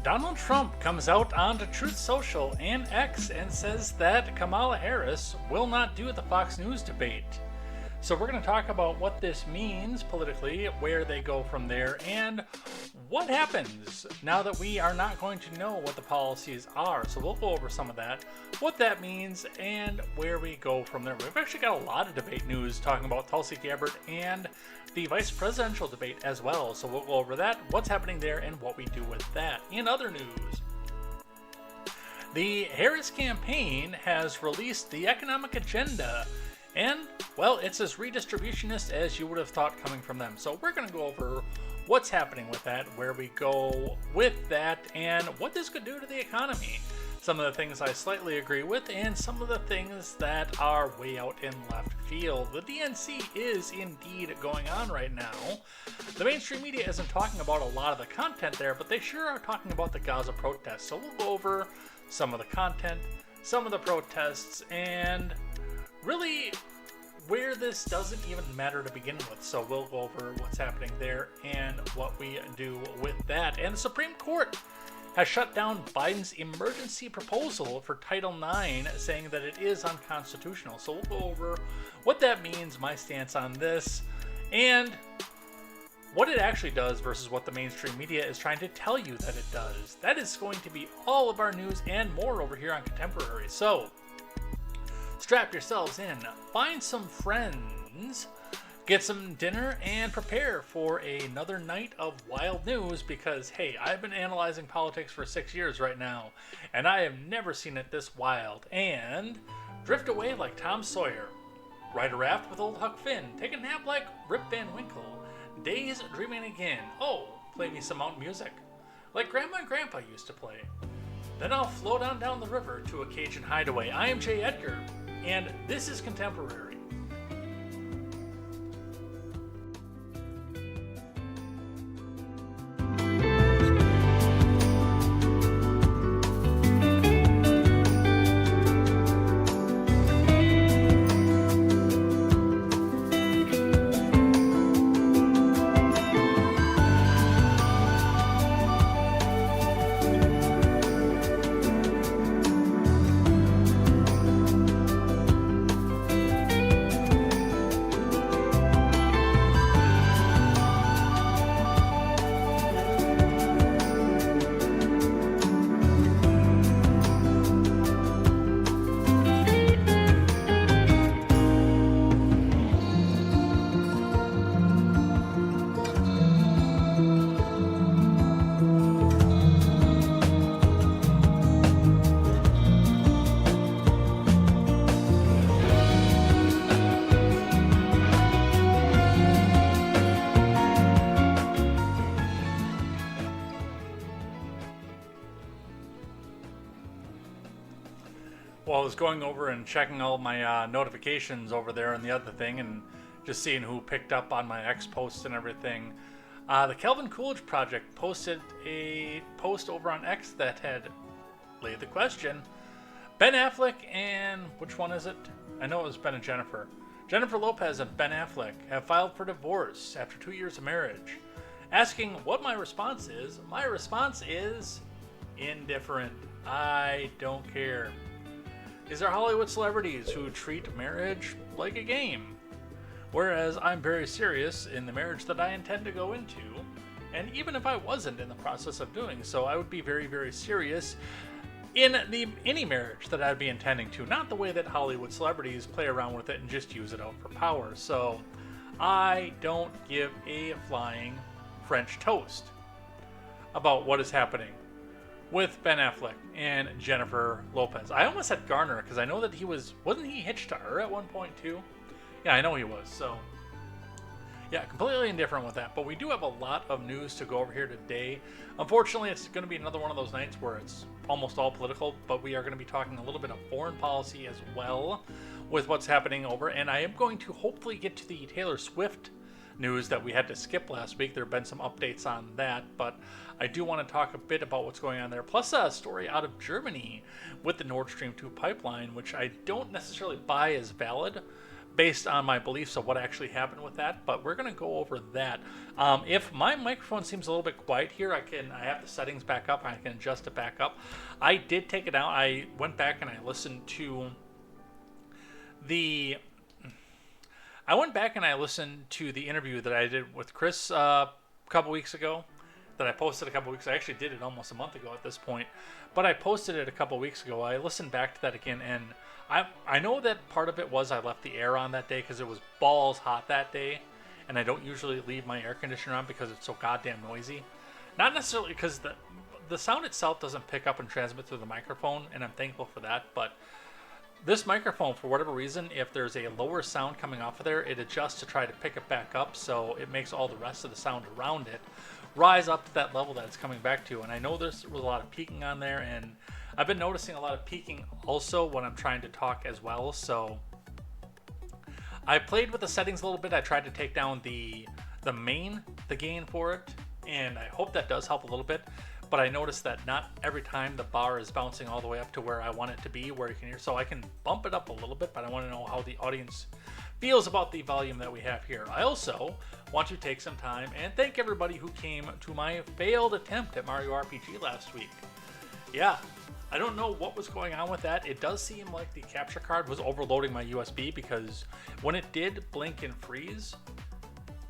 Donald Trump comes out onto Truth Social and X and says that Kamala Harris will not do the Fox News debate. So we're going to talk about what this means politically, where they go from there, and what happens now that we are not going to know what the policies are. So we'll go over some of that, what that means, and where we go from there. We've actually got a lot of debate news talking about Tulsi Gabbard and the vice presidential debate as well. So we'll go over that, what's happening there, and what we do with that. In other news, the Harris campaign has released the economic agenda. And, well, it's as redistributionist as you would have thought coming from them. So we're going to go over what's happening with that, where we go with that, and what this could do to the economy. Some of the things I slightly agree with, and some of the things that are way out in left field. The DNC is indeed going on right now. The mainstream media isn't talking about a lot of the content there, but they sure are talking about the Gaza protests. So we'll go over some of the content, some of the protests, and really where this doesn't even matter to begin with. So we'll go over what's happening there and what we do with that. And the Supreme Court has shut down Biden's emergency proposal for Title IX, saying that it is unconstitutional. So we'll go over what that means, my stance on this, and what it actually does versus what the mainstream media is trying to tell you that it does. That is going to be all of our news and more over here on Contemporary. So strap yourselves in, find some friends, get some dinner, and prepare for another night of wild news because, hey, I've been analyzing politics for 6 years right now, and I have never seen it this wild. And drift away like Tom Sawyer, ride a raft with old Huck Finn, take a nap like Rip Van Winkle, days dreaming again. Oh, play me some mountain music, like Grandma and Grandpa used to play. Then I'll float on down the river to a Cajun hideaway. I am Jay Edgar, and this is Contemporary. Well, I was going over and checking all my notifications over there and the other thing, and just seeing who picked up on my X posts and everything. The Calvin Coolidge Project posted a post over on X that had laid the question. Ben Affleck and, which one is it? I know it was Ben and Jennifer. Jennifer Lopez and Ben Affleck have filed for divorce after 2 years of marriage. Asking what my response is, my response is indifferent. I don't care. These are Hollywood celebrities who treat marriage like a game. Whereas I'm very serious in the marriage that I intend to go into. And even if I wasn't in the process of doing so, I would be very, very serious in any marriage that I'd be intending to. Not the way that Hollywood celebrities play around with it and just use it out for power. So I don't give a flying French toast about what is happening with Ben Affleck and Jennifer Lopez. I almost said Garner because I know that wasn't he hitched to her at one point too? Yeah, I know he was. So yeah, completely indifferent with that. But we do have a lot of news to go over here today. Unfortunately, it's going to be another one of those nights where it's almost all political, but we are going to be talking a little bit of foreign policy as well with what's happening over. And I am going to hopefully get to the Taylor Swift news that we had to skip last week. There have been some updates on that, but I do want to talk a bit about what's going on there. Plus a story out of Germany with the Nord Stream 2 pipeline, which I don't necessarily buy as valid based on my beliefs of what actually happened with that, but we're going to go over that. If my microphone seems a little bit quiet here, I have the settings back up. I can adjust it back up. I did take it out. I went back and I listened to the interview that I did with Chris a couple weeks ago, that I posted a couple weeks. I actually did it almost a month ago at this point, but I posted it a couple weeks ago. I listened back to that again, and I know that part of it was I left the air on that day because it was balls hot that day, and I don't usually leave my air conditioner on because it's so goddamn noisy. Not necessarily because the sound itself doesn't pick up and transmit through the microphone, and I'm thankful for that, but this microphone, for whatever reason, if there's a lower sound coming off of there, it adjusts to try to pick it back up, so it makes all the rest of the sound around it rise up to that level that it's coming back to. And I know there was a lot of peaking on there, and I've been noticing a lot of peaking also when I'm trying to talk as well. So I played with the settings a little bit. I tried to take down the gain for it, and I hope that does help a little bit. But I noticed that not every time the bar is bouncing all the way up to where I want it to be, where you can hear. So I can bump it up a little bit, but I want to know how the audience feels about the volume that we have here. I also want to take some time and thank everybody who came to my failed attempt at Mario RPG last week. Yeah, I don't know what was going on with that. It does seem like the capture card was overloading my USB, because when it did blink and freeze,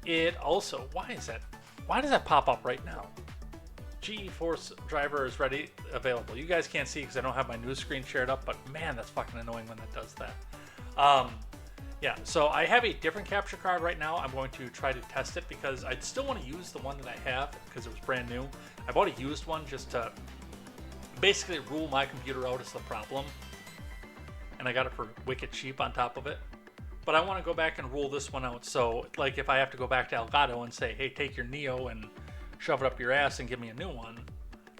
it also... Why is that? Why does that pop up right now? GeForce driver is ready, available. You guys can't see because I don't have my news screen shared up, but man, that's fucking annoying when that does that. Yeah, so I have a different capture card right now. I'm going to try to test it because I still want to use the one that I have because it was brand new. I bought a used one just to basically rule my computer out as the problem, and I got it for wicked cheap on top of it. But I want to go back and rule this one out. So, like, if I have to go back to Elgato and say, hey, take your Neo and shove it up your ass and give me a new one,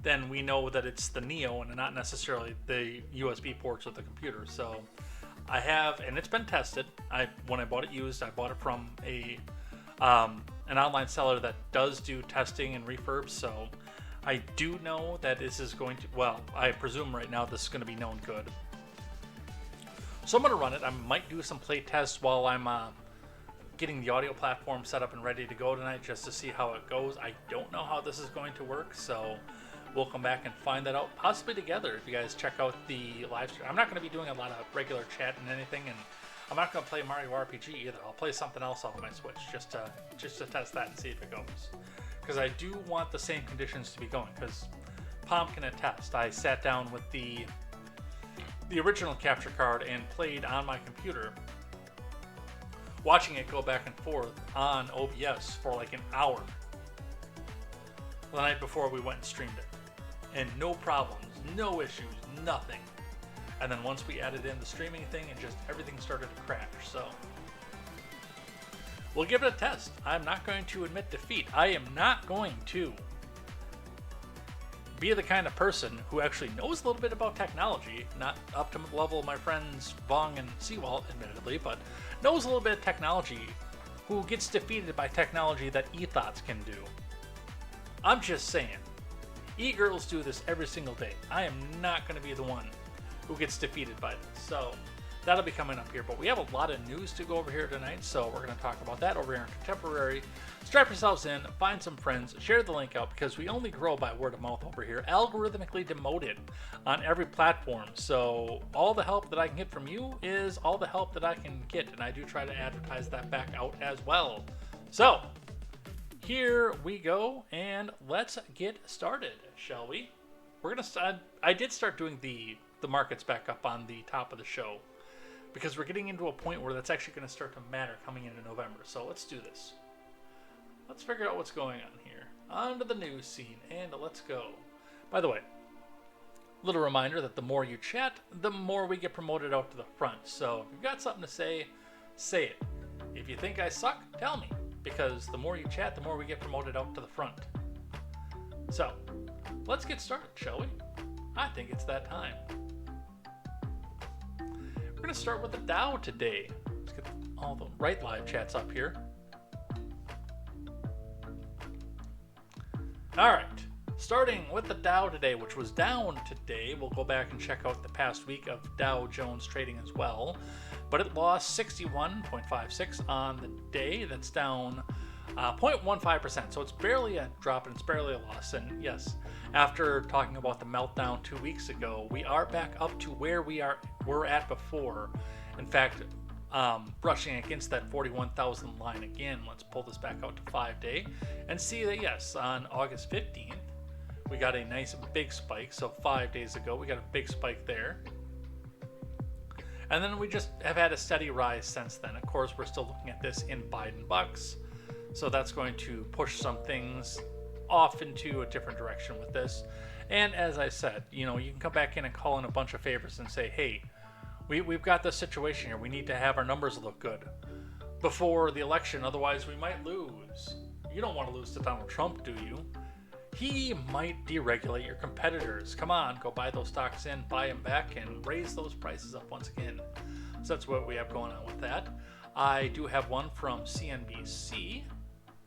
then we know that it's the Neo and not necessarily the USB ports of the computer. So I have, and it's been tested. When I bought it used, I bought it from an online seller that does do testing and refurbs. So I do know that this is going to, well, I presume right now this is going to be known good. So I'm going to run it. I might do some play tests while I'm getting the audio platform set up and ready to go tonight, just to see how it goes. I don't know how this is going to work, so we'll come back and find that out, possibly together, if you guys check out the live stream. I'm not going to be doing a lot of regular chat and anything, and I'm not going to play Mario RPG either. I'll play something else off my Switch just to test that and see if it goes, because I do want the same conditions to be going, because Palm can attest. I sat down with the original capture card and played on my computer, watching it go back and forth on OBS for like an hour the night before we went and streamed it. And no problems, no issues, nothing. And then once we added in the streaming thing, and just everything started to crash. So we'll give it a test. I'm not going to admit defeat. I am not going to be the kind of person who actually knows a little bit about technology, not up to the level of my friends Vong and Seawalt, admittedly, but knows a little bit of technology, who gets defeated by technology that e-thots can do. I'm just saying, e-girls do this every single day. I am not going to be the one who gets defeated by this. So that'll be coming up here, but we have a lot of news to go over here tonight, so we're going to talk about that over here in Contemporary. Strap yourselves in, find some friends, share the link out, because we only grow by word of mouth over here, algorithmically demoted on every platform. So all the help that I can get from you is all the help that I can get, and I do try to advertise that back out as well. So here we go, and let's get started, shall we? We're gonna start. I did start doing the markets back up on the top of the show, because we're getting into a point where that's actually going to start to matter coming into November. So let's do this. Let's figure out what's going on here. On to the news scene, and let's go. By the way, little reminder that the more you chat, the more we get promoted out to the front. So if you've got something to say, say it. If you think I suck, tell me, because the more you chat, the more we get promoted out to the front. So let's get started, shall we? I think it's that time. We're going to start with the Dow today. Let's get all the right live chats up here. All right. Starting with the Dow today, which was down today. We'll go back and check out the past week of Dow Jones trading as well. But it lost 61.56 on the day. That's down 0.15%. So it's barely a drop and it's barely a loss. And yes, after talking about the meltdown 2 weeks ago, we are back up to where we're at before. In fact, brushing against that 41,000 line again. Let's pull this back out to 5-day and see that yes, on August 15th, we got a nice big spike. So 5 days ago, we got a big spike there. And then we just have had a steady rise since then. Of course, we're still looking at this in Biden bucks. So that's going to push some things off into a different direction with this. And as I said, you can come back in and call in a bunch of favors and say, hey, we've got this situation here. We need to have our numbers look good before the election. Otherwise, we might lose. You don't want to lose to Donald Trump, do you? He might deregulate your competitors. Come on, go buy those stocks in, buy them back, and raise those prices up once again. So that's what we have going on with that. I do have one from CNBC,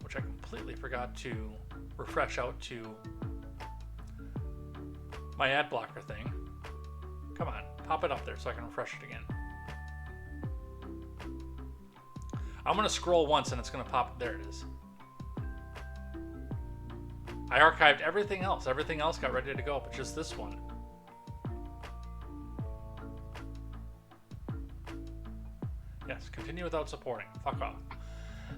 which I completely forgot to refresh out to my ad blocker thing. Come on, pop it up there so I can refresh it again. I'm going to scroll once and it's going to pop. There it is. I archived everything else. Everything else got ready to go, but just this one. Yes, continue without supporting. Fuck off.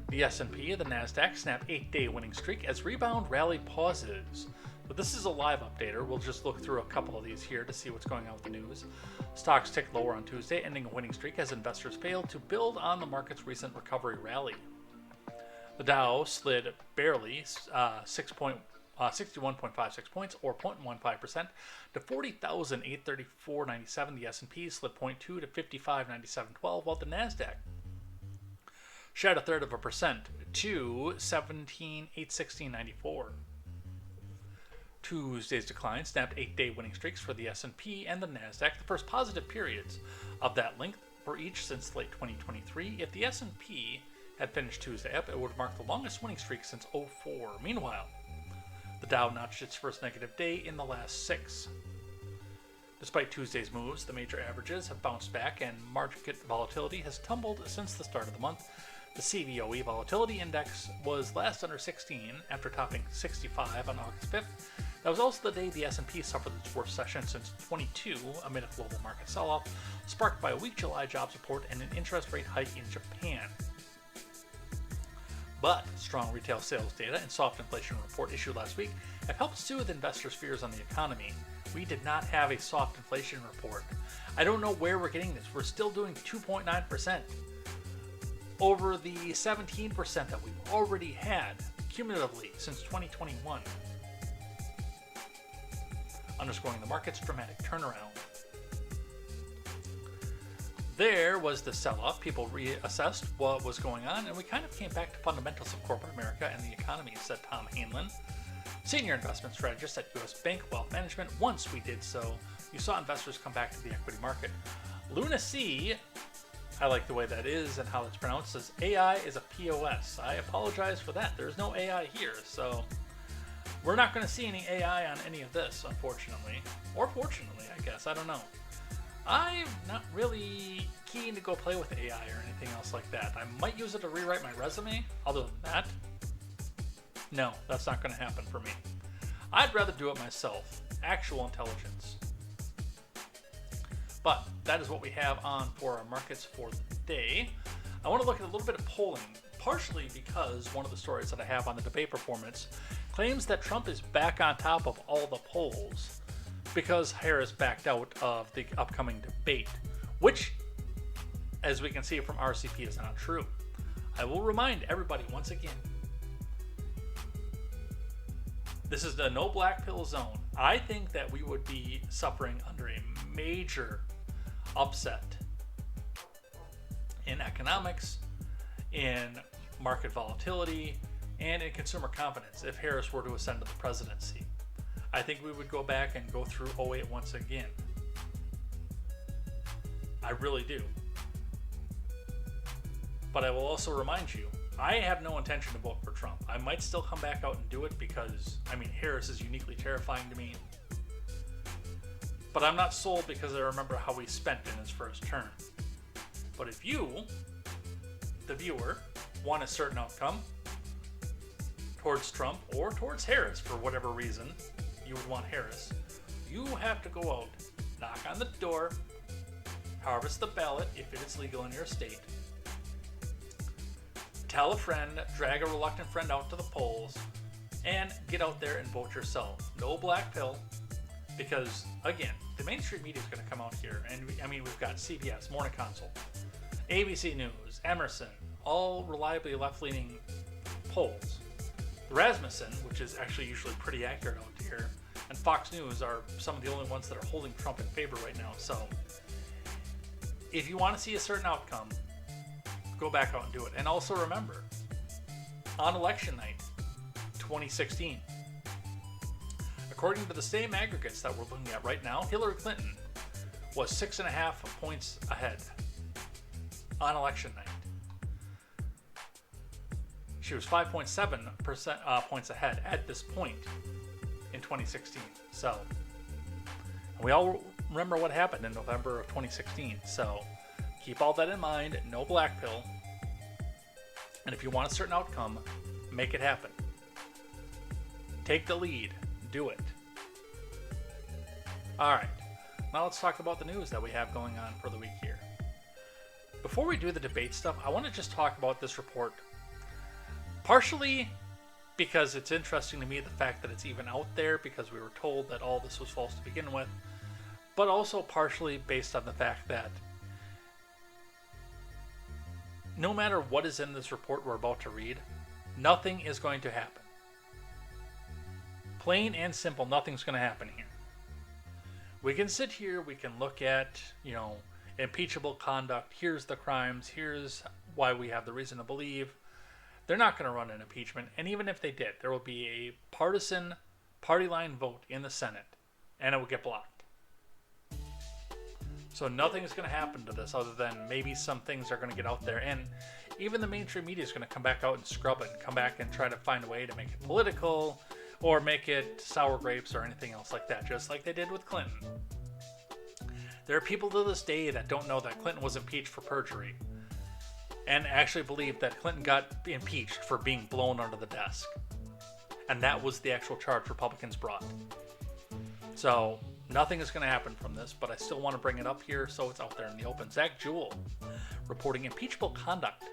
The S&P, the NASDAQ, snap 8-day winning streak as rebound rally pauses. But this is a live updater. We'll just look through a couple of these here to see what's going on with the news. Stocks ticked lower on Tuesday, ending a winning streak as investors failed to build on the market's recent recovery rally. The Dow slid barely 61.56 points, or 0.15%, to 40,834.97. The S&P slid 0.2 to 55.9712, while the NASDAQ shed 0.33% to 17,816.94. Tuesday's decline snapped 8-day winning streaks for the S&P and the NASDAQ, the first positive periods of that length for each since late 2023. If the S&P had finished Tuesday up, it would mark the longest winning streak since 2004. Meanwhile, the Dow notched its first negative day in the last 6. Despite Tuesday's moves, the major averages have bounced back and market volatility has tumbled since the start of the month. The CBOE Volatility Index was last under 16 after topping 65 on August 5th. That was also the day the S&P suffered its worst session since 22 amid a global market sell-off, sparked by a weak July jobs report and an interest rate hike in Japan. But strong retail sales data and soft inflation report issued last week have helped soothe investors' fears on the economy. We did not have a soft inflation report. I don't know where we're getting this. We're still doing 2.9% over the 17% that we've already had cumulatively since 2021, underscoring the market's dramatic turnaround. There was the sell-off. People reassessed what was going on, and we kind of came back to fundamentals of corporate America and the economy, said Tom Hanlon, senior investment strategist at U.S. Bank Wealth Management. Once we did so, you saw investors come back to the equity market. Luna C, I like the way that is and how it's pronounced, says AI is a POS. I apologize for that. There's no AI here, so we're not going to see any AI on any of this, unfortunately. Or fortunately, I guess. I don't know. I'm not really keen to go play with AI or anything else like that. I might use it to rewrite my resume. Other than that, no, that's not going to happen for me. I'd rather do it myself. Actual intelligence. But that is what we have on for our markets for the day. I want to look at a little bit of polling, partially because one of the stories that I have on the debate performance claims that Trump is back on top of all the polls because Harris backed out of the upcoming debate, which, as we can see from RCP, is not true. I will remind everybody once again, this is the no black pill zone. I think that we would be suffering under a major upset in economics, in market volatility, and in consumer confidence if Harris were to ascend to the presidency. I think we would go back and go through 2008 once again. I really do. But I will also remind you, I have no intention to vote for Trump. I might still come back out and do it because, I mean, Harris is uniquely terrifying to me. But I'm not sold because I remember how he spent in his first term. But if you, the viewer, want a certain outcome towards Trump or towards Harris for whatever reason you would want Harris, you have to go out, knock on the door, harvest the ballot if it is legal in your state, tell a friend, drag a reluctant friend out to the polls, and get out there and vote yourself. No black pill, because, again, the mainstream media is going to come out here, and we've got CBS, Morning Consult, ABC News, Emerson, all reliably left-leaning polls. Rasmussen, which is actually usually pretty accurate out here, and Fox News are some of the only ones that are holding Trump in favor right now. So, if you want to see a certain outcome, go back out and do it. And also remember, on election night, 2016, according to the same aggregates that we're looking at right now, Hillary Clinton was 6.5 points ahead on election night. She was 5.7% points ahead at this point in 2016. So, we all remember what happened in November of 2016. So, keep all that in mind. No black pill. And if you want a certain outcome, make it happen. Take the lead. Do it. All right. Now let's talk about the news that we have going on for the week here. Before we do the debate stuff, I want to just talk about this report. Partially because it's interesting to me the fact that it's even out there, because we were told that all this was false to begin with, but also partially based on the fact that no matter what is in this report we're about to read, nothing is going to happen. Plain and simple, nothing's going to happen here. We can sit here, we can look at, impeachable conduct, here's the crimes, here's why we have the reason to believe. They're not going to run an impeachment, and even if they did, there will be a partisan, party line vote in the Senate, and it will get blocked. So nothing is going to happen to this other than maybe some things are going to get out there, and even the mainstream media is going to come back out and scrub it, and come back and try to find a way to make it political, or make it sour grapes or anything else like that, just like they did with Clinton. There are people to this day that don't know that Clinton was impeached for perjury, and actually believe that Clinton got impeached for being blown under the desk. And that was the actual charge Republicans brought. So, nothing is going to happen from this, but I still want to bring it up here so it's out there in the open. Zach Jewell reporting impeachable conduct.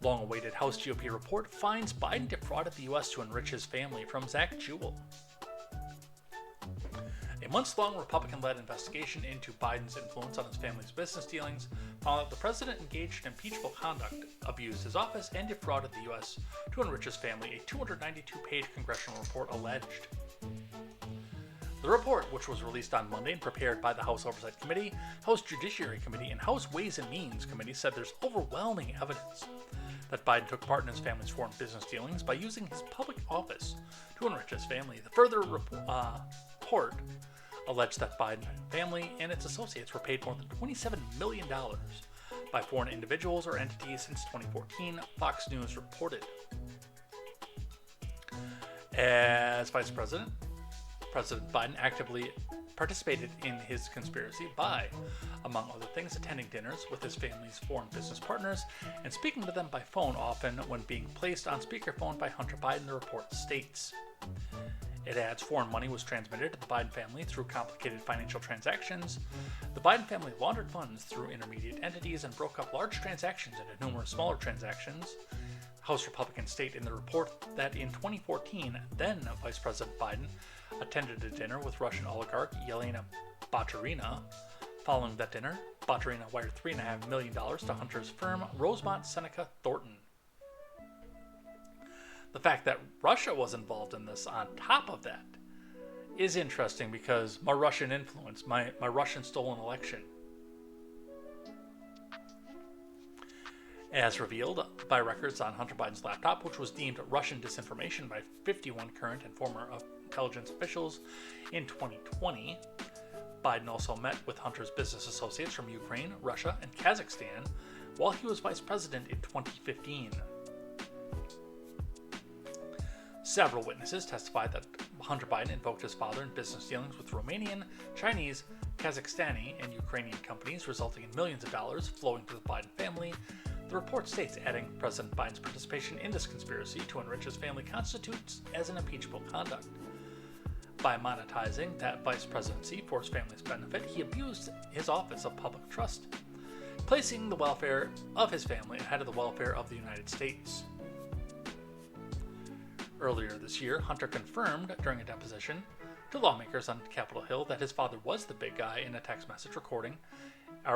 Long-awaited House GOP report finds Biden defrauded the U.S. to enrich his family, from Zach Jewell. A months-long Republican-led investigation into Biden's influence on his family's business dealings found that the president engaged in impeachable conduct, abused his office, and defrauded the U.S. to enrich his family, a 292-page congressional report alleged. The report, which was released on Monday and prepared by the House Oversight Committee, House Judiciary Committee, and House Ways and Means Committee, said there's overwhelming evidence that Biden took part in his family's foreign business dealings by using his public office to enrich his family. The further report alleged that Biden family and its associates were paid more than $27 million by foreign individuals or entities since 2014, Fox News reported. As Vice President, President Biden actively participated in his conspiracy by, among other things, attending dinners with his family's foreign business partners and speaking to them by phone, often when being placed on speakerphone by Hunter Biden, the report states. It adds foreign money was transmitted to the Biden family through complicated financial transactions. The Biden family laundered funds through intermediate entities and broke up large transactions into numerous smaller transactions. House Republicans state in the report that in 2014, then Vice President Biden attended a dinner with Russian oligarch Yelena Baturina. Following that dinner, Baturina wired $3.5 million to Hunter's firm, Rosemont Seneca Thornton. The fact that Russia was involved in this on top of that is interesting because my Russian influence, my Russian stolen election. As revealed by records on Hunter Biden's laptop, which was deemed Russian disinformation by 51 current and former intelligence officials in 2020, Biden also met with Hunter's business associates from Ukraine, Russia, and Kazakhstan while he was vice president in 2015. Several witnesses testified that Hunter Biden invoked his father in business dealings with Romanian, Chinese, Kazakhstani, and Ukrainian companies, resulting in millions of dollars flowing to the Biden family. The report states adding President Biden's participation in this conspiracy to enrich his family constitutes as an impeachable conduct. By monetizing that vice presidency for his family's benefit, he abused his office of public trust, placing the welfare of his family ahead of the welfare of the United States. Earlier this year, Hunter confirmed during a deposition to lawmakers on Capitol Hill that his father was the big guy in a text message recording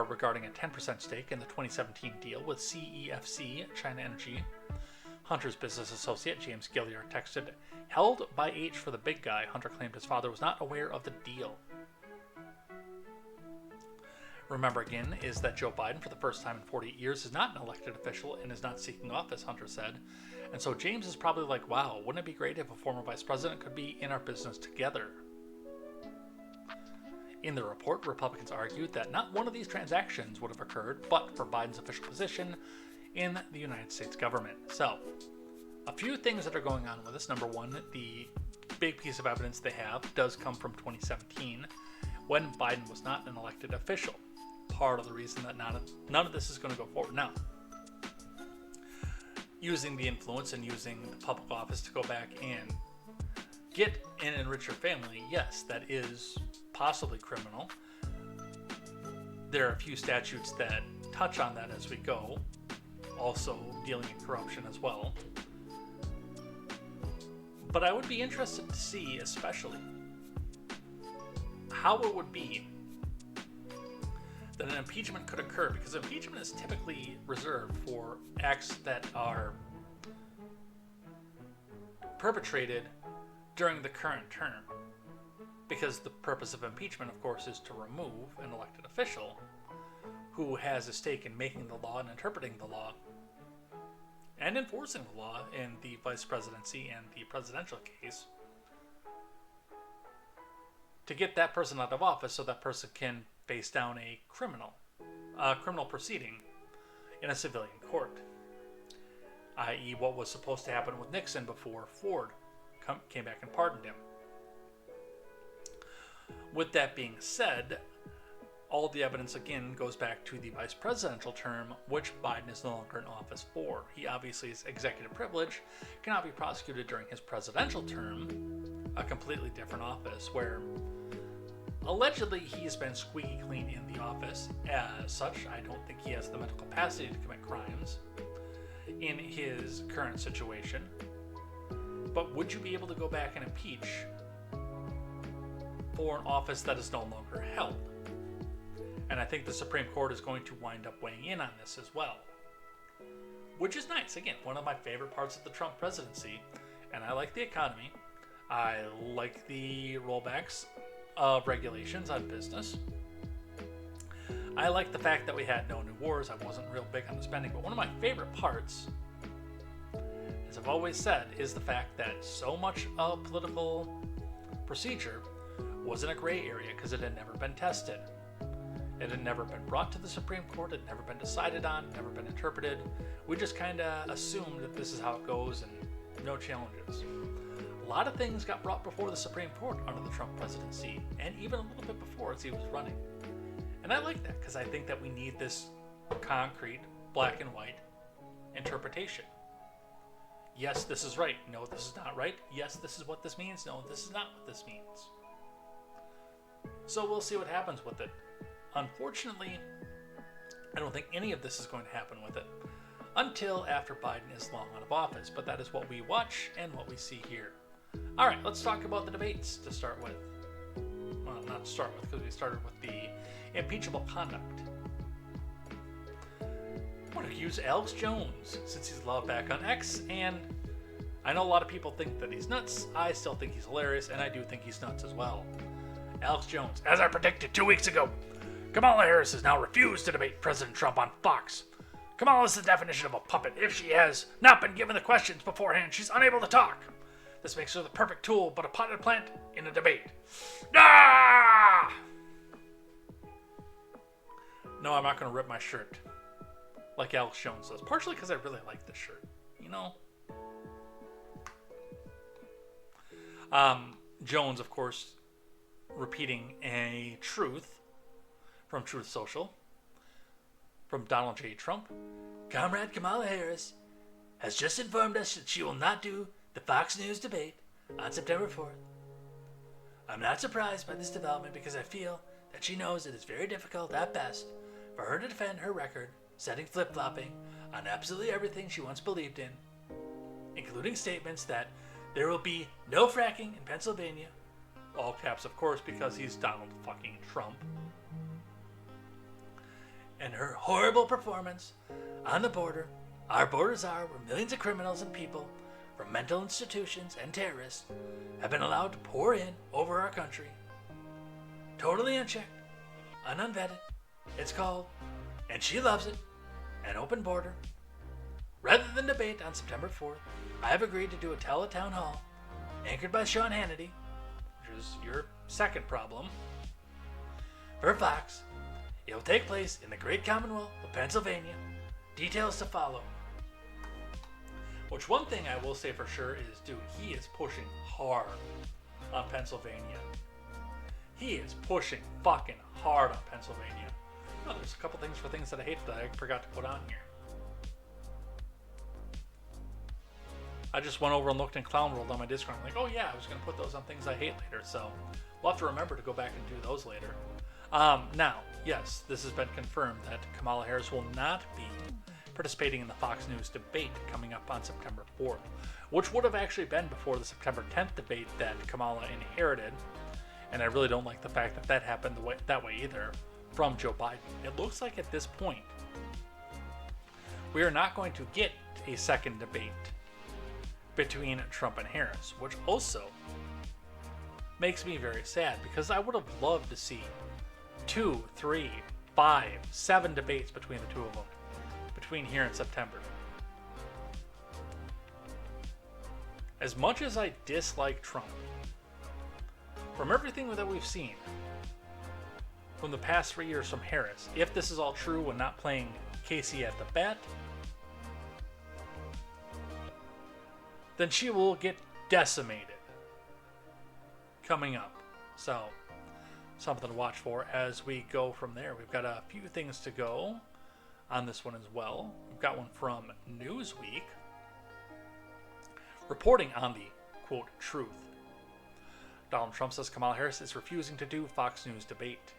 regarding a 10% stake in the 2017 deal with CEFC China Energy. Hunter's business associate, James Gilliard, texted, "Held by H for the big guy." Hunter claimed his father was not aware of the deal. Remember again is that Joe Biden, for the first time in 48 years, is not an elected official and is not seeking office, Hunter said. And so James is probably like, wow, wouldn't it be great if a former vice president could be in our business together? In the report, Republicans argued that not one of these transactions would have occurred but for Biden's official position in the United States government. So, a few things that are going on with this. Number one, the big piece of evidence they have does come from 2017 when Biden was not an elected official. Part of the reason that none of this is going to go forward now. Using the influence and using the public office to go back and get and enrich your family, yes, that is possibly criminal. There are a few statutes that touch on that as we go, also dealing in corruption as well. But I would be interested to see, especially, how it would be that an impeachment could occur, because impeachment is typically reserved for acts that are perpetrated during the current term. Because the purpose of impeachment, of course, is to remove an elected official who has a stake in making the law and interpreting the law and enforcing the law in the vice presidency and the presidential case, to get that person out of office so that person can face down a criminal proceeding in a civilian court, i.e. what was supposed to happen with Nixon before Ford came back and pardoned him. With that being said, all the evidence again goes back to the vice presidential term, which Biden is no longer in office for. He obviously is executive privilege, cannot be prosecuted during his presidential term, a completely different office where allegedly he has been squeaky clean in the office. As such, I don't think he has the mental capacity to commit crimes in his current situation. But would you be able to go back and impeach for an office that is no longer held? And I think the Supreme Court is going to wind up weighing in on this as well, which is nice. Again, one of my favorite parts of the Trump presidency, and I like the economy. I like the rollbacks of regulations on business. I like the fact that we had no new wars. I wasn't real big on the spending, but one of my favorite parts, as I've always said, is the fact that so much of political procedure was in a gray area because it had never been tested. It had never been brought to the Supreme Court, it had never been decided on, never been interpreted. We just kind of assumed that this is how it goes and no challenges. A lot of things got brought before the Supreme Court under the Trump presidency, and even a little bit before as he was running. And I like that, because I think that we need this concrete, black and white interpretation. Yes, this is right. No, this is not right. Yes, this is what this means. No, this is not what this means. So we'll see what happens with it. Unfortunately, I don't think any of this is going to happen with it until after Biden is long out of office, but that is what we watch and what we see here. All right, let's talk about the debates to start with. Well, not to start with, because we started with the impeachable conduct. I'm going to use Alex Jones, since he's allowed back on X, and I know a lot of people think that he's nuts. I still think he's hilarious, and I do think he's nuts as well. Alex Jones, as I predicted 2 weeks ago, Kamala Harris has now refused to debate President Trump on Fox. Kamala is the definition of a puppet. If she has not been given the questions beforehand, she's unable to talk. This makes her the perfect tool, but a potted plant in a debate. Ah! No, I'm not going to rip my shirt like Alex Jones does. Partially because I really like this shirt. You know? Jones, of course, repeating a truth from Truth Social from Donald J. Trump. Comrade Kamala Harris has just informed us that she will not do the Fox News debate on September 4th. I'm not surprised by this development because I feel that she knows it is very difficult at best for her to defend her record, setting flip-flopping on absolutely everything she once believed in, including statements that there will be no fracking in Pennsylvania, all caps of course because he's Donald fucking Trump, and her horrible performance on the border. Our borders are where millions of criminals and people from mental institutions and terrorists have been allowed to pour in over our country. Totally unchecked, unvetted. It's called, and she loves it, an open border. Rather than debate on September 4th, I have agreed to do a tele-town hall anchored by Sean Hannity, which is your second problem, for Fox. It will take place in the great Commonwealth of Pennsylvania. Details to follow. Which one thing I will say for sure is, dude, he is pushing hard on Pennsylvania. He is pushing fucking hard on Pennsylvania. Oh, there's a couple things that I hate that I forgot to put on here. I just went over and looked in Clown World on my Discord. I'm like, oh yeah, I was going to put those on things I hate later. So we'll have to remember to go back and do those later. Now, yes, this has been confirmed that Kamala Harris will not be participating in the Fox News debate coming up on September 4th, which would have actually been before the September 10th debate that Kamala inherited. And I really don't like the fact that that happened that way either from Joe Biden. It looks like at this point, we are not going to get a second debate between Trump and Harris, which also makes me very sad because I would have loved to see 2, 3, 5, 7 debates between the two of them between here and September. As much as I dislike Trump, from everything that we've seen from the past 3 years from Harris, if this is all true and not playing KTZed the bet, then she will get decimated coming up. So, something to watch for as we go from there. We've got a few things to go on this one as well. We've got one from Newsweek reporting on the, quote, truth. Donald Trump says Kamala Harris is refusing to do Fox News debate.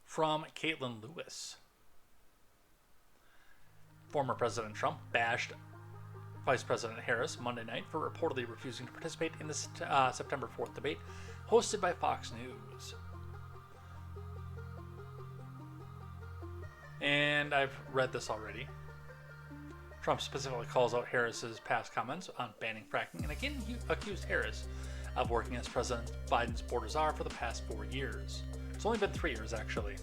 From Caitlin Lewis. Former President Trump bashed Vice President Harris Monday night for reportedly refusing to participate in the September 4th debate hosted by Fox News. And I've read this already. Trump specifically calls out Harris's past comments on banning fracking and again accused Harris of working as President Biden's border czar for the past 4 years. It's only been 3 years, actually.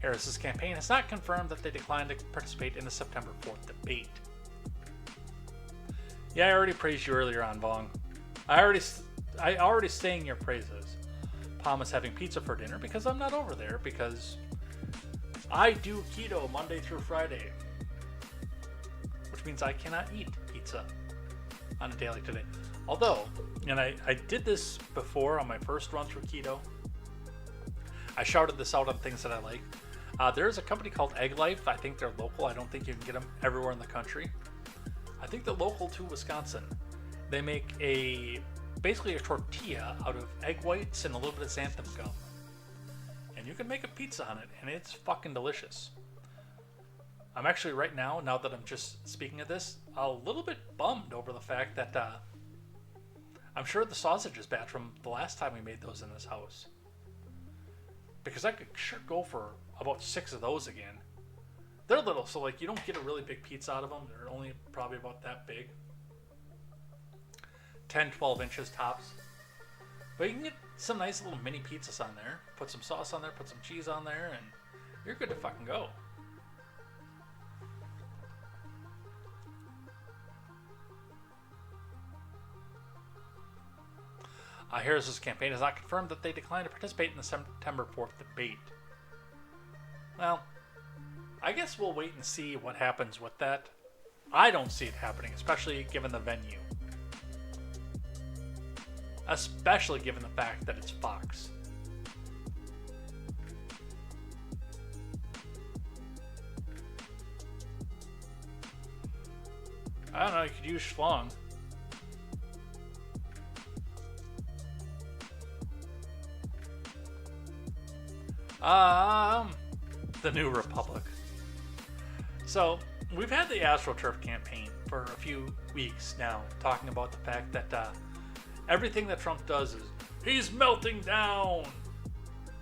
Harris's campaign has not confirmed that they declined to participate in the September 4th debate. Yeah, I already praised you earlier on, Vong. I already sang your praises. Palm is having pizza for dinner because I'm not over there because I do keto Monday through Friday, which means I cannot eat pizza on a day like today. Although, and I did this before on my first run through keto. I shouted this out on things that I like. There's a company called Egg Life. I think they're local. I don't think you can get them everywhere in the country. I think they're local to Wisconsin. They make basically a tortilla out of egg whites and a little bit of xanthan gum. And you can make a pizza on it, and it's fucking delicious. I'm actually right now that I'm just speaking of this, a little bit bummed over the fact that I'm sure the sausage is bad from the last time we made those in this house. Because I could sure go for about 6 of those again. They're little, so like you don't get a really big pizza out of them. They're only probably about that big. 10, 12 inches tops. But you can get some nice little mini pizzas on there. Put some sauce on there, put some cheese on there, and you're good to fucking go. Harris's campaign has not confirmed that they declined to participate in the September 4th debate. Well, I guess we'll wait and see what happens with that. I don't see it happening, especially given the venue. Especially given the fact that it's Fox. I don't know, you could use Schlong. The New Republic. So, we've had the AstroTurf campaign for a few weeks now, talking about the fact that everything that Trump does is, he's melting down.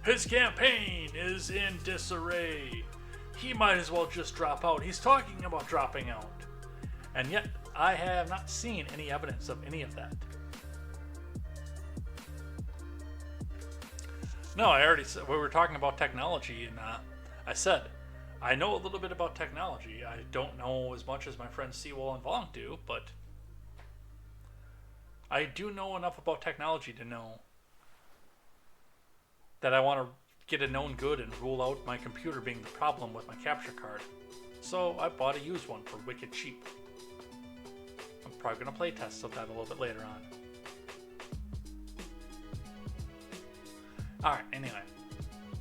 His campaign is in disarray. He might as well just drop out. He's talking about dropping out. And yet, I have not seen any evidence of any of that. No, I already said, we were talking about technology, and I said, I know a little bit about technology. I don't know as much as my friends Sewell and Vaughn do, but I do know enough about technology to know that I want to get a known good and rule out my computer being the problem with my capture card. So I bought a used one for wicked cheap. I'm probably going to play tests of that a little bit later on. Alright, anyway.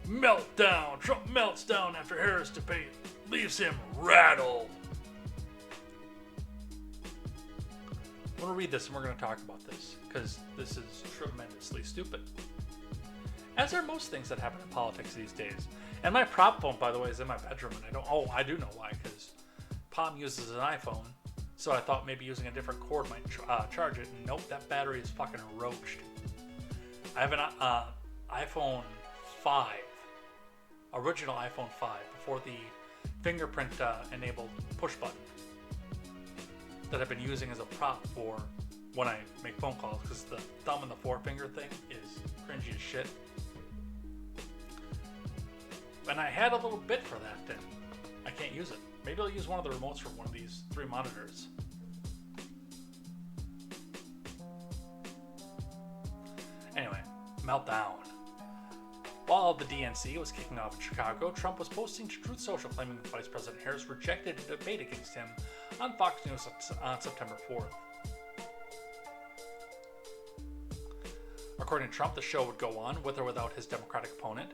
Meltdown! Trump melts down after Harris debate. Leaves him rattled. I'm going to read this and we're going to talk about this, because this is tremendously stupid. As are most things that happen in politics these days. And my prop phone, by the way, is in my bedroom, and I do know why, because Palm uses an iPhone, so I thought maybe using a different cord might charge it, and nope, that battery is fucking roached. I have an iPhone 5, original iPhone 5, before the fingerprint enabled push button that I've been using as a prop for when I make phone calls, because the thumb and the forefinger thing is cringy as shit. And I had a little bit for that, and I can't use it. Maybe I'll use one of the remotes from one of these 3 monitors. Anyway, meltdown. While the DNC was kicking off in Chicago, Trump was posting to Truth Social claiming that Vice President Harris rejected a debate against him on Fox News on September 4th. According to Trump, the show would go on with or without his Democratic opponent.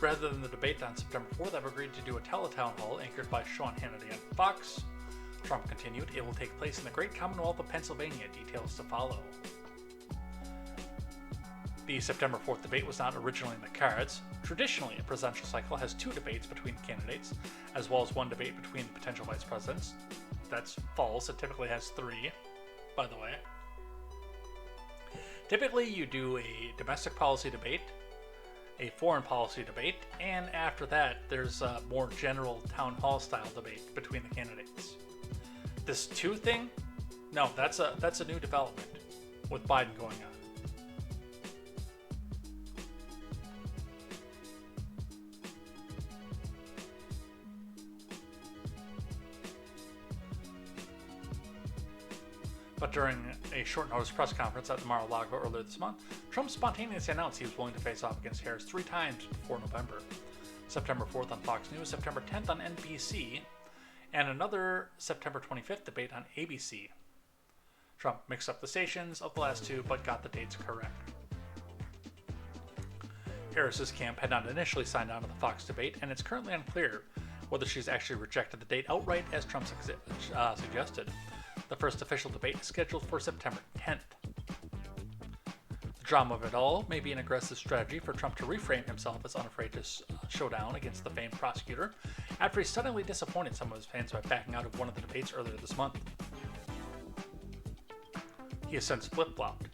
Rather than the debate on September 4th, I've agreed to do a teletown hall anchored by Sean Hannity on Fox. Trump continued, it will take place in the great Commonwealth of Pennsylvania, details to follow. The September 4th debate was not originally in the cards. Traditionally, a presidential cycle has 2 debates between candidates, as well as 1 debate between potential vice presidents. That's false. It typically has 3, by the way. Typically, you do a domestic policy debate, a foreign policy debate, and after that, there's a more general town hall style debate between the candidates. This 2 thing? No, that's a new development with Biden going on. But during a short notice press conference at the Mar-a-Lago earlier this month, Trump spontaneously announced he was willing to face off against Harris 3 times before November. September 4th on Fox News, September 10th on NBC, and another September 25th debate on ABC. Trump mixed up the stations of the last 2, but got the dates correct. Harris's camp had not initially signed on to the Fox debate, and it's currently unclear whether she's actually rejected the date outright as Trump suggested. The first official debate is scheduled for September 10th. The drama of it all may be an aggressive strategy for Trump to reframe himself as unafraid to show down against the famed prosecutor after he suddenly disappointed some of his fans by backing out of one of the debates earlier this month. He has since flip-flopped.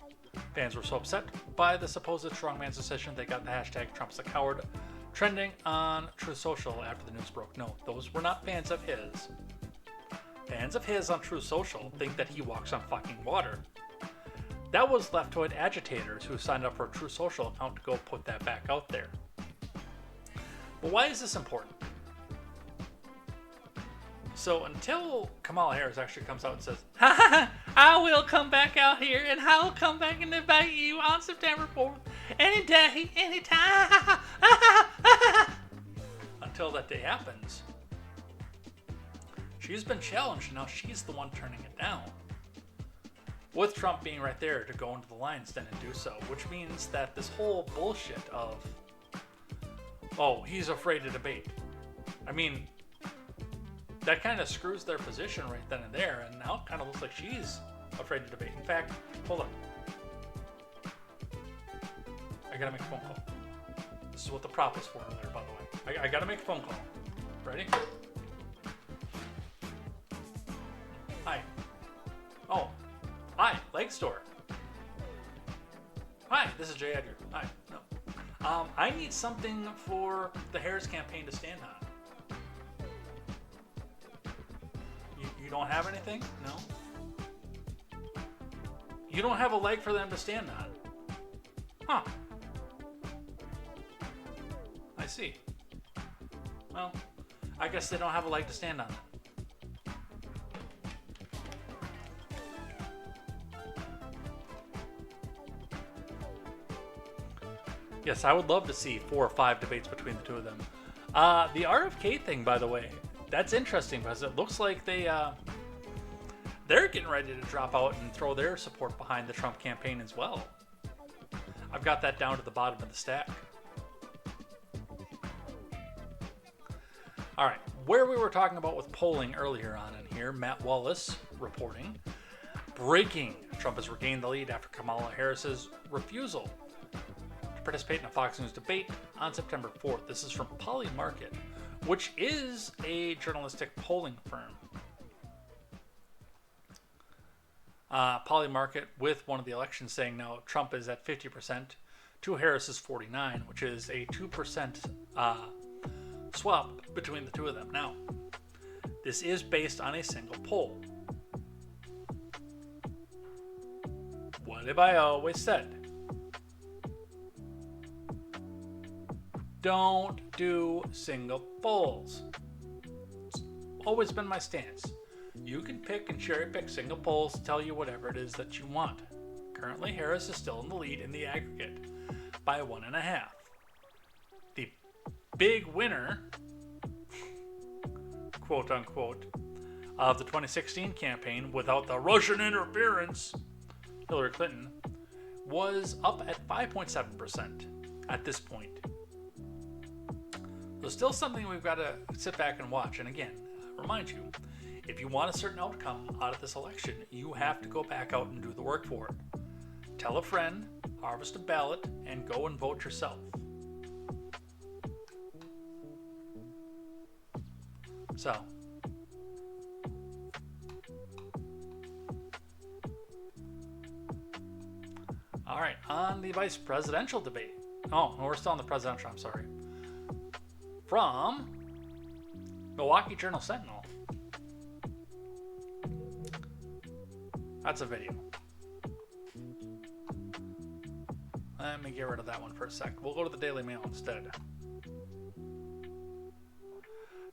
Fans were so upset by the supposed strongman's decision they got the hashtag Trump's a coward trending on Truth Social after the news broke. No, those were not fans of his. Fans of his on Truth Social think that he walks on fucking water. That was leftoid agitators who signed up for a Truth Social account to go put that back out there. But why is this important? So until Kamala Harris actually comes out and says, ha ha ha, I will come back out here and I will come back and debate you on September 4th, any day, anytime. Until until that day happens, she's been challenged, and now she's the one turning it down. With Trump being right there to go into the lion's den and do so, which means that this whole bullshit of, oh, he's afraid to debate. I mean, that kind of screws their position right then and there, and now it kind of looks like she's afraid to debate. In fact, hold on. I gotta make a phone call. This is what the prop was for earlier, by the way. I gotta make a phone call. Ready? Hi. Oh. Hi, Leg Store. Hi, this is Jay Edgar. Hi. No. I need something for the Harris campaign to stand on. You don't have anything? No? You don't have a leg for them to stand on? Huh. I see. Well, I guess they don't have a leg to stand on. Yes, I would love to see 4 or 5 debates between the two of them. The RFK thing, by the way, that's interesting because it looks like they're getting ready to drop out and throw their support behind the Trump campaign as well. I've got that down to the bottom of the stack. All right, where we were talking about with polling earlier on in here, Matt Wallace reporting, breaking, Trump has regained the lead after Kamala Harris's refusal to participate in a Fox News debate on September 4th. This is from Polymarket, which is a journalistic polling firm. Polymarket with one of the elections saying now Trump is at 50% to Harris's 49%, which is a 2% swap between the two of them. Now, this is based on a single poll. What have I always said? Don't do single polls. It's always been my stance. You can pick and cherry pick single polls to tell you whatever it is that you want. Currently, Harris is still in the lead in the aggregate by 1.5. The big winner, quote unquote, of the 2016 campaign without the Russian interference, Hillary Clinton, was up at 5.7% at this point. There's still something we've got to sit back and watch. And again, remind you, if you want a certain outcome out of this election, you have to go back out and do the work for it. Tell a friend, harvest a ballot, and go and vote yourself. So, all right, on the vice presidential debate. Oh, no, we're still on the presidential, I'm sorry. From Milwaukee Journal Sentinel. That's a video. Let me get rid of that one for a sec. We'll go to the Daily Mail instead.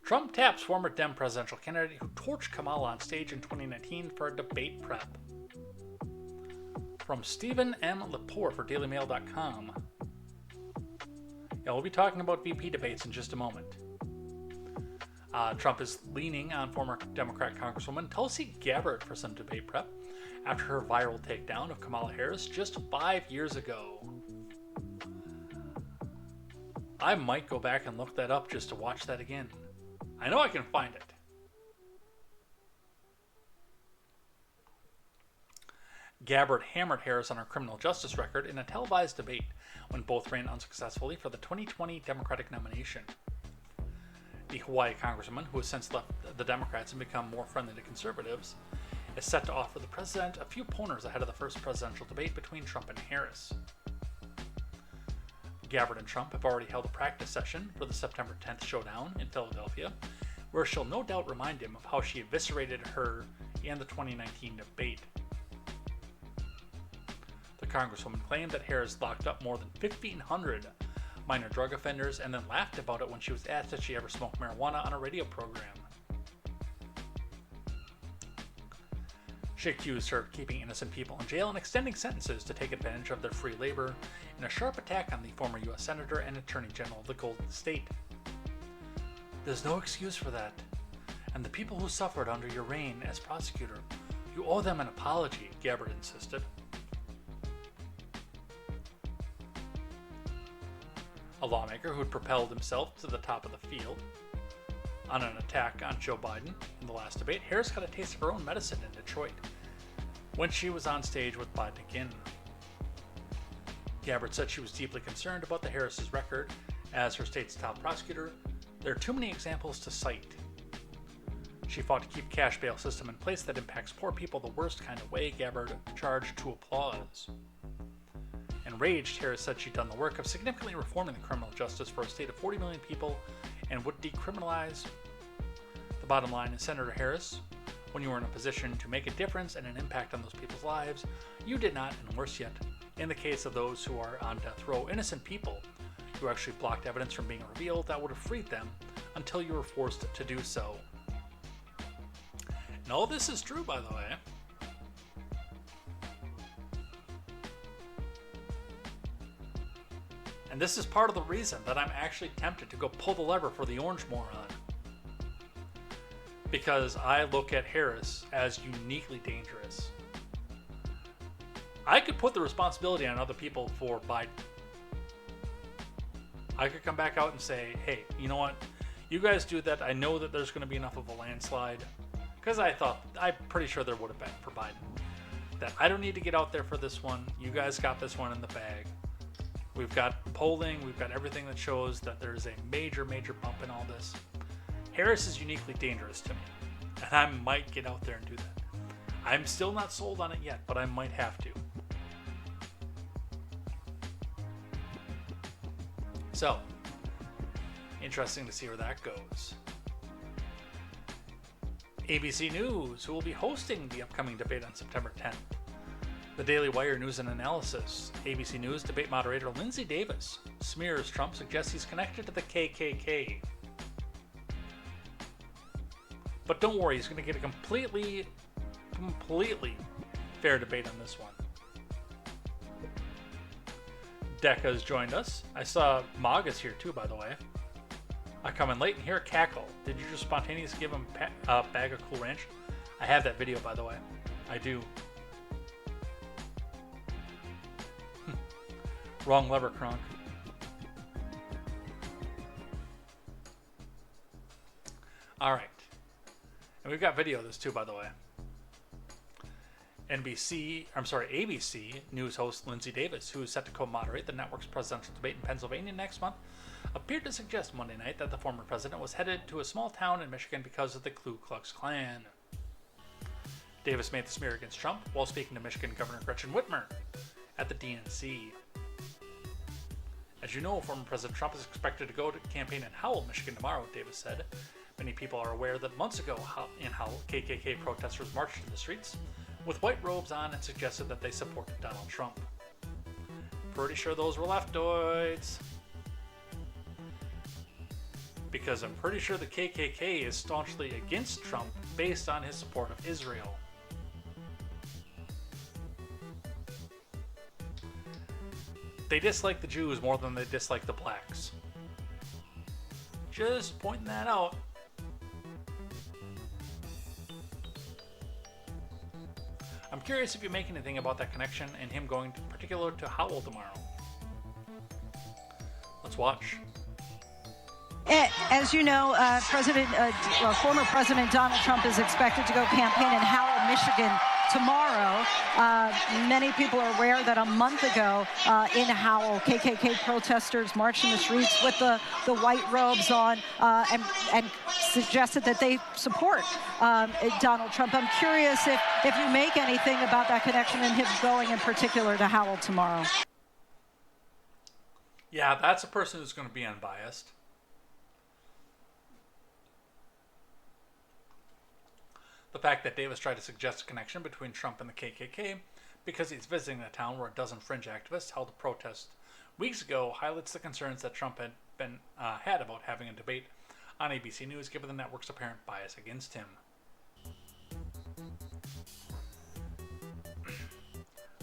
Trump taps former Dem presidential candidate who torched Kamala on stage in 2019 for a debate prep. From Stephen M. Lepore for DailyMail.com. Yeah, we'll be talking about VP debates in just a moment. Trump is leaning on former Democrat Congresswoman Tulsi Gabbard for some debate prep after her viral takedown of Kamala Harris just 5 years ago. I might go back and look that up just to watch that again. I know I can find it. Gabbard hammered Harris on her criminal justice record in a televised debate when both ran unsuccessfully for the 2020 Democratic nomination. The Hawaii congresswoman, who has since left the Democrats and become more friendly to conservatives, is set to offer the president a few pointers ahead of the first presidential debate between Trump and Harris. Gabbard and Trump have already held a practice session for the September 10th showdown in Philadelphia, where she'll no doubt remind him of how she eviscerated her in the 2019 debate. The congresswoman claimed that Harris locked up more than 1,500 minor drug offenders and then laughed about it when she was asked if she ever smoked marijuana on a radio program. She accused her of keeping innocent people in jail and extending sentences to take advantage of their free labor in a sharp attack on the former U.S. Senator and Attorney General of the Golden State. There's no excuse for that. And the people who suffered under your reign as prosecutor, you owe them an apology, Gabbard insisted. A lawmaker who had propelled himself to the top of the field on an attack on Joe Biden in the last debate, Harris got a taste of her own medicine in Detroit when she was on stage with Biden again. Gabbard said she was deeply concerned about the Harris's record as her state's top prosecutor. There are too many examples to cite. She fought to keep cash bail system in place that impacts poor people the worst kind of way, Gabbard charged to applause. Enraged, Harris said she'd done the work of significantly reforming the criminal justice for a state of 40 million people and would decriminalize. The bottom line is, Senator Harris, when you were in a position to make a difference and an impact on those people's lives, you did not, and worse yet, in the case of those who are on death row, innocent people who actually blocked evidence from being revealed that would have freed them until you were forced to do so. And all this is true, by the way. And this is part of the reason that I'm actually tempted to go pull the lever for the orange moron. Because I look at Harris as uniquely dangerous. I could put the responsibility on other people for Biden. I could come back out and say, hey, you know what? You guys do that. I know that there's going to be enough of a landslide. Because I'm pretty sure there would have been for Biden. That I don't need to get out there for this one. You guys got this one in the bag. We've got polling. We've got everything that shows that there's a major, major bump in all this. Harris is uniquely dangerous to me. And I might get out there and do that. I'm still not sold on it yet, but I might have to. So, interesting to see where that goes. ABC News, who will be hosting the upcoming debate on September 10th. The Daily Wire News and Analysis. ABC News debate moderator Lindsay Davis smears Trump, suggests he's connected to the KKK. But don't worry, he's going to get a completely fair debate on this one. Decca has joined us. I saw Maga's here too, by the way. I come in late and hear a cackle. Did you just spontaneously give him a bag of Cool Ranch? I have that video, by the way. I do. Wrong lever, Kronk. Alright. And we've got video of this too, by the way. ABC News host Lindsay Davis, who is set to co-moderate the network's presidential debate in Pennsylvania next month, appeared to suggest Monday night that the former president was headed to a small town in Michigan because of the Ku Klux Klan. Davis made the smear against Trump while speaking to Michigan Governor Gretchen Whitmer at the DNC. As you know, former President Trump is expected to go to campaign in Howell, Michigan tomorrow, Davis said. Many people are aware that months ago in Howell, KKK protesters marched in the streets with white robes on and suggested that they supported Donald Trump. Pretty sure those were leftoids. Because I'm pretty sure the KKK is staunchly against Trump based on his support of Israel. They dislike the Jews more than they dislike the blacks. Just pointing that out. I'm curious if you make anything about that connection and him going in particular to Howell tomorrow. Let's watch. As you know, former President Donald Trump is expected to go campaign in Howell, Michigan tomorrow. Many people are aware that a month ago in Howell, KKK protesters marched in the streets with the white robes on and suggested that they support Donald Trump. I'm curious if you make anything about that connection and him going in particular to Howell tomorrow. Yeah, that's a person who's going to be unbiased. The fact that Davis tried to suggest a connection between Trump and the KKK because he's visiting a town where a dozen fringe activists held a protest weeks ago highlights the concerns that Trump had about having a debate on ABC News, given the network's apparent bias against him.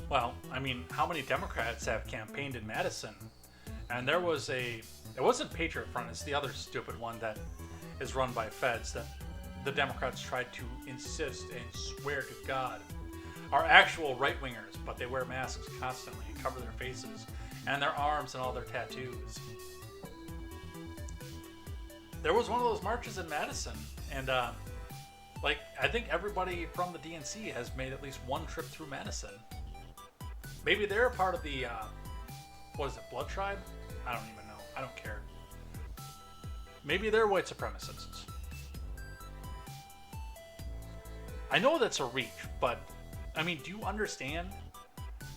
Well, I mean, how many Democrats have campaigned in Madison? And it wasn't Patriot Front, it's the other stupid one that is run by feds that the Democrats tried to insist and swear to God are actual right-wingers, but they wear masks constantly and cover their faces and their arms and all their tattoos. There was one of those marches in Madison, and I think everybody from the DNC has made at least one trip through Madison. Maybe they're a part of the, Blood Tribe? I don't even know. I don't care. Maybe they're white supremacists. I know that's a reach, but, I mean, do you understand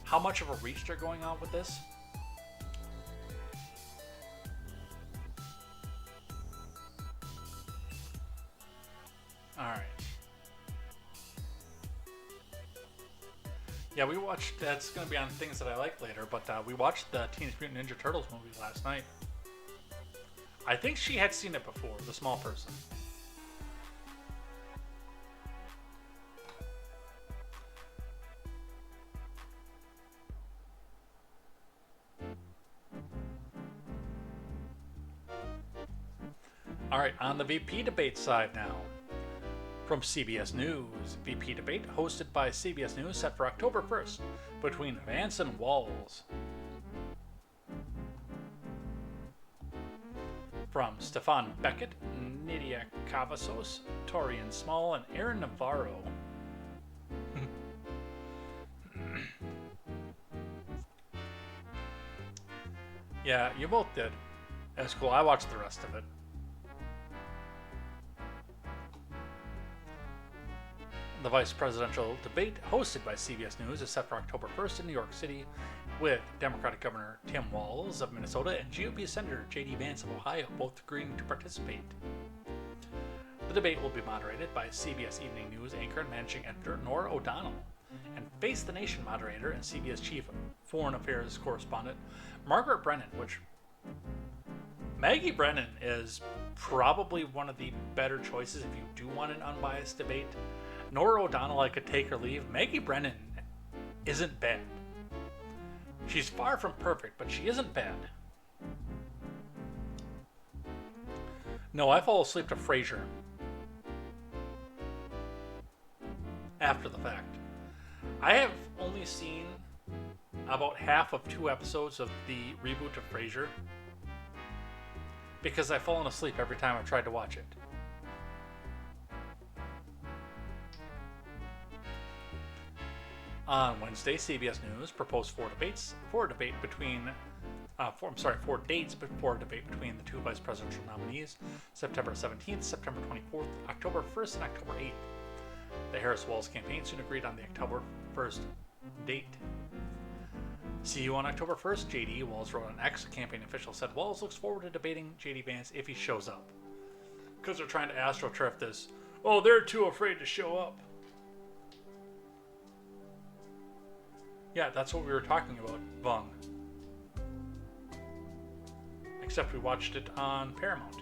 how much of a reach they're going on with this? Alright. Yeah, we watched, that's going to be on things that I like later, but we watched the Teenage Mutant Ninja Turtles movie last night. I think she had seen it before, the small person. Alright, on the VP debate side now. From CBS News, VP debate hosted by CBS News set for October 1st between Vance and Walz. From Stefan Beckett, Nydia Cavazos, Torian Small, and Aaron Navarro. Yeah, you both did. That's cool. I watched the rest of it. The vice presidential debate, hosted by CBS News, is set for October 1st in New York City, with Democratic Governor Tim Walz of Minnesota and GOP Senator J.D. Vance of Ohio both agreeing to participate. The debate will be moderated by CBS Evening News anchor and managing editor Norah O'Donnell, and Face the Nation moderator and CBS Chief Foreign Affairs correspondent Margaret Brennan, which Maggie Brennan is probably one of the better choices if you do want an unbiased debate. Norah O'Donnell, I could take or leave. Maggie Brennan isn't bad. She's far from perfect, but she isn't bad. No, I fall asleep to Frasier after the fact. I have only seen about half of 2 episodes of the reboot of Frasier because I've fallen asleep every time I've tried to watch it. On Wednesday, CBS News proposed 4 dates before a debate between the 2 vice presidential nominees, September 17th, September 24th, October 1st, and October 8th. The Harris-Walz campaign soon agreed on the October 1st date. See you on October 1st, JD. Walz wrote on X. A campaign official said Walz looks forward to debating JD Vance if he shows up. Because they're trying to astroturf this. Oh, they're too afraid to show up. Yeah, that's what we were talking about, Vung. Except we watched it on Paramount.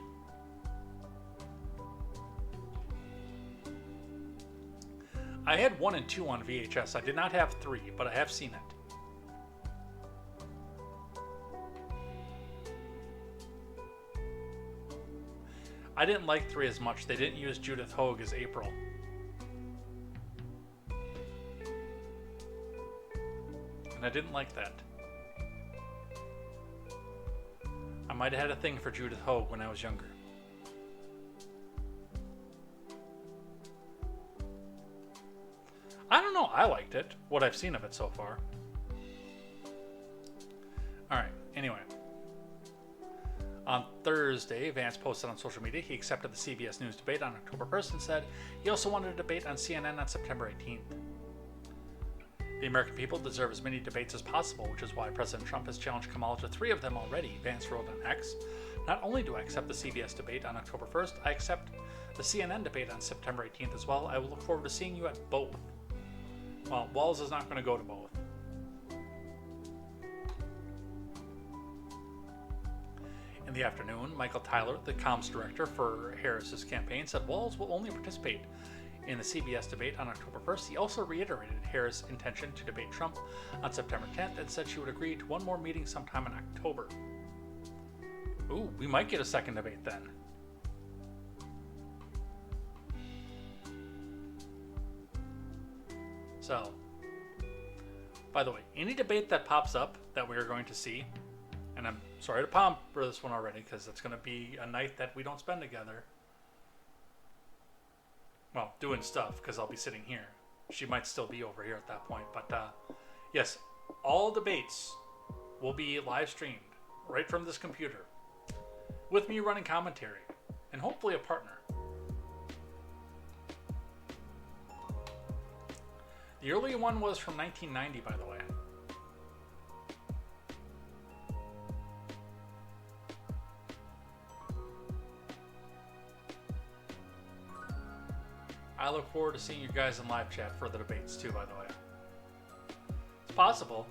I had 1 and 2 on VHS. I did not have 3, but I have seen it. I didn't like 3 as much. They didn't use Judith Hoag as April. And I didn't like that. I might have had a thing for Judith Hoag when I was younger. I don't know. I liked it. What I've seen of it so far. Alright. Anyway. On Thursday, Vance posted on social media he accepted the CBS News debate on October 1st and said he also wanted a debate on CNN on September 18th. The American people deserve as many debates as possible, which is why President Trump has challenged Kamala to 3 of them already, Vance wrote on X. Not only do I accept the CBS debate on October 1st, I accept the CNN debate on September 18th as well. I will look forward to seeing you at both. Well, Walz is not going to go to both. In the afternoon, Michael Tyler, the comms director for Harris's campaign, said Walz will only participate in the CBS debate on October 1st. He also reiterated Harris' intention to debate Trump on September 10th and said she would agree to one more meeting sometime in October. Ooh, we might get a second debate then. So, by the way, any debate that pops up that we're going to see, and I'm sorry to pump for this one already because it's going to be a night that we don't spend together. Well, doing stuff because I'll be sitting here. She might still be over here at that point. But yes, all debates will be live streamed right from this computer with me running commentary and hopefully a partner. The early one was from 1990, by the way. I look forward to seeing you guys in live chat for the debates too, by the way. It's possible.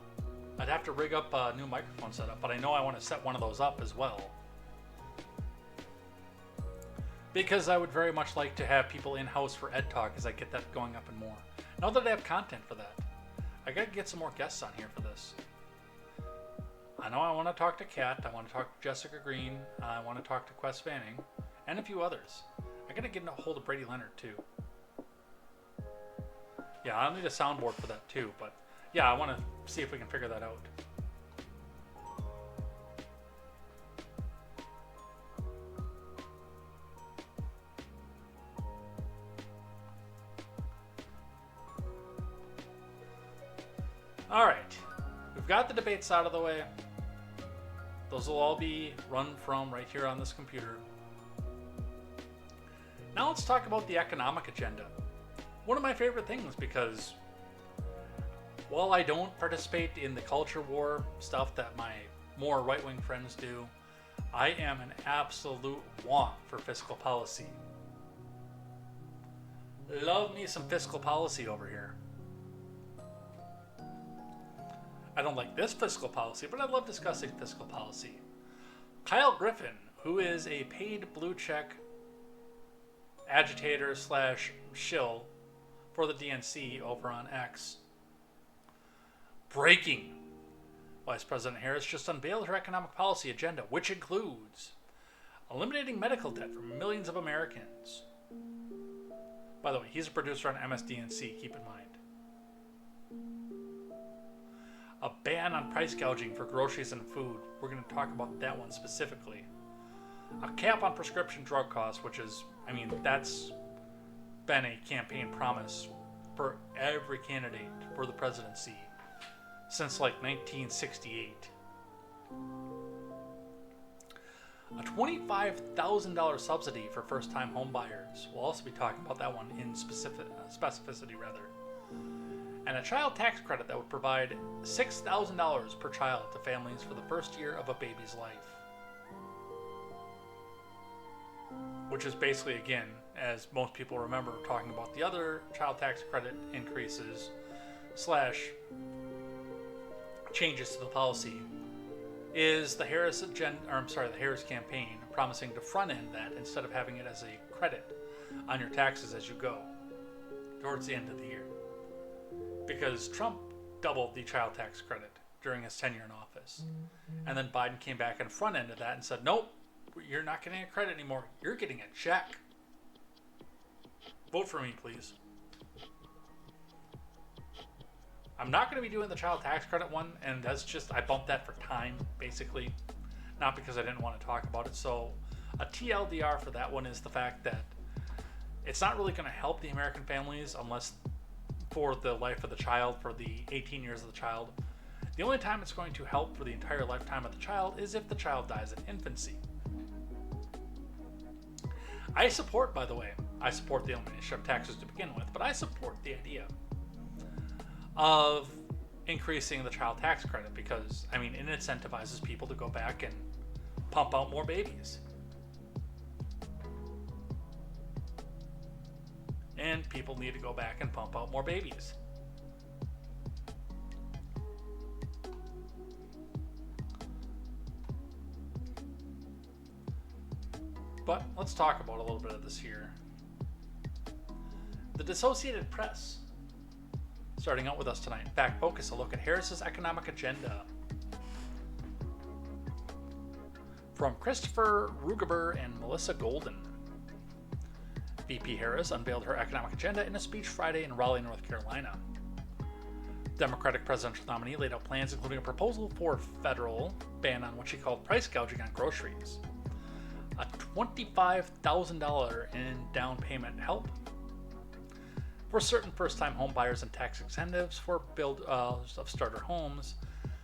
I'd have to rig up a new microphone setup, but I know I want to set one of those up as well. Because I would very much like to have people in-house for Ed Talk as I get that going up and more. Now that I have content for that, I gotta get some more guests on here for this. I know I want to talk to Kat, I want to talk to Jessica Green, I want to talk to Quest Fanning, and a few others. I gotta get a hold of Brady Leonard too. Yeah, I'll need a soundboard for that too, but yeah, I want to see if we can figure that out. All right, we've got the debates out of the way. Those will all be run from right here on this computer. Now let's talk about the economic agenda. One of my favorite things, because while I don't participate in the culture war stuff that my more right-wing friends do, I am an absolute wonk for fiscal policy. Love me some fiscal policy over here. I don't like this fiscal policy, but I love discussing fiscal policy. Kyle Griffin, who is a paid blue check agitator slash shill for the DNC over on X. Breaking. Vice President Harris just unveiled her economic policy agenda, which includes eliminating medical debt for millions of Americans. By the way, he's a producer on MSDNC, keep in mind. A ban on price gouging for groceries and food. We're going to talk about that one specifically. A cap on prescription drug costs, which is, I mean, that's been a campaign promise for every candidate for the presidency since like 1968. A $25,000 subsidy for first-time home buyers. We'll also be talking about that one in specificity rather. And a child tax credit that would provide $6,000 per child to families for the first year of a baby's life. Which is basically, again, as most people remember, talking about the other child tax credit increases slash changes to the policy, is the Harris the Harris campaign promising to front end that instead of having it as a credit on your taxes as you go towards the end of the year. Because Trump doubled the child tax credit during his tenure in office. And then Biden came back and front ended that and said, nope, you're not getting a credit anymore. You're getting a check. Vote for me, please. I'm not going to be doing the child tax credit one, and that's just, I bumped that for time, basically. Not because I didn't want to talk about it. So a TLDR for that one is the fact that it's not really going to help the American families unless for the life of the child, for the 18 years of the child. The only time it's going to help for the entire lifetime of the child is if the child dies in infancy. I support, by the way, I support the elimination of taxes to begin with, but I support the idea of increasing the child tax credit because, I mean, it incentivizes people to go back and pump out more babies. And people need to go back and pump out more babies. But let's talk about a little bit of this here. The Associated Press, starting out with us tonight. Fact Focus, a look at Harris's economic agenda. From Christopher Rugaber and Melissa Golden. VP Harris unveiled her economic agenda in a speech Friday in Raleigh, North Carolina. Democratic presidential nominee laid out plans including a proposal for a federal ban on what she called price gouging on groceries, a $25,000 in down payment help for certain first-time home buyers and tax incentives for build of starter homes.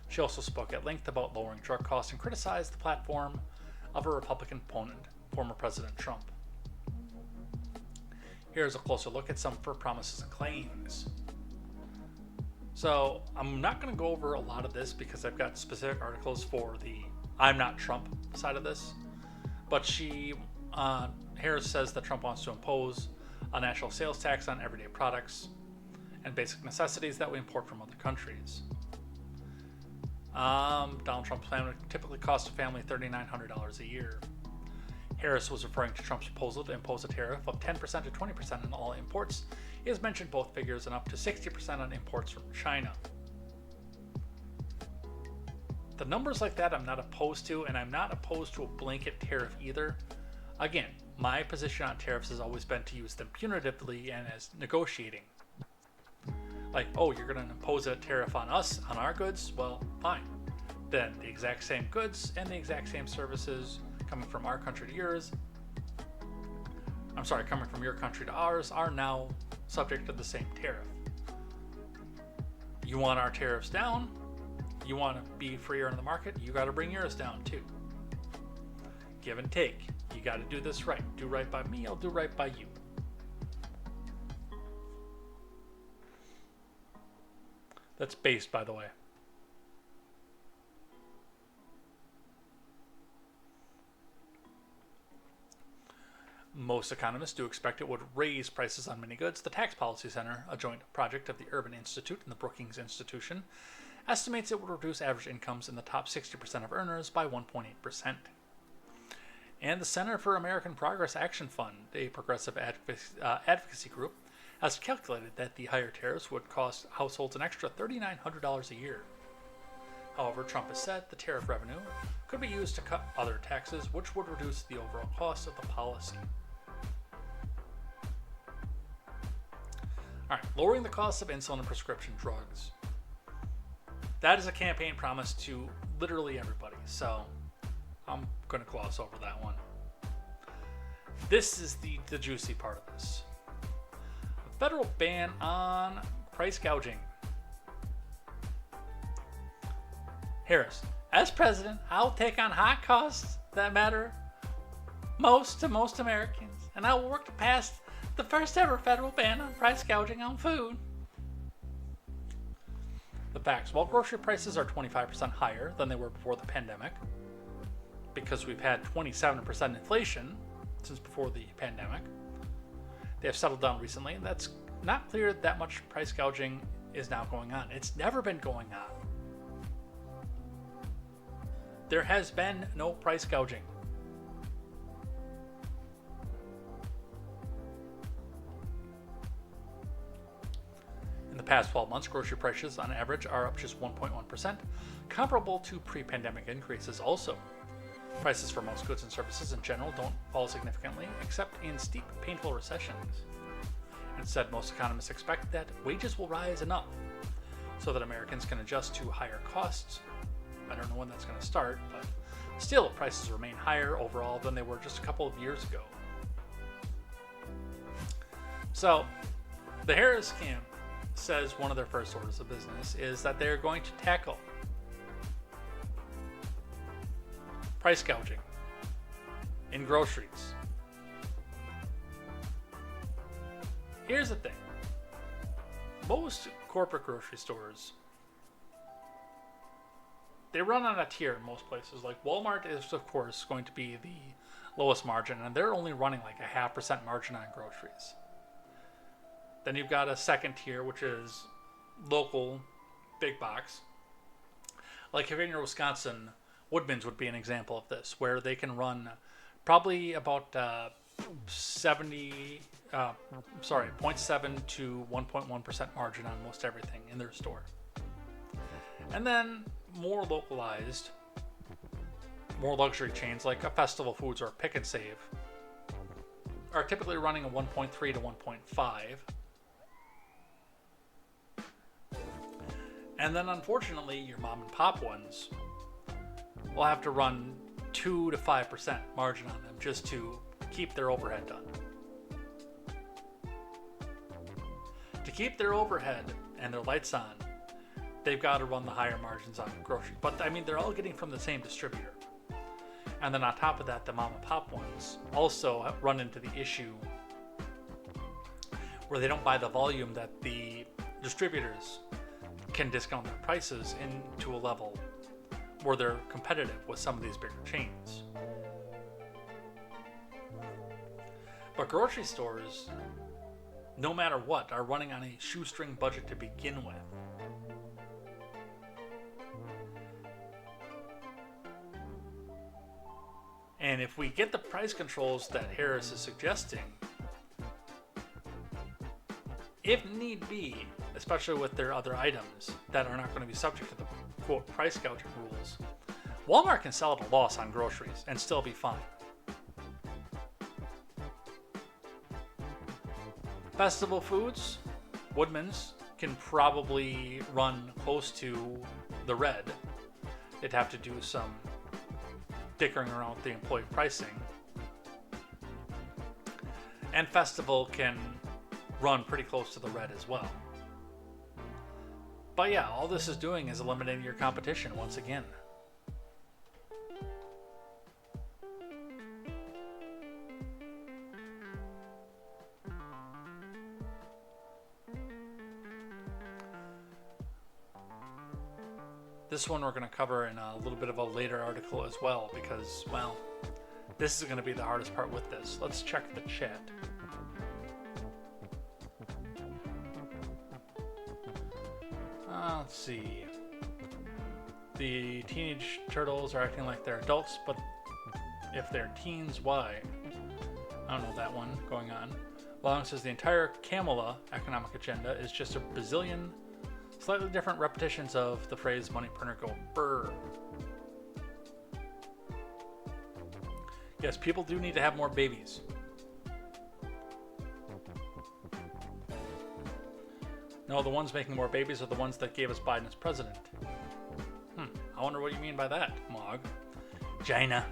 She also spoke at length about lowering drug costs and criticized the platform of her Republican opponent, former President Trump. Here's a closer look at some of her promises and claims. So I'm not going to go over a lot of this because I've got specific articles for the I'm not Trump side of this. But Harris says that Trump wants to impose a national sales tax on everyday products and basic necessities that we import from other countries. Donald Trump's plan would typically cost a family $3,900 a year. Harris was referring to Trump's proposal to impose a tariff of 10% to 20% on all imports. He has mentioned both figures and up to 60% on imports from China. The numbers like that I'm not opposed to, and I'm not opposed to a blanket tariff either. Again, my position on tariffs has always been to use them punitively and as negotiating. Like, oh, you're going to impose a tariff on us, on our goods? Well, fine. Then the exact same goods and the exact same services coming from our country to yours, coming from your country to ours, are now subject to the same tariff. You want our tariffs down? You want to be freer in the market? You got to bring yours down too. Give and take. You got to do this right. Do right by me, I'll do right by you. That's based, by the way. Most economists do expect it would raise prices on many goods. The Tax Policy Center, a joint project of the Urban Institute and the Brookings Institution, estimates it would reduce average incomes in the top 60% of earners by 1.8%. And the Center for American Progress Action Fund, a progressive advocacy group, has calculated that the higher tariffs would cost households an extra $3,900 a year. However, Trump has said the tariff revenue could be used to cut other taxes, which would reduce the overall cost of the policy. All right, lowering the cost of insulin and prescription drugs. That is a campaign promise to literally everybody, so I'm going to gloss over that one. This is the juicy part of this. A federal ban on price gouging. Harris, as president, I'll take on high costs that matter most to most Americans, and I will work to pass the first ever federal ban on price gouging on food. The facts. While grocery prices are 25% higher than they were before the pandemic, because we've had 27% inflation since before the pandemic, they have settled down recently, and that's not clear that much price gouging is now going on. It's never been going on. There has been no price gouging. In the past 12 months, grocery prices on average are up just 1.1%, comparable to pre-pandemic increases also. Prices for most goods and services in general don't fall significantly, except in steep, painful recessions. Instead, most economists expect that wages will rise enough so that Americans can adjust to higher costs. I don't know when that's going to start, but still, prices remain higher overall than they were just a couple of years ago. So, the Harris camp says one of their first orders of business is that they're going to tackle price gouging in groceries. Here's the thing. Most corporate grocery stores, they run on a tier in most places. Like Walmart is, of course, going to be the lowest margin, and they're only running like a 0.5% margin on groceries. Then you've got a second tier, which is local, big box. Like if you're in Wisconsin, Woodman's would be an example of this, where they can run probably about 0.7 to 1.1% margin on most everything in their store. And then more localized, more luxury chains like a Festival Foods or Pick and Save are typically running a 1.3 to 1.5. And then unfortunately, your mom and pop ones will have to run 2 to 5% margin on them just to keep their overhead done. To keep their overhead and their lights on, they've got to run the higher margins on groceries. But I mean, they're all getting from the same distributor. And then on top of that, the mom and pop ones also run into the issue where they don't buy the volume that the distributors can discount their prices into a level where they're competitive with some of these bigger chains. But grocery stores, no matter what, are running on a shoestring budget to begin with. And if we get the price controls that Harris is suggesting, if need be, especially with their other items that are not going to be subject to the quote price gouging rules, Walmart can sell at a loss on groceries and still be fine. Festival foods, Woodman's can probably run close to the red. They'd have to do some dickering around with the employee pricing. And Festival can run pretty close to the red as well. But yeah, all this is doing is eliminating your competition once again. This one we're going to cover in a little bit of a later article as well because, well, this is going to be the hardest part with this. Let's check the chat. Let's see. The teenage turtles are acting like they're adults, but if they're teens, why? I don't know that one going on. Long says the entire Kamala economic agenda is just a bazillion slightly different repetitions of the phrase money printer go brr. Yes, people do need to have more babies. No, the ones making more babies are the ones that gave us Biden as president. I wonder what you mean by that, Mog. China.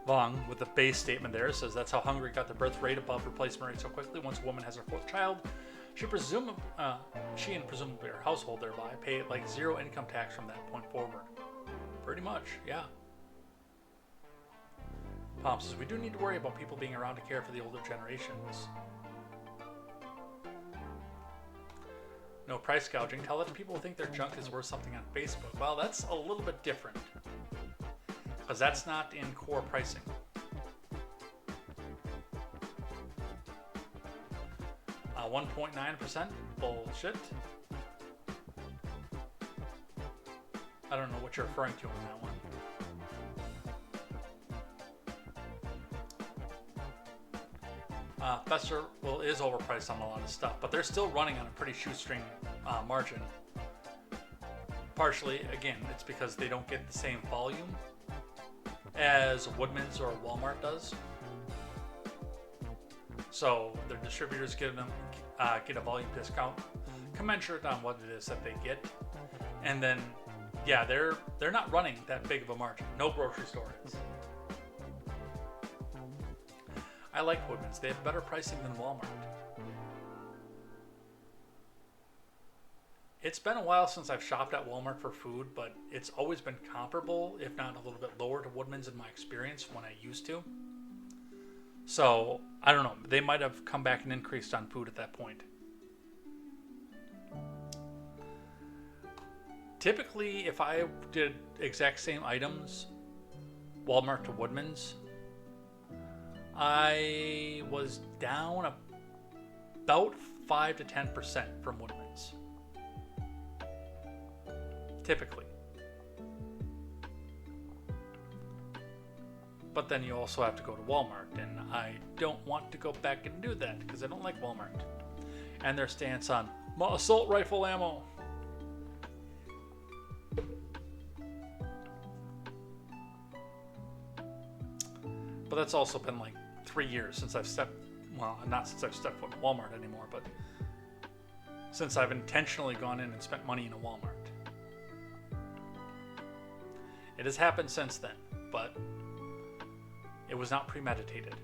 Long, with the base statement there, says that's how Hungary got the birth rate above replacement rate so quickly. Once a woman has her fourth child, she and presumably her household thereby pay like zero income tax from that point forward. Pretty much, yeah. Palm says, we do need to worry about people being around to care for the older generations. No price gouging. Tell other people who think their junk is worth something on Facebook. Well, that's a little bit different. Because that's not in core pricing. 1.9%? Bullshit. I don't know what you're referring to on that one. Festival is overpriced on a lot of stuff, but they're still running on a pretty shoestring margin. Partially, again, it's because they don't get the same volume as Woodman's or Walmart does. So their distributors get a volume discount commensurate on what it is that they get, and then yeah, they're not running that big of a margin. No grocery store is. I like Woodman's. They have better pricing than Walmart. It's been a while since I've shopped at Walmart for food, but it's always been comparable, if not a little bit lower to Woodman's in my experience when I used to. So, I don't know. They might have come back and increased on food at that point. Typically, if I did exact same items, Walmart to Woodman's, I was down about 5 to 10% from Woodman's. Typically. But then you also have to go to Walmart, and I don't want to go back and do that because I don't like Walmart and their stance on assault rifle ammo. But that's also been like 3 years since I've stepped, well, not since I've stepped foot in Walmart anymore, but since I've intentionally gone in and spent money in a Walmart. It has happened since then, but it was not premeditated.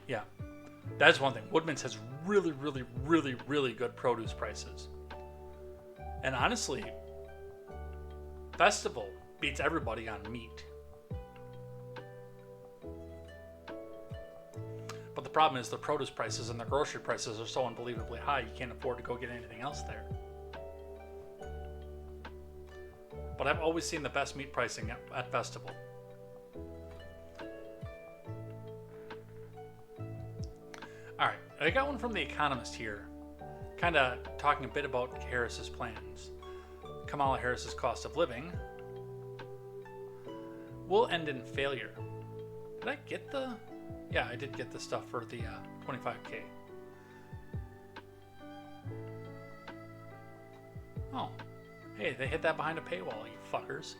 Yeah, that's one thing. Woodman's has really, really, really, really good produce prices. And honestly, Festival beats everybody on meat. But the problem is the produce prices and the grocery prices are so unbelievably high, you can't afford to go get anything else there. But I've always seen the best meat pricing at Festival. Alright, I got one from The Economist here, kind of talking a bit about Harris's plans. Kamala Harris's cost of living will end in failure. Did I get the... Yeah, I did get the stuff for the 25K. Oh. Hey, they hid that behind a paywall, you fuckers.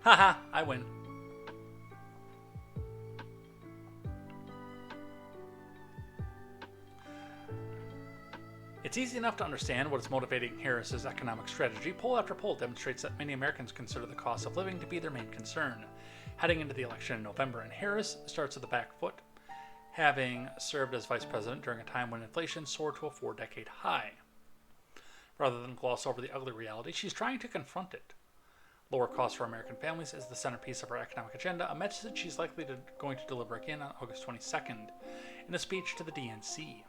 Haha, I win. It's easy enough to understand what is motivating Harris's economic strategy. Poll after poll demonstrates that many Americans consider the cost of living to be their main concern heading into the election in November, and Harris starts at the back foot, having served as vice president during a time when inflation soared to a 4-decade high. Rather than gloss over the ugly reality, she's trying to confront it. Lower costs for American families is the centerpiece of her economic agenda, a message she's likely going to deliver again on August 22nd in a speech to the DNC.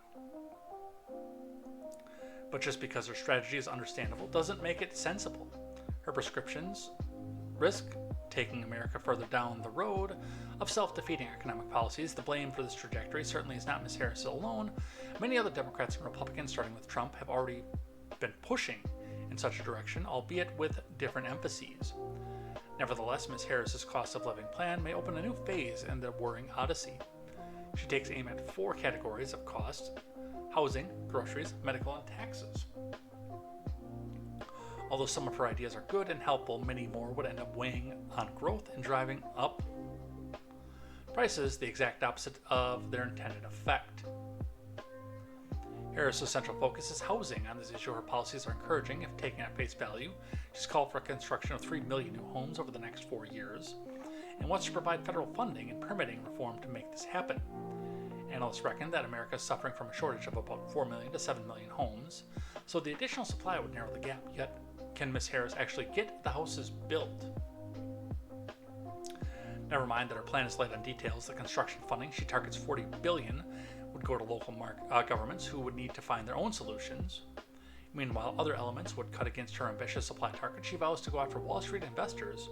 But just because her strategy is understandable doesn't make it sensible. Her prescriptions risk taking America further down the road of self-defeating economic policies. The blame for this trajectory certainly is not Ms. Harris alone. Many other Democrats and Republicans, starting with Trump, have already been pushing in such a direction, albeit with different emphases. Nevertheless, Ms. Harris's cost of living plan may open a new phase in the worrying odyssey. She takes aim at 4 categories of cost: housing, groceries, medical, and taxes. Although some of her ideas are good and helpful, many more would end up weighing on growth and driving up prices, the exact opposite of their intended effect. Harris's central focus is housing. On this issue, her policies are encouraging if taken at face value. She's called for a construction of 3 million new homes over the next 4 years and wants to provide federal funding and permitting reform to make this happen. Analysts reckon that America is suffering from a shortage of about 4 million to 7 million homes, so the additional supply would narrow the gap. Yet, can Ms. Harris actually get the houses built? Never mind that her plan is light on details. The construction funding she targets $40 billion would go to local governments who would need to find their own solutions. Meanwhile, other elements would cut against her ambitious supply target. She vows to go after Wall Street investors,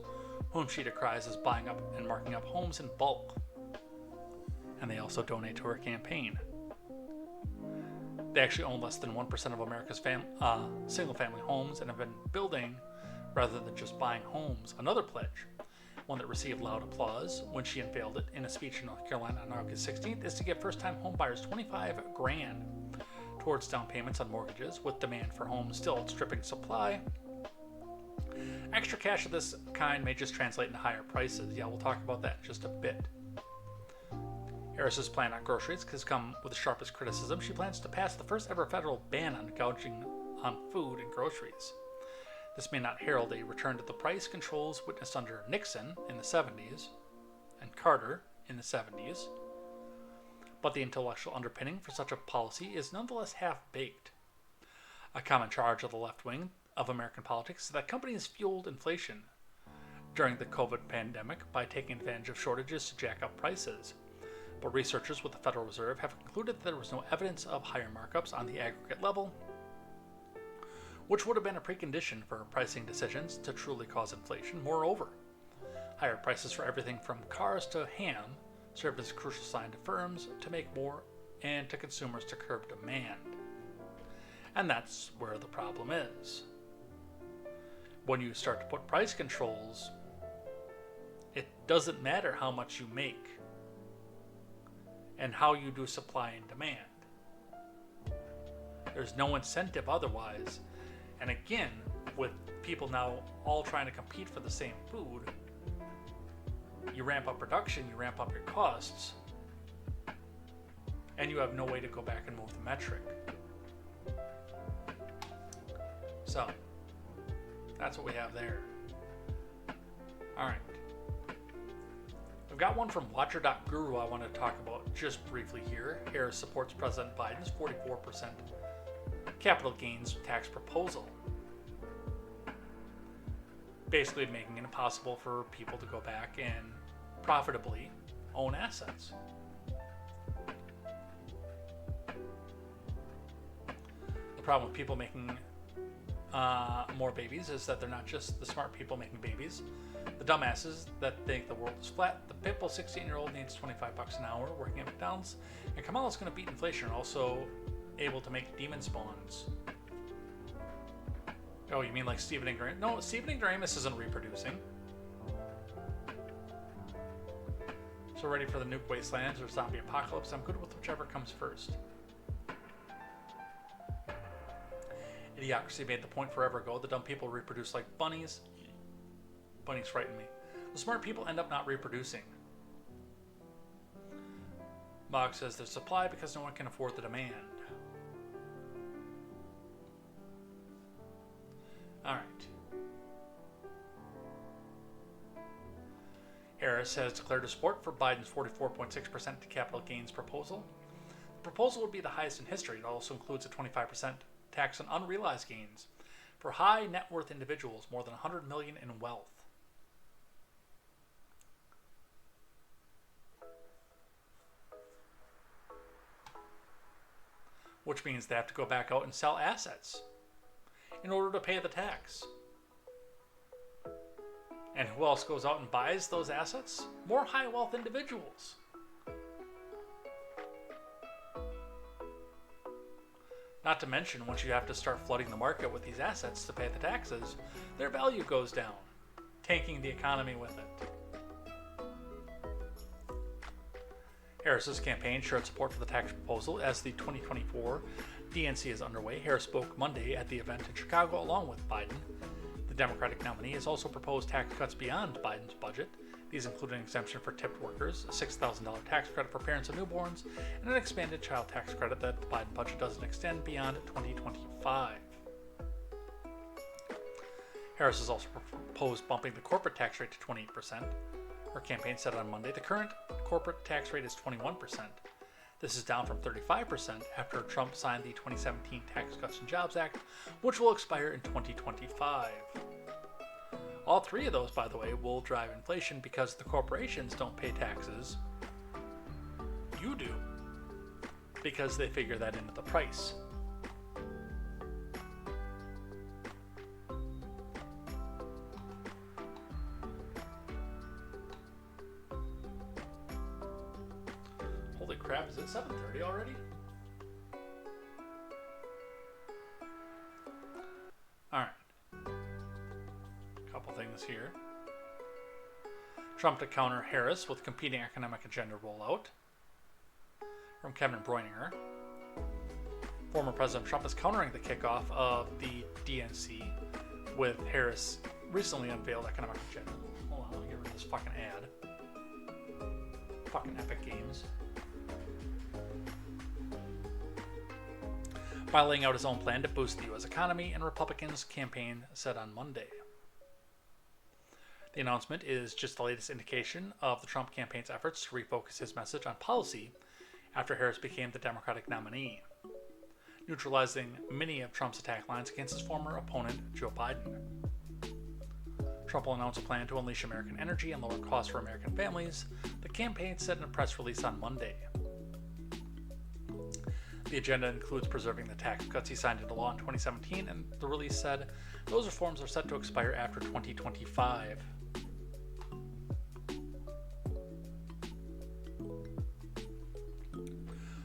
whom she decries as buying up and marking up homes in bulk. And they also donate to her campaign. They actually own less than 1% of America's single-family homes and have been building rather than just buying homes. Another pledge, one that received loud applause when she unveiled it in a speech in North Carolina on August 16th, is to give first-time homebuyers $25,000 towards down payments on mortgages, with demand for homes still outstripping supply. Extra cash of this kind may just translate into higher prices. Yeah, we'll talk about that in just a bit. Harris's plan on groceries has come with the sharpest criticism. She plans to pass the first ever federal ban on gouging on food and groceries. This may not herald a return to the price controls witnessed under Nixon in the 70s and Carter in the 70s, but the intellectual underpinning for such a policy is nonetheless half-baked. A common charge of the left wing of American politics is that companies fueled inflation during the COVID pandemic by taking advantage of shortages to jack up prices. But researchers with the Federal Reserve have concluded that there was no evidence of higher markups on the aggregate level, which would have been a precondition for pricing decisions to truly cause inflation. Moreover, higher prices for everything from cars to ham served as a crucial sign to firms to make more and to consumers to curb demand. And that's where the problem is. When you start to put price controls, it doesn't matter how much you make and how you do supply and demand. There's no incentive otherwise. And again, with people now all trying to compete for the same food, you ramp up production, you ramp up your costs, and you have no way to go back and move the metric. So, that's what we have there. Alright. I've got one from Watcher.guru I want to talk about just briefly here. Harris supports President Biden's 44% capital gains tax proposal. Basically making it impossible for people to go back and profitably own assets. The problem with people making more babies is that they're not just the smart people making babies. The dumbasses that think the world is flat. The pitbull 16-year-old needs $25 an hour working at McDonald's. And Kamala's going to beat inflation, also able to make demon spawns. Oh, you mean like Stephen Ignoramus? No, Stephen Ignoramus isn't reproducing. So ready for the nuke wastelands or zombie apocalypse? I'm good with whichever comes first. Idiocracy made the point forever ago. The dumb people reproduce like bunnies. Bunnies frighten me. The smart people end up not reproducing. Mog says there's supply because no one can afford the demand. Alright. Harris has declared his support for Biden's 44.6% capital gains proposal. The proposal would be the highest in history. It also includes a 25% tax on unrealized gains for high net worth individuals, more than $100 million in wealth. Which means they have to go back out and sell assets in order to pay the tax. And who else goes out and buys those assets? More high wealth individuals. Not to mention, once you have to start flooding the market with these assets to pay the taxes, their value goes down, tanking the economy with it. Harris's campaign showed support for the tax proposal as the 2024 DNC is underway. Harris spoke Monday at the event in Chicago along with Biden. The Democratic nominee has also proposed tax cuts beyond Biden's budget. These include an exemption for tipped workers, a $6,000 tax credit for parents of newborns, and an expanded child tax credit that the Biden budget doesn't extend beyond 2025. Harris has also proposed bumping the corporate tax rate to 28%. Her campaign said on Monday the current corporate tax rate is 21%. This is down from 35% after Trump signed the 2017 Tax Cuts and Jobs Act, which will expire in 2025. All three of those, by the way, will drive inflation because the corporations don't pay taxes. You do, because they figure that into the price. Holy crap, is it 7:30 already? Alright. Couple things here. Trump to counter Harris with competing economic agenda rollout. From Kevin Bräuninger. Former President Trump is countering the kickoff of the DNC with Harris' recently unveiled economic agenda. Hold on, let me get rid of this fucking ad. Fucking Epic Games. By laying out his own plan to boost the U.S. economy, and Republicans' campaign said on Monday. The announcement is just the latest indication of the Trump campaign's efforts to refocus his message on policy after Harris became the Democratic nominee, neutralizing many of Trump's attack lines against his former opponent, Joe Biden. Trump will announce a plan to unleash American energy and lower costs for American families, the campaign said in a press release on Monday. The agenda includes preserving the tax cuts he signed into law in 2017, and the release said those reforms are set to expire after 2025.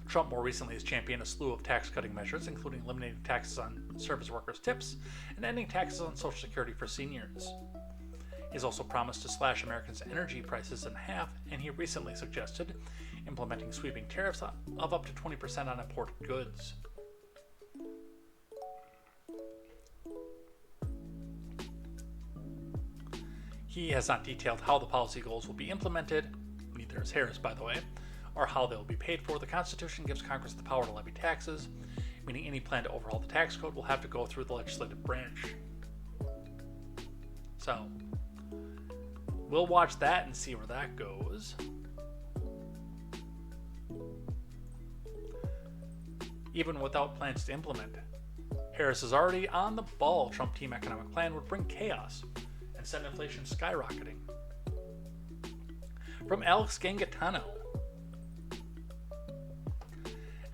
Trump more recently has championed a slew of tax-cutting measures, including eliminating taxes on service workers' tips and ending taxes on Social Security for seniors. He's also promised to slash Americans' energy prices in half, and he recently suggested implementing sweeping tariffs of up to 20% on imported goods. He has not detailed how the policy goals will be implemented, neither has Harris, by the way, or how they will be paid for. The Constitution gives Congress the power to levy taxes, meaning any plan to overhaul the tax code will have to go through the legislative branch. So, we'll watch that and see where that goes. Even without plans to implement, Harris is already on the ball. Trump team economic plan would bring chaos and send inflation skyrocketing. From Alex Gangatano.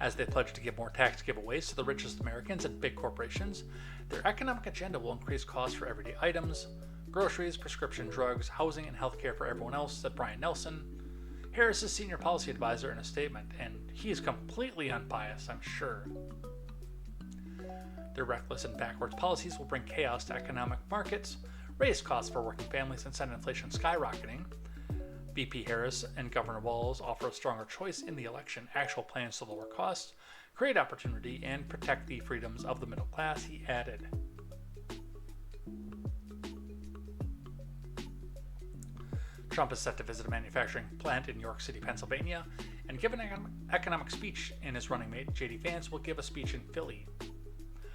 As they pledge to give more tax giveaways to the richest Americans and big corporations, their economic agenda will increase costs for everyday items, groceries, prescription drugs, housing, and healthcare for everyone else, said Brian Nelson, Harris's senior policy advisor, in a statement, and he is completely unbiased, I'm sure. Their reckless and backwards policies will bring chaos to economic markets, raise costs for working families, and send inflation skyrocketing. VP Harris and Governor Walz offer a stronger choice in the election, actual plans to lower costs, create opportunity, and protect the freedoms of the middle class, he added. Trump is set to visit a manufacturing plant in New York City, Pennsylvania, and give an economic speech, and his running mate, J.D. Vance, will give a speech in Philly.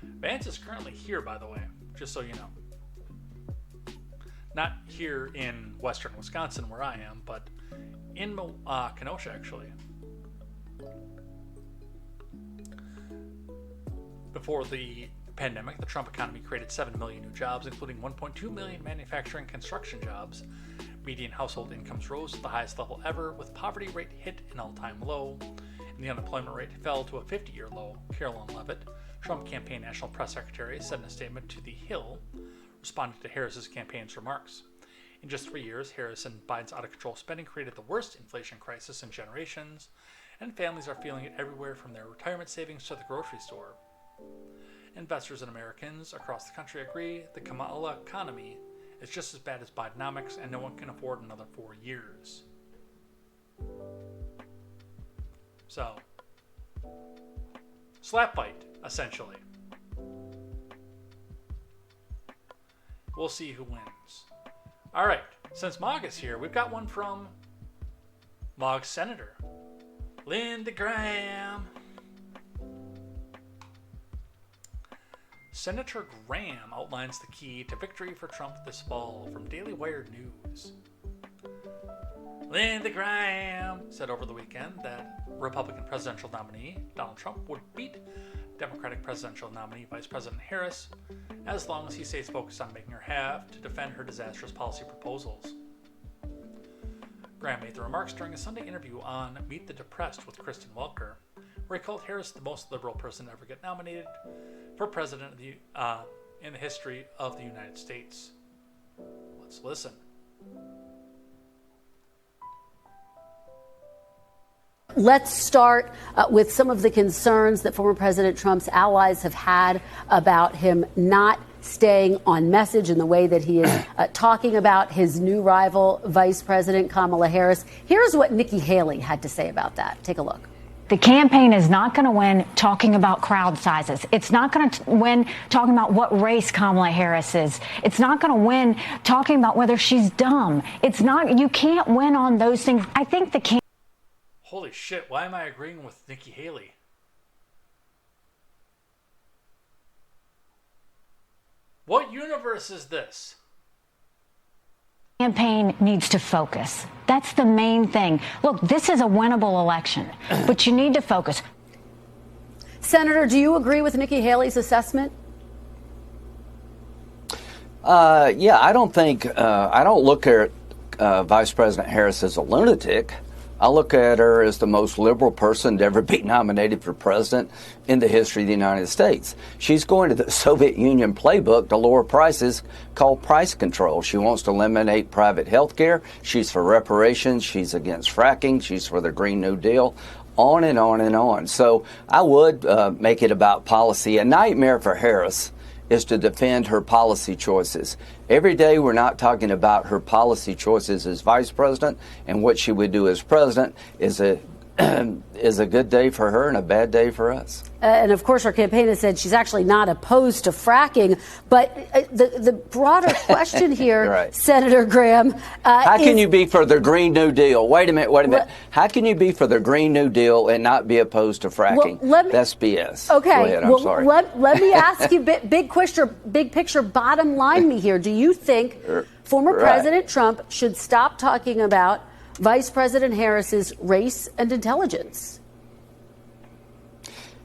Vance is currently here, by the way, just so you know. Not here in western Wisconsin, where I am, but in Kenosha, actually. Before the pandemic, the Trump economy created 7 million new jobs, including 1.2 million manufacturing construction jobs. Median household incomes rose to the highest level ever, with poverty rate hit an all-time low, and the unemployment rate fell to a 50-year low. Carolyn Levitt, Trump campaign national press secretary, said in a statement to The Hill, responding to Harris's campaign's remarks. In just 3 years, Harris and Biden's out-of-control spending created the worst inflation crisis in generations, and families are feeling it everywhere from their retirement savings to the grocery store. Investors and Americans across the country agree the Kamala economy is just as bad as Bidenomics, and no one can afford another 4 years. So, slap fight, essentially. We'll see who wins. All right, since Mog is here, we've got one from Mog's senator, Linda Graham. Senator Graham outlines the key to victory for Trump this fall from Daily Wire News. Linda Graham said over the weekend that Republican presidential nominee Donald Trump would beat Democratic presidential nominee Vice President Harris as long as he stays focused on making her have to defend her disastrous policy proposals. Graham made the remarks during a Sunday interview on Meet the Depressed with Kristen Welker, where he called Harris the most liberal person to ever get nominated for president in the history of the United States. Let's listen. Let's start with some of the concerns that former President Trump's allies have had about him not staying on message in the way that he is talking about his new rival, Vice President Kamala Harris. Here's what Nikki Haley had to say about that. Take a look. The campaign is not going to win talking about crowd sizes. It's not going to win talking about what race Kamala Harris is. It's not going to win talking about whether she's dumb. It's not. You can't win on those things. I think the campaign. Holy shit, why am I agreeing with Nikki Haley? What universe is this? Campaign needs to focus. That's the main thing. Look, this is a winnable election, but you need to focus. Senator, do you agree with Nikki Haley's assessment? Yeah, I don't think, I don't look at Vice President Harris as a lunatic. I look at her as the most liberal person to ever be nominated for president in the history of the United States. She's going to the Soviet Union playbook to lower prices called price control. She wants to eliminate private health care. She's for reparations. She's against fracking. She's for the Green New Deal. On and on and on. So I would make it about policy. A nightmare for Harris is to defend her policy choices. Every day we're not talking about her policy choices as vice president, and what she would do as president is a is a good day for her and a bad day for us. And of course, her campaign has said she's actually not opposed to fracking. But the broader question here, right. Senator Graham, how can you be for the Green New Deal? Wait a minute. How can you be for the Green New Deal and not be opposed to fracking? That's BS. Okay. Go ahead, I'm sorry. Let me ask you, big picture, bottom line me here. Do you think former President Trump should stop talking about Vice President Harris's race and intelligence?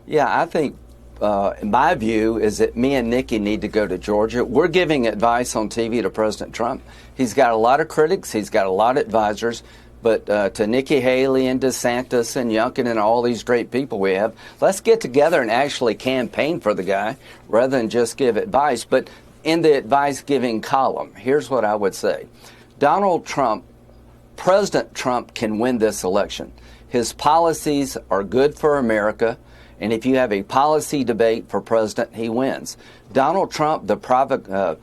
Yeah, I think my view is that me and Nikki need to go to Georgia. We're giving advice on TV to President Trump. He's got a lot of critics. He's got a lot of advisors. But to Nikki Haley and DeSantis and Youngkin and all these great people we have, let's get together and actually campaign for the guy rather than just give advice. But in the advice-giving column, here's what I would say. President Trump can win this election. His policies are good for America. And if you have a policy debate for president, he wins. Donald Trump, the provocateur,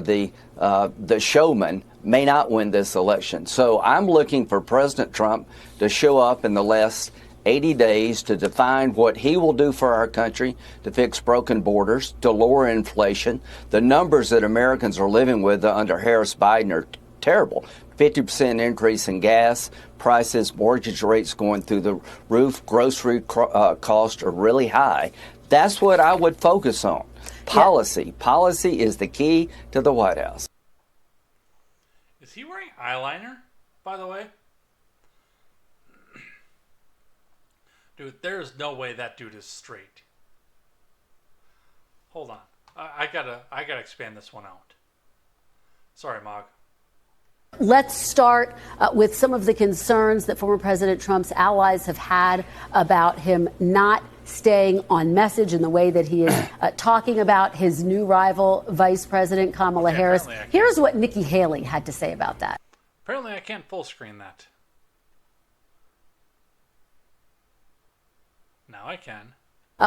the showman, may not win this election. So I'm looking for President Trump to show up in the last 80 days to define what he will do for our country, to fix broken borders, to lower inflation. The numbers that Americans are living with under Harris-Biden are terrible. 50% increase in gas prices, mortgage rates going through the roof, grocery costs are really high. That's what I would focus on. Policy. Yeah. Policy is the key to the White House. Is he wearing eyeliner, by the way? Dude, there's no way that dude is straight. Hold on. I gotta expand this one out. Sorry, Mog. Let's start with some of the concerns that former President Trump's allies have had about him not staying on message in the way that he is talking about his new rival, Vice President Kamala Harris. Here's what Nikki Haley had to say about that. Apparently, I can't full screen that. Now I can.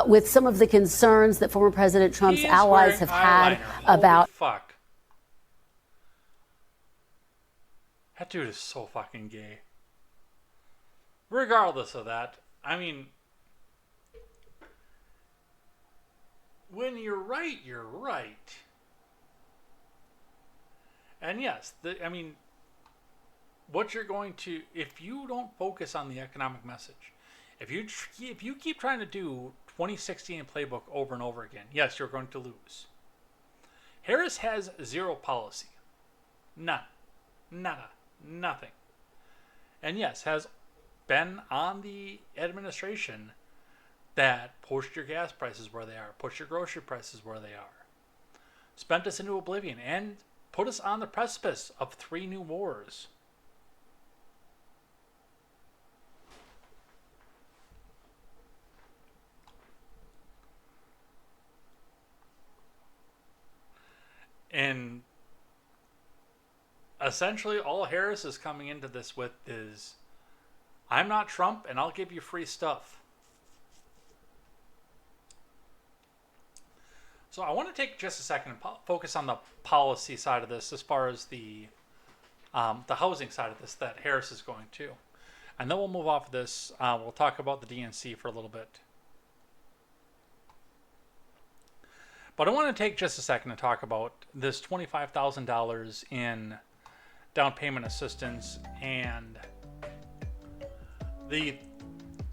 With some of the concerns that former President Trump's allies have had about... Fuck. That dude is so fucking gay. Regardless of that, I mean, when you're right, you're right. And yes, what you're going to, if you don't focus on the economic message, if you keep trying to do 2016 playbook over and over again, yes, you're going to lose. Harris has zero policy. None. Nada. Nothing. And yes, has been on the administration that pushed your gas prices where they are, pushed your grocery prices where they are, spent us into oblivion, and put us on the precipice of 3 new wars. And essentially, all Harris is coming into this with is, I'm not Trump, and I'll give you free stuff. So I want to take just a second and focus on the policy side of this, as far as the housing side of this that Harris is going to. And then we'll move off of this. We'll talk about the DNC for a little bit. But I want to take just a second to talk about this $25,000 in down payment assistance and the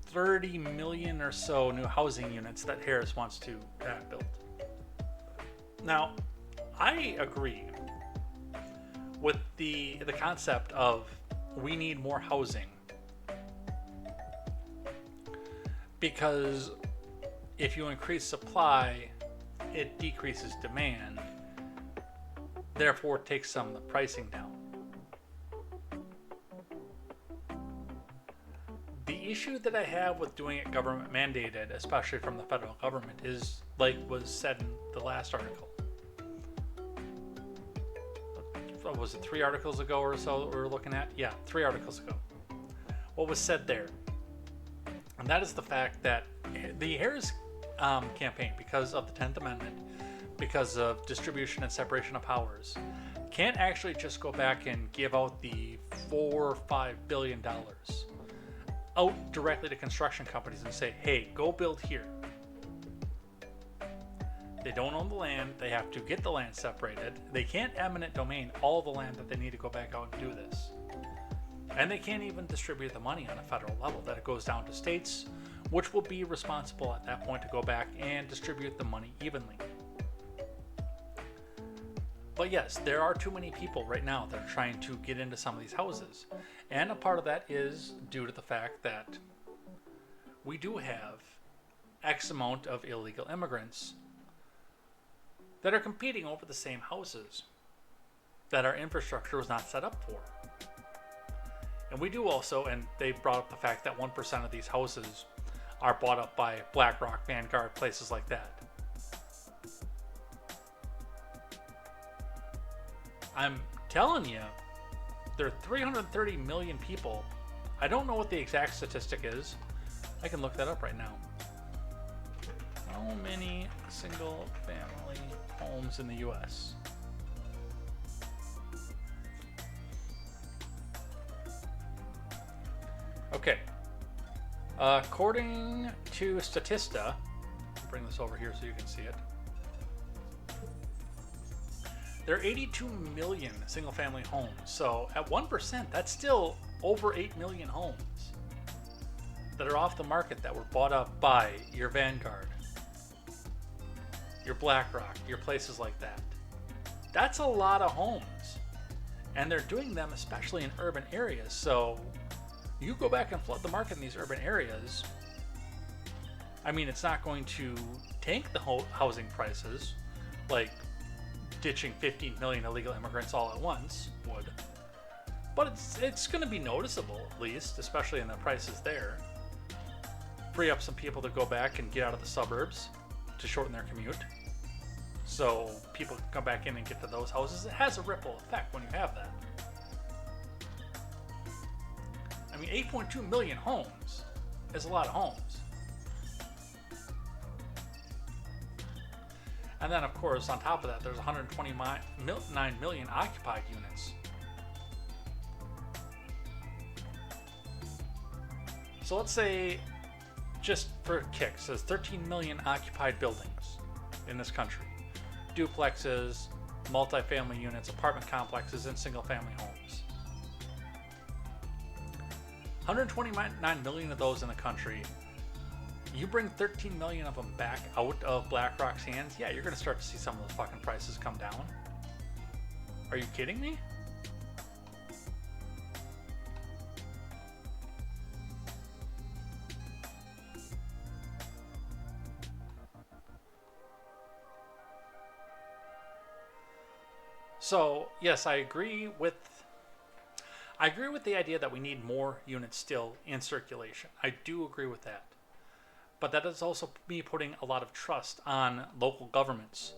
30 million or so new housing units that Harris wants to have built. Now, I agree with the concept of we need more housing, because if you increase supply, it decreases demand, therefore it takes some of the pricing down. The issue that I have with doing it government mandated, especially from the federal government, is like was said in the last article. Was it 3 articles ago or so that we were looking at? Yeah, 3 articles ago. What was said there? And that is the fact that the Harris campaign, because of the 10th Amendment, because of distribution and separation of powers, can't actually just go back and give out the $4 or $5 billion out directly to construction companies and say, hey, go build here. They don't own the land. They have to get the land separated. They can't eminent domain all the land that they need to go back out and do this. And they can't even distribute the money on a federal level. That it goes down to states, which will be responsible at that point to go back and distribute the money evenly. But yes, there are too many people right now that are trying to get into some of these houses. And a part of that is due to the fact that we do have X amount of illegal immigrants that are competing over the same houses that our infrastructure was not set up for. And we do also, and they brought up the fact that 1% of these houses are bought up by BlackRock, Vanguard, places like that. I'm telling you, there are 330 million people. I don't know what the exact statistic is. I can look that up right now. How many single family homes in the U.S.? Okay. According to Statista, I'll bring this over here so you can see it. There are 82 million single family homes. So at 1%, that's still over 8 million homes that are off the market that were bought up by your Vanguard, your BlackRock, your places like that. That's a lot of homes. And they're doing them especially in urban areas. So you go back and flood the market in these urban areas. I mean, it's not going to tank the housing prices like ditching 15 million illegal immigrants all at once would. But it's going to be noticeable, at least, especially in the prices there. Free up some people to go back and get out of the suburbs to shorten their commute. So people can come back in and get to those houses. It has a ripple effect when you have that. I mean, 8.2 million homes is a lot of homes. And then, of course, on top of that, there's 129 million occupied units. So let's say, just for kicks, there's 13 million occupied buildings in this country. Duplexes, multifamily units, apartment complexes, and single-family homes. 129 million of those in the country. You bring 13 million of them back out of BlackRock's hands, yeah, you're going to start to see some of those fucking prices come down. Are you kidding me? So, yes, I agree with the idea that we need more units still in circulation. I do agree with that. But that is also me putting a lot of trust on local governments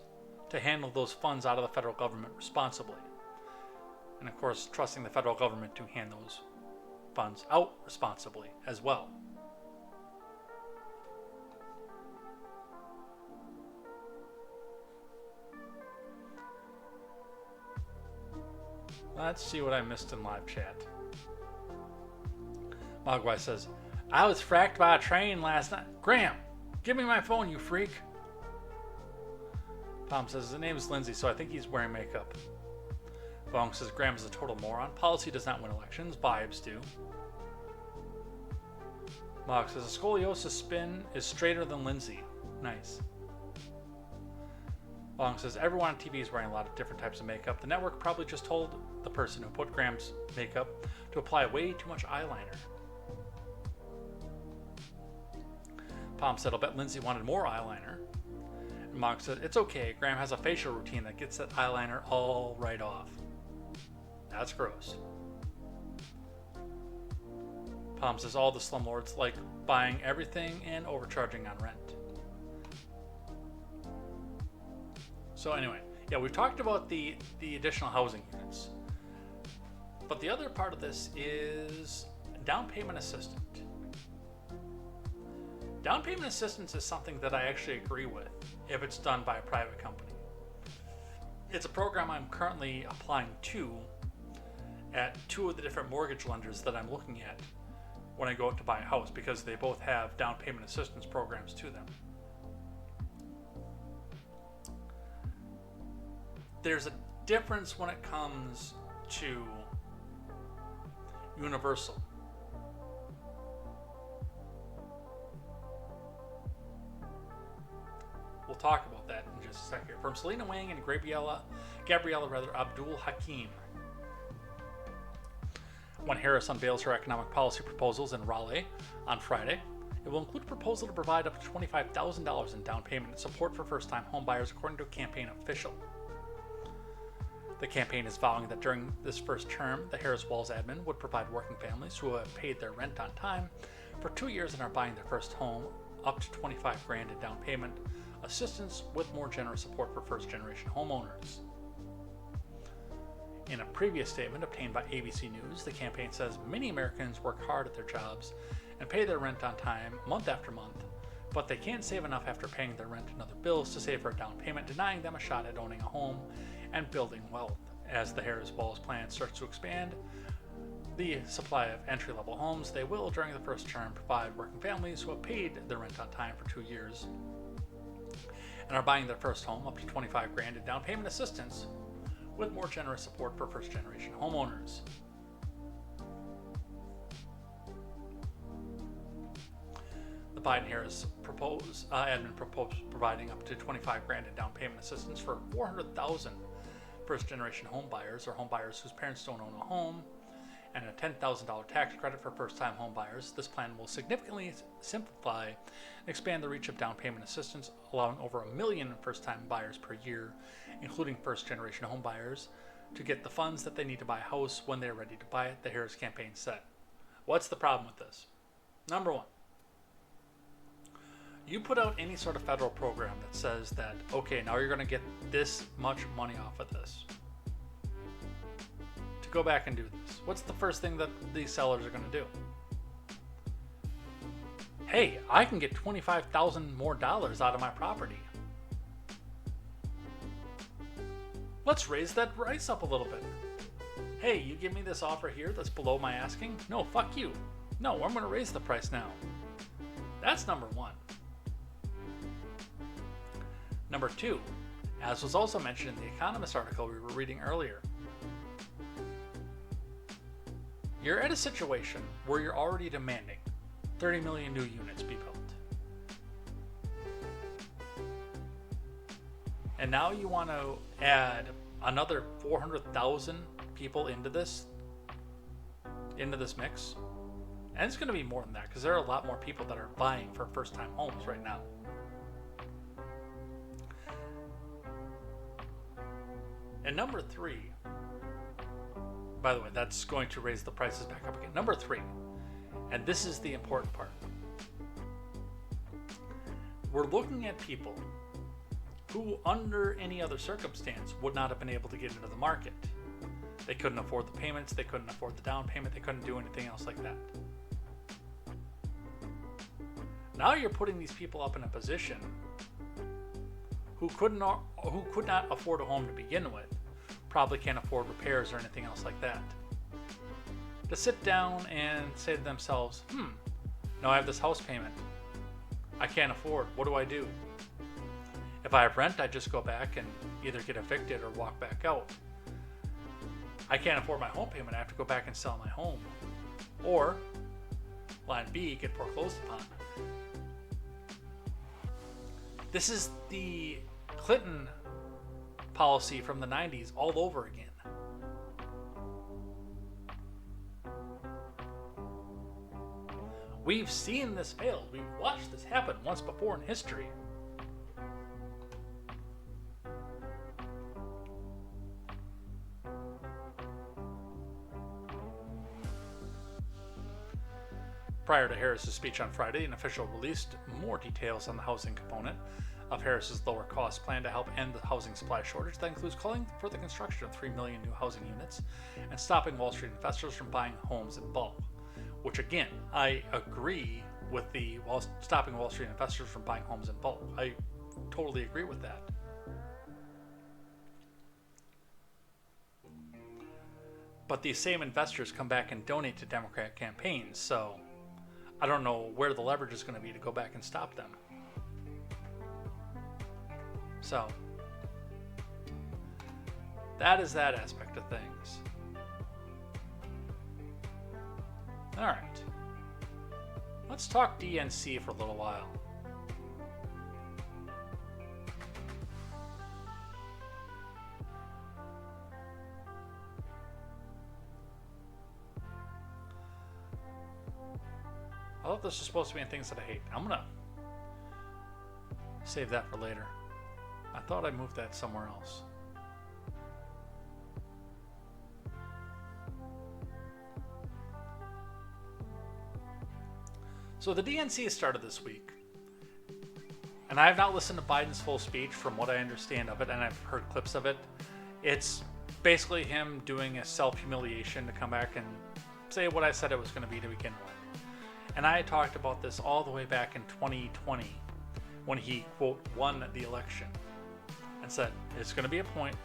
to handle those funds out of the federal government responsibly. And of course, trusting the federal government to hand those funds out responsibly as well. Let's see what I missed in live chat. Mogwai says, I was fracked by a train last night. Graham, give me my phone, you freak. Tom says, his name is Lindsay, so I think he's wearing makeup. Bong says, Graham is a total moron. Policy does not win elections. Vibes do. Mog says, a scoliosis spin is straighter than Lindsay. Nice. Bong says, everyone on TV is wearing a lot of different types of makeup. The network probably just told the person who put Graham's makeup to apply way too much eyeliner. Palm said, I'll bet Lindsay wanted more eyeliner. And Mog said, it's okay. Graham has a facial routine that gets that eyeliner all right off. That's gross. Palm says, all the slumlords like buying everything and overcharging on rent. So anyway, yeah, we've talked about the additional housing units. But the other part of this is down payment assistance. Down payment assistance is something that I actually agree with if it's done by a private company. It's a program I'm currently applying to at two of the different mortgage lenders that I'm looking at when I go out to buy a house, because they both have down payment assistance programs to them. There's a difference when it comes to universal. We'll talk about that in just a second. From Selena Wang and Gabriella Abdul Hakim. When Harris unveils her economic policy proposals in Raleigh on Friday, it will include a proposal to provide up to $25,000 in down payment and support for first-time homebuyers, according to a campaign official. The campaign is vowing that during this first term, the Harris-Walz admin would provide working families who have paid their rent on time for 2 years and are buying their first home up to $25,000 in down payment assistance with more generous support for first-generation homeowners. In a previous statement obtained by ABC News, the campaign says many Americans work hard at their jobs and pay their rent on time month after month, but they can't save enough after paying their rent and other bills to save for a down payment, denying them a shot at owning a home and building wealth. As the Harris-Walz plan starts to expand the supply of entry-level homes, they will, during the first term, provide working families who have paid their rent on time for 2 years and are buying their first home up to $25,000 in down payment assistance with more generous support for first-generation homeowners. The Biden-Harris admin proposed providing up to $25,000 in down payment assistance for 400,000 first-generation home buyers or home buyers whose parents don't own a home, and a $10,000 tax credit for first-time home buyers. This plan will significantly simplify and expand the reach of down payment assistance, allowing over 1 million first-time buyers per year, including first-generation home buyers, to get the funds that they need to buy a house when they're ready to buy it, the Harris campaign said. What's the problem with this? Number one, you put out any sort of federal program that says that, okay, now you're going to get this much money off of this. To go back and do this, what's the first thing that these sellers are going to do? Hey, I can get $25,000 more out of my property. Let's raise that price up a little bit. Hey, you give me this offer here that's below my asking? No, fuck you. No, I'm going to raise the price now. That's number one. Number two, as was also mentioned in the Economist article we were reading earlier, you're at a situation where you're already demanding 30 million new units be built. And now you want to add another 400,000 people into this mix. And it's going to be more than that, because there are a lot more people that are buying for first-time homes right now. And number three, by the way, that's going to raise the prices back up again. Number three, and this is the important part. We're looking at people who, under any other circumstance, would not have been able to get into the market. They couldn't afford the payments, they couldn't afford the down payment, they couldn't do anything else like that. Now you're putting these people up in a position who could not afford a home to begin with, probably can't afford repairs or anything else like that, to sit down and say to themselves, now I have this house payment. I can't afford. What do I do? If I have rent, I just go back and either get evicted or walk back out. I can't afford my home payment. I have to go back and sell my home. Or, line B, get foreclosed upon. This is the Clinton policy from the 90s all over again. We've seen this fail. We've watched this happen once before in history. Prior to Harris's speech on Friday, an official released more details on the housing component of Harris's lower cost plan to help end the housing supply shortage. That includes calling for the construction of 3 million new housing units and stopping Wall Street investors from buying homes in bulk. Which again, I agree with the stopping Wall Street investors from buying homes in bulk. I totally agree with that. But these same investors come back and donate to Democrat campaigns, so I don't know where the leverage is going to be to go back and stop them. So, that is that aspect of things. Alright. Let's talk DNC for a little while. I thought this was supposed to be in things that I hate. I'm gonna save that for later. I thought I moved that somewhere else. So the DNC started this week, and I have not listened to Biden's full speech from what I understand of it, and I've heard clips of it. It's basically him doing a self-humiliation to come back and say what I said it was going to be to begin with. And I talked about this all the way back in 2020 when he, quote, won the election and said it's going to be a point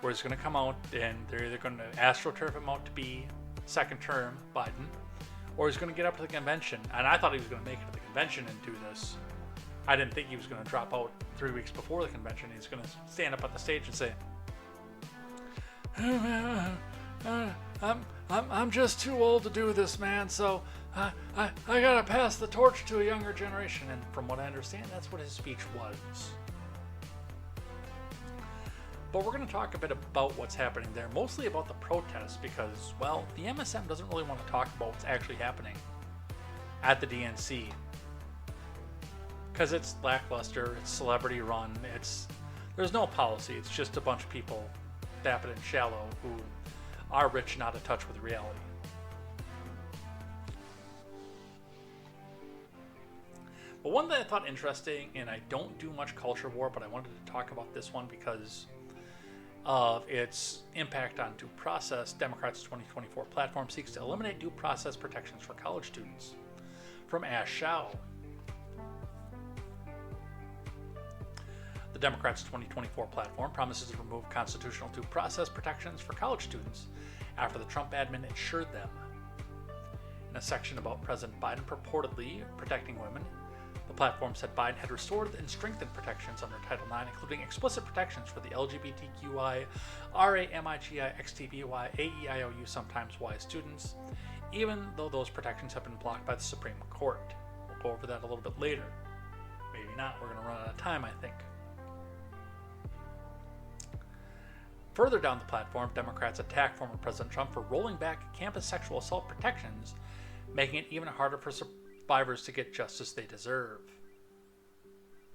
where it's going to come out and they're either going to astroturf him out to be second term Biden, or he's going to get up to the convention. And I thought he was going to make it to the convention and do this. I didn't think he was going to drop out 3 weeks before the convention. He's going to stand up on the stage and say, I'm just too old to do this, man, so I gotta pass the torch to a younger generation. And from what I understand, that's what his speech was. But we're going to talk a bit about what's happening there, mostly about the protests, because, well, the MSM doesn't really want to talk about what's actually happening at the DNC. Because it's lackluster, it's celebrity run, there's no policy, it's just a bunch of people, vapid and shallow, who are rich and out of touch with reality. But one that I thought interesting, and I don't do much culture war, but I wanted to talk about this one because of its impact on due process. Democrats' 2024 platform seeks to eliminate due process protections for college students. From Ash Shao. The Democrats' 2024 platform promises to remove constitutional due process protections for college students after the Trump admin assured them. In a section about President Biden purportedly protecting women, the platform said Biden had restored and strengthened protections under Title IX, including explicit protections for the LGBTQI, RAMIGI, XTBY, AEIOU, sometimes Y students, even though those protections have been blocked by the Supreme Court. We'll go over that a little bit later. Maybe not. We're going to run out of time, I think. Further down the platform, Democrats attack former President Trump for rolling back campus sexual assault protections, making it even harder for survivors to get justice they deserve.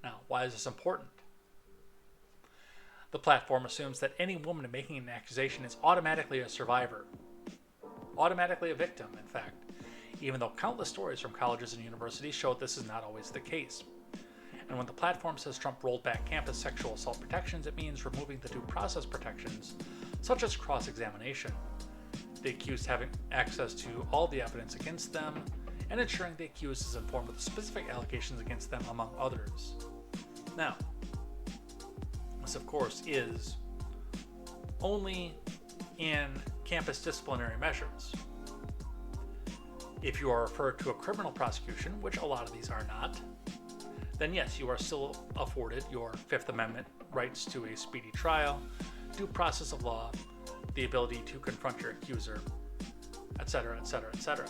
Now, why is this important? The platform assumes that any woman making an accusation is automatically a survivor. Automatically a victim, in fact, even though countless stories from colleges and universities show this is not always the case. And when the platform says Trump rolled back campus sexual assault protections, it means removing the due process protections, such as cross-examination, the accused having access to all the evidence against them, and ensuring the accused is informed of the specific allegations against them, among others. Now, this of course is only in campus disciplinary measures. If you are referred to a criminal prosecution, which a lot of these are not, then yes, you are still afforded your Fifth Amendment rights to a speedy trial, due process of law, the ability to confront your accuser, etc., etc., etc.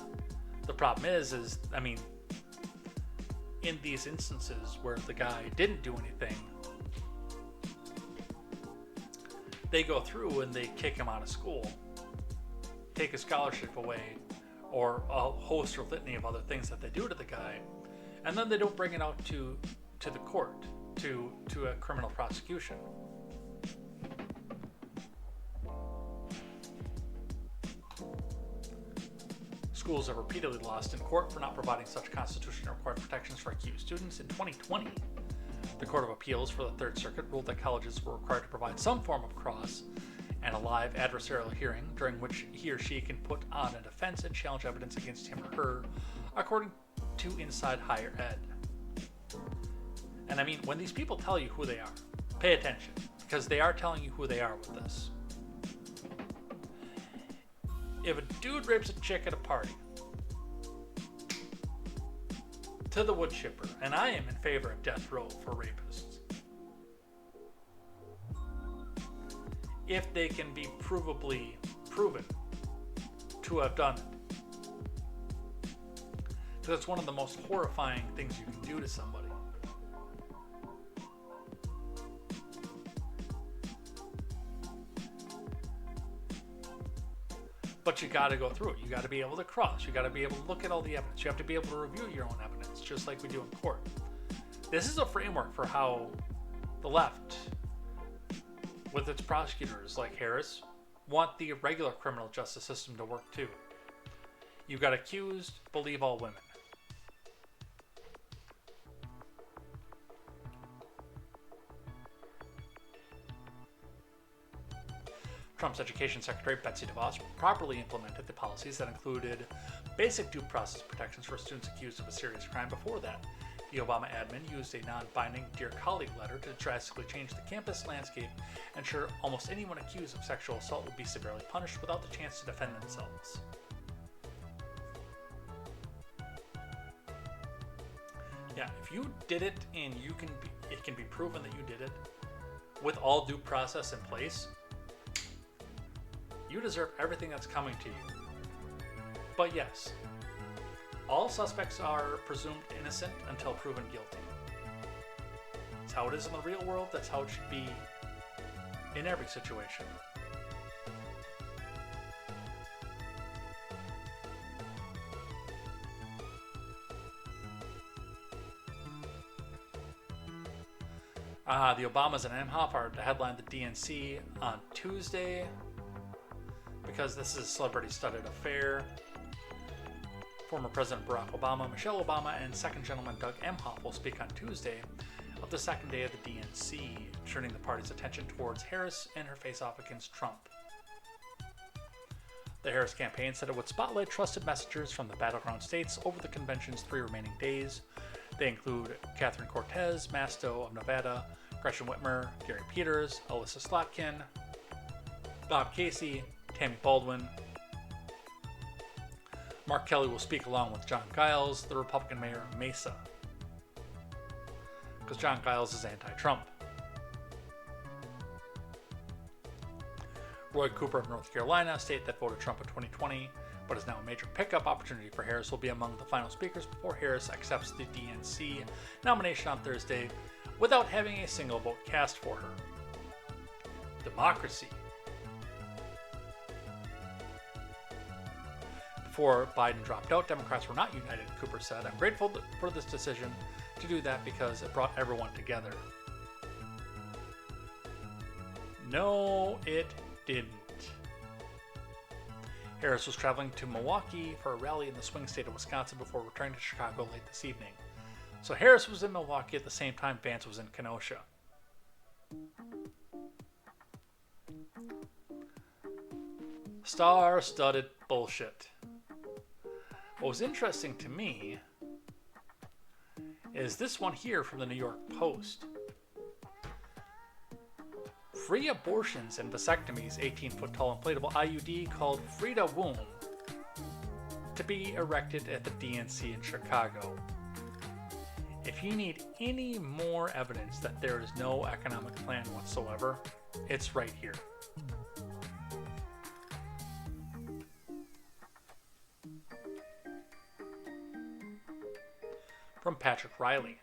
The problem is, in these instances where the guy didn't do anything, they go through and they kick him out of school, take a scholarship away, or a host or litany of other things that they do to the guy, and then they don't bring it out to the court, to a criminal prosecution. Schools have repeatedly lost in court for not providing such constitutionally required protections for accused students. In 2020, the Court of Appeals for the Third Circuit ruled that colleges were required to provide some form of cross and a live adversarial hearing during which he or she can put on a defense and challenge evidence against him or her, according to Inside Higher Ed. And when these people tell you who they are, pay attention, because they are telling you who they are with this. If a dude rapes a chick at a party, to the wood chipper, and I am in favor of death row for rapists. If they can be proven to have done it. Because it's one of the most horrifying things you can do to somebody. But you got to go through it. You got to be able to cross. You got to be able to look at all the evidence. You have to be able to review your own evidence, just like we do in court. This is a framework for how the left, with its prosecutors like Harris, want the regular criminal justice system to work too. You got accused, believe all women. Trump's Education Secretary Betsy DeVos properly implemented the policies that included basic due process protections for students accused of a serious crime. Before that, the Obama admin used a non-binding Dear Colleague letter to drastically change the campus landscape and ensure almost anyone accused of sexual assault would be severely punished without the chance to defend themselves. Yeah, if you did it and it can be proven that you did it with all due process in place, you deserve everything that's coming to you. But yes, all suspects are presumed innocent until proven guilty. That's how it is in the real world. That's how it should be in every situation. The Obamas and Emhoff are to headline the DNC on Tuesday because this is a celebrity-studded affair. Former President Barack Obama, Michelle Obama, and Second Gentleman Doug Emhoff will speak on Tuesday of the second day of the DNC, turning the party's attention towards Harris and her face-off against Trump. The Harris campaign said it would spotlight trusted messengers from the battleground states over the convention's 3 remaining days. They include Catherine Cortez Masto of Nevada, Gretchen Whitmer, Gary Peters, Alyssa Slotkin, Bob Casey, Tammy Baldwin. Mark Kelly will speak along with John Giles, the Republican mayor of Mesa, because John Giles is anti-Trump. Roy Cooper of North Carolina, a state that voted Trump in 2020, but is now a major pickup opportunity for Harris, will be among the final speakers before Harris accepts the DNC nomination on Thursday without having a single vote cast for her. Democracy. Before Biden dropped out, Democrats were not united, Cooper said. I'm grateful for this decision to do that because it brought everyone together. No, it didn't. Harris was traveling to Milwaukee for a rally in the swing state of Wisconsin before returning to Chicago late this evening. So Harris was in Milwaukee at the same time Vance was in Kenosha. Star-studded bullshit. What was interesting to me is this one here from the New York Post. Free abortions and vasectomies, 18-foot tall inflatable IUD called Frida Womb, to be erected at the DNC in Chicago. If you need any more evidence that there is no economic plan whatsoever, it's right here. From Patrick Riley.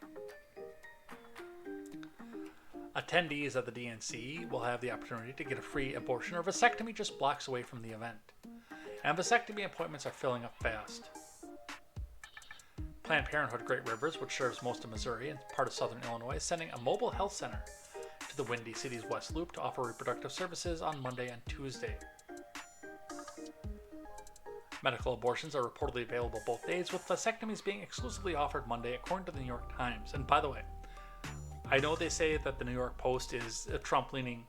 Attendees at the DNC will have the opportunity to get a free abortion or vasectomy just blocks away from the event. And vasectomy appointments are filling up fast. Planned Parenthood Great Rivers, which serves most of Missouri and part of southern Illinois, is sending a mobile health center to the Windy City's West Loop to offer reproductive services on Monday and Tuesday. Medical abortions are reportedly available both days, with vasectomies being exclusively offered Monday, according to the New York Times. And by the way, I know they say that the New York Post is a Trump-leaning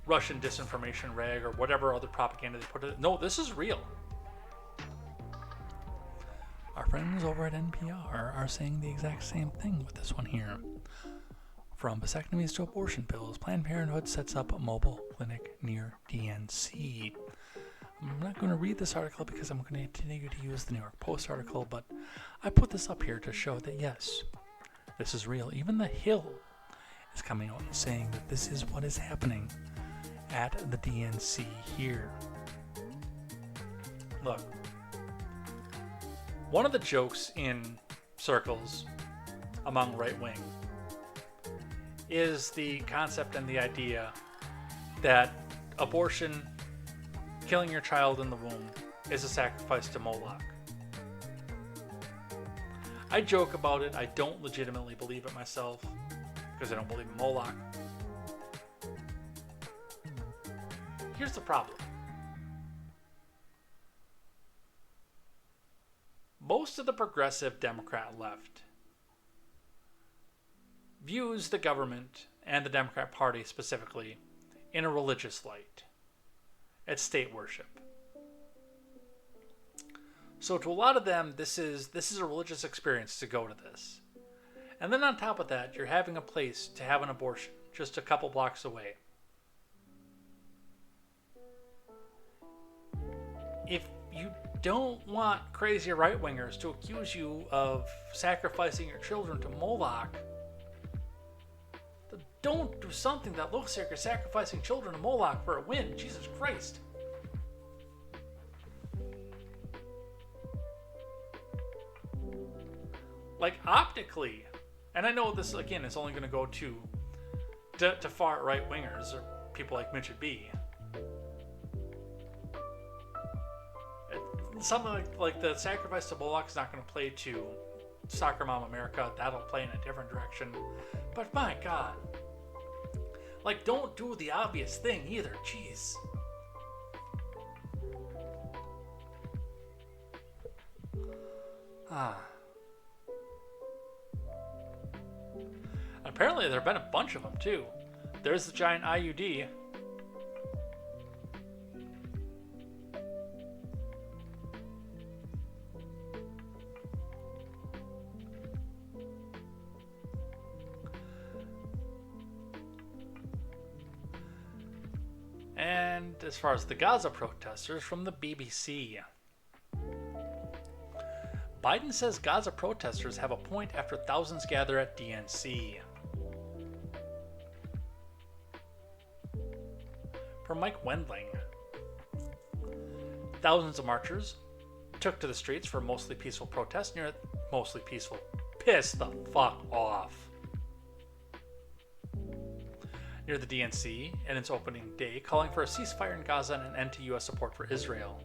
Russian disinformation rag or whatever other propaganda they put it. No, this is real. Our friends over at NPR are saying the exact same thing with this one here. From vasectomies to abortion pills, Planned Parenthood sets up a mobile clinic near DNC. I'm not going to read this article because I'm going to continue to use the New York Post article, but I put this up here to show that yes, this is real. Even The Hill is coming out and saying that this is what is happening at the DNC here. Look, one of the jokes in circles among right wing is the concept and the idea that abortion, killing your child in the womb, is a sacrifice to Moloch. I joke about it. I don't legitimately believe it myself because I don't believe in Moloch. Here's the problem. Most of the progressive Democrat left views the government and the Democrat Party specifically in a religious light. It's state worship. So to a lot of them, this is a religious experience to go to this. And then on top of that, you're having a place to have an abortion just a couple blocks away. If you don't want crazy right-wingers to accuse you of sacrificing your children to Moloch, then don't do something that looks like you're sacrificing children to Moloch for a win. Jesus Christ. Like optically, and I know this again is only going to go to far right-wingers or people like Mitch and B. Something like the sacrifice to Moloch is not going to play to Soccer Mom America. That'll play in a different direction. But my God, like, don't do the obvious thing either. Jeez. Apparently there have been a bunch of them too. There's the giant IUD. And as far as the Gaza protesters, from the BBC. Biden says Gaza protesters have a point after thousands gather at DNC. From Mike Wendling. Thousands of marchers took to the streets for mostly peaceful protests mostly peaceful. Piss the fuck off. Near the DNC and its opening day, calling for a ceasefire in Gaza and an end to U.S. support for Israel.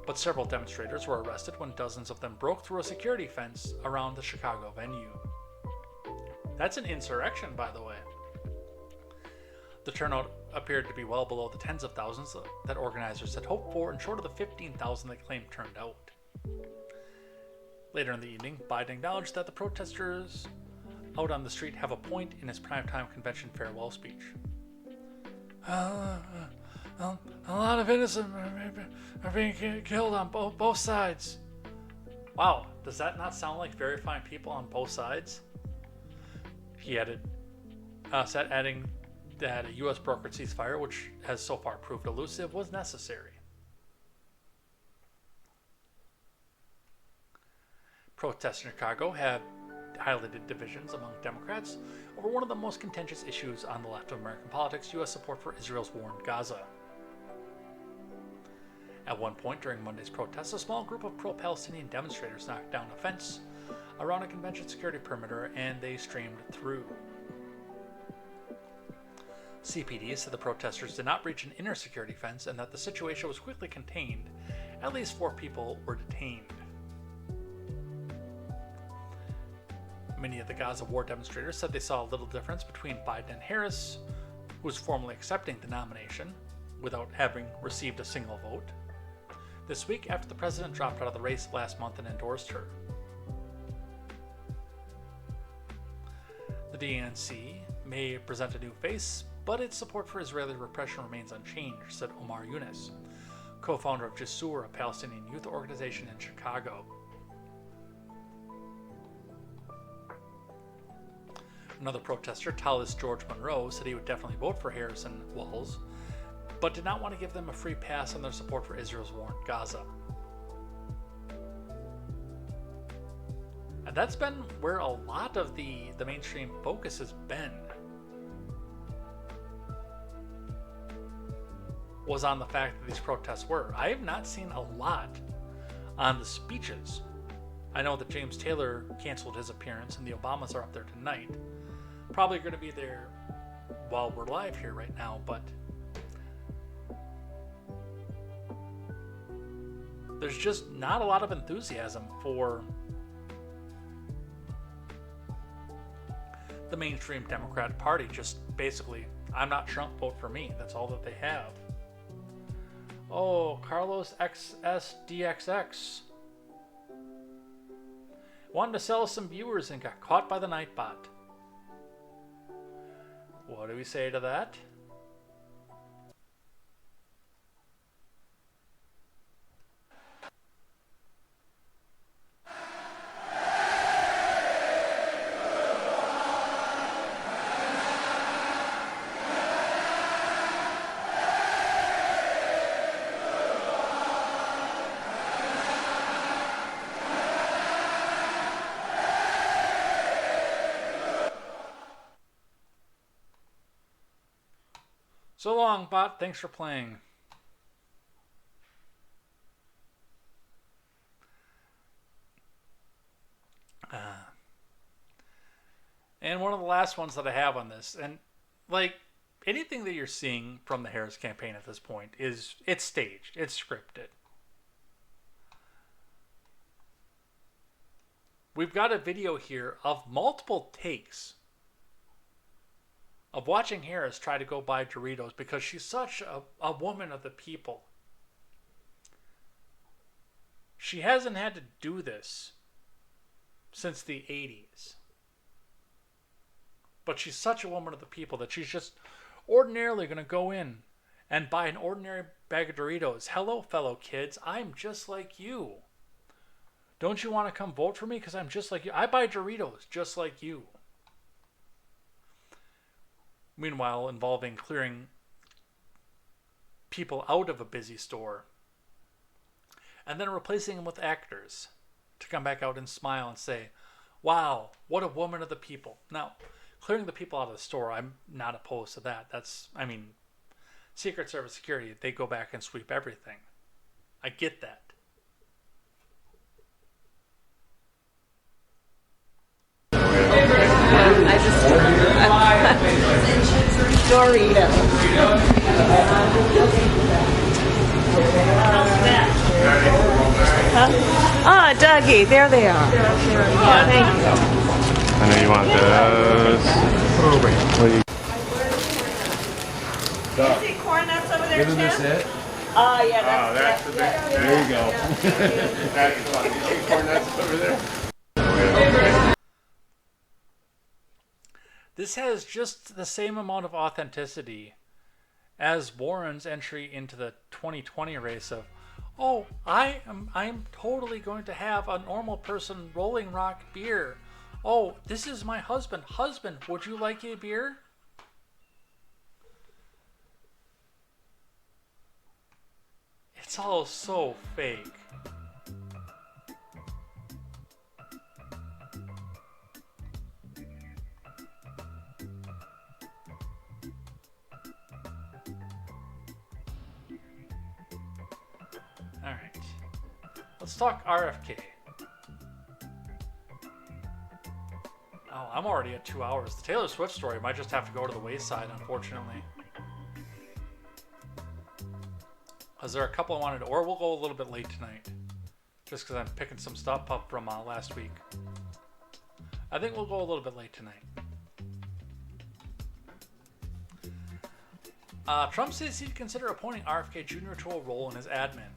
But several demonstrators were arrested when dozens of them broke through a security fence around the Chicago venue. That's an insurrection, by the way. The turnout appeared to be well below the tens of thousands that organizers had hoped for and short of the 15,000 they claimed turned out. Later in the evening, Biden acknowledged that the protesters out on the street have a point in his primetime convention farewell speech. A lot of innocent are being killed on both sides. Wow, does that not sound like very fine people on both sides? He added, adding that a U.S. brokered ceasefire, which has so far proved elusive, was necessary. Protests in Chicago have highlighted divisions among Democrats over one of the most contentious issues on the left of American politics, U.S. support for Israel's war in Gaza. At one point during Monday's protests, a small group of pro-Palestinian demonstrators knocked down a fence around a convention security perimeter and they streamed through. CPD said the protesters did not breach an inner security fence and that the situation was quickly contained. At least 4 people were detained. Many of the Gaza war demonstrators said they saw a little difference between Biden and Harris, who was formally accepting the nomination without having received a single vote, this week after the president dropped out of the race last month and endorsed her. The DNC may present a new face, but its support for Israeli repression remains unchanged, said Omar Yunus, co-founder of Jasur, a Palestinian youth organization in Chicago. Another protester, Talis George Monroe, said he would definitely vote for Harris and Walz but did not want to give them a free pass on their support for Israel's war in Gaza. And that's been where a lot of the mainstream focus has been. Was on the fact that these protests were. I have not seen a lot on the speeches. I know that James Taylor canceled his appearance and the Obamas are up there tonight. Probably going to be there while we're live here right now, but there's just not a lot of enthusiasm for the mainstream Democrat Party. Just basically, I'm not Trump, vote for me. That's all that they have. Oh, Carlos XSDXX wanted to sell some viewers and got caught by the Nightbot. What do we say to that? So long, bot. Thanks for playing. And one of the last ones that I have on this, and like anything that you're seeing from the Harris campaign at this point it's staged, it's scripted. We've got a video here of multiple takes of watching Harris try to go buy Doritos because she's such a woman of the people. She hasn't had to do this since the 80s. But she's such a woman of the people that she's just ordinarily going to go in and buy an ordinary bag of Doritos. Hello, fellow kids. I'm just like you. Don't you want to come vote for me? Because I'm just like you. I buy Doritos just like you. Meanwhile, involving clearing people out of a busy store and then replacing them with actors to come back out and smile and say, wow, what a woman of the people. Now, clearing the people out of the store, I'm not opposed to that. Secret Service security, they go back and sweep everything. I get that. Doritos. Huh? Ah, Dougie, there they are. Yeah, thank you. I know you want those. You see corn nuts over there, Isn't this it? Oh, yeah, that's the it. big. There you go. That is funny. You see corn nuts over there? This has just the same amount of authenticity as Warren's entry into the 2020 race of, oh, I'm totally going to have a normal person Rolling Rock beer. Oh, this is my husband. Husband, would you like a beer? It's all so fake. All right. Let's talk RFK. Oh, I'm already at 2 hours. The Taylor Swift story might just have to go to the wayside, unfortunately. Because there are a couple I wanted to, or we'll go a little bit late tonight. Just because I'm picking some stuff up from last week. I think we'll go a little bit late tonight. Trump says he'd consider appointing RFK Jr. to a role in his admin.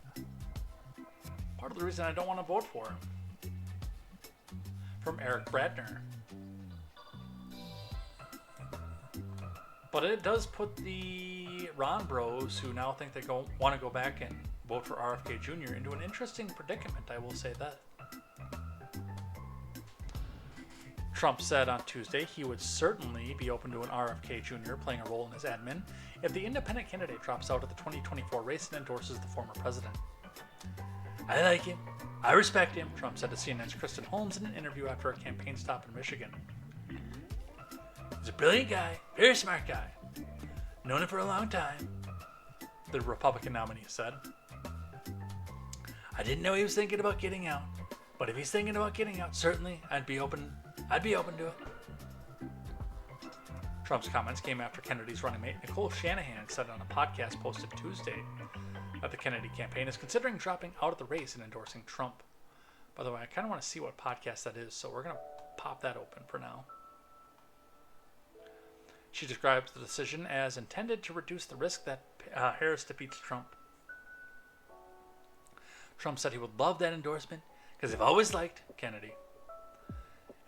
Part of the reason I don't want to vote for him. From Eric Bradner. But it does put the Ron bros who now think they want to go back and vote for RFK Jr. into an interesting predicament, I will say that. Trump said on Tuesday he would certainly be open to an RFK Jr. playing a role in his admin if the independent candidate drops out of the 2024 race and endorses the former president. I like him. I respect him, Trump said to CNN's Kristen Holmes in an interview after a campaign stop in Michigan. He's a brilliant guy, very smart guy. Known him for a long time, the Republican nominee said. I didn't know he was thinking about getting out, but if he's thinking about getting out, certainly I'd be open to it. Trump's comments came after Kennedy's running mate Nicole Shanahan said on a podcast posted Tuesday that the Kennedy campaign is considering dropping out of the race and endorsing Trump. By the way, I kind of want to see what podcast that is, so we're going to pop that open for now. She describes the decision as intended to reduce the risk that Harris defeats Trump. Trump said he would love that endorsement because they've always liked Kennedy.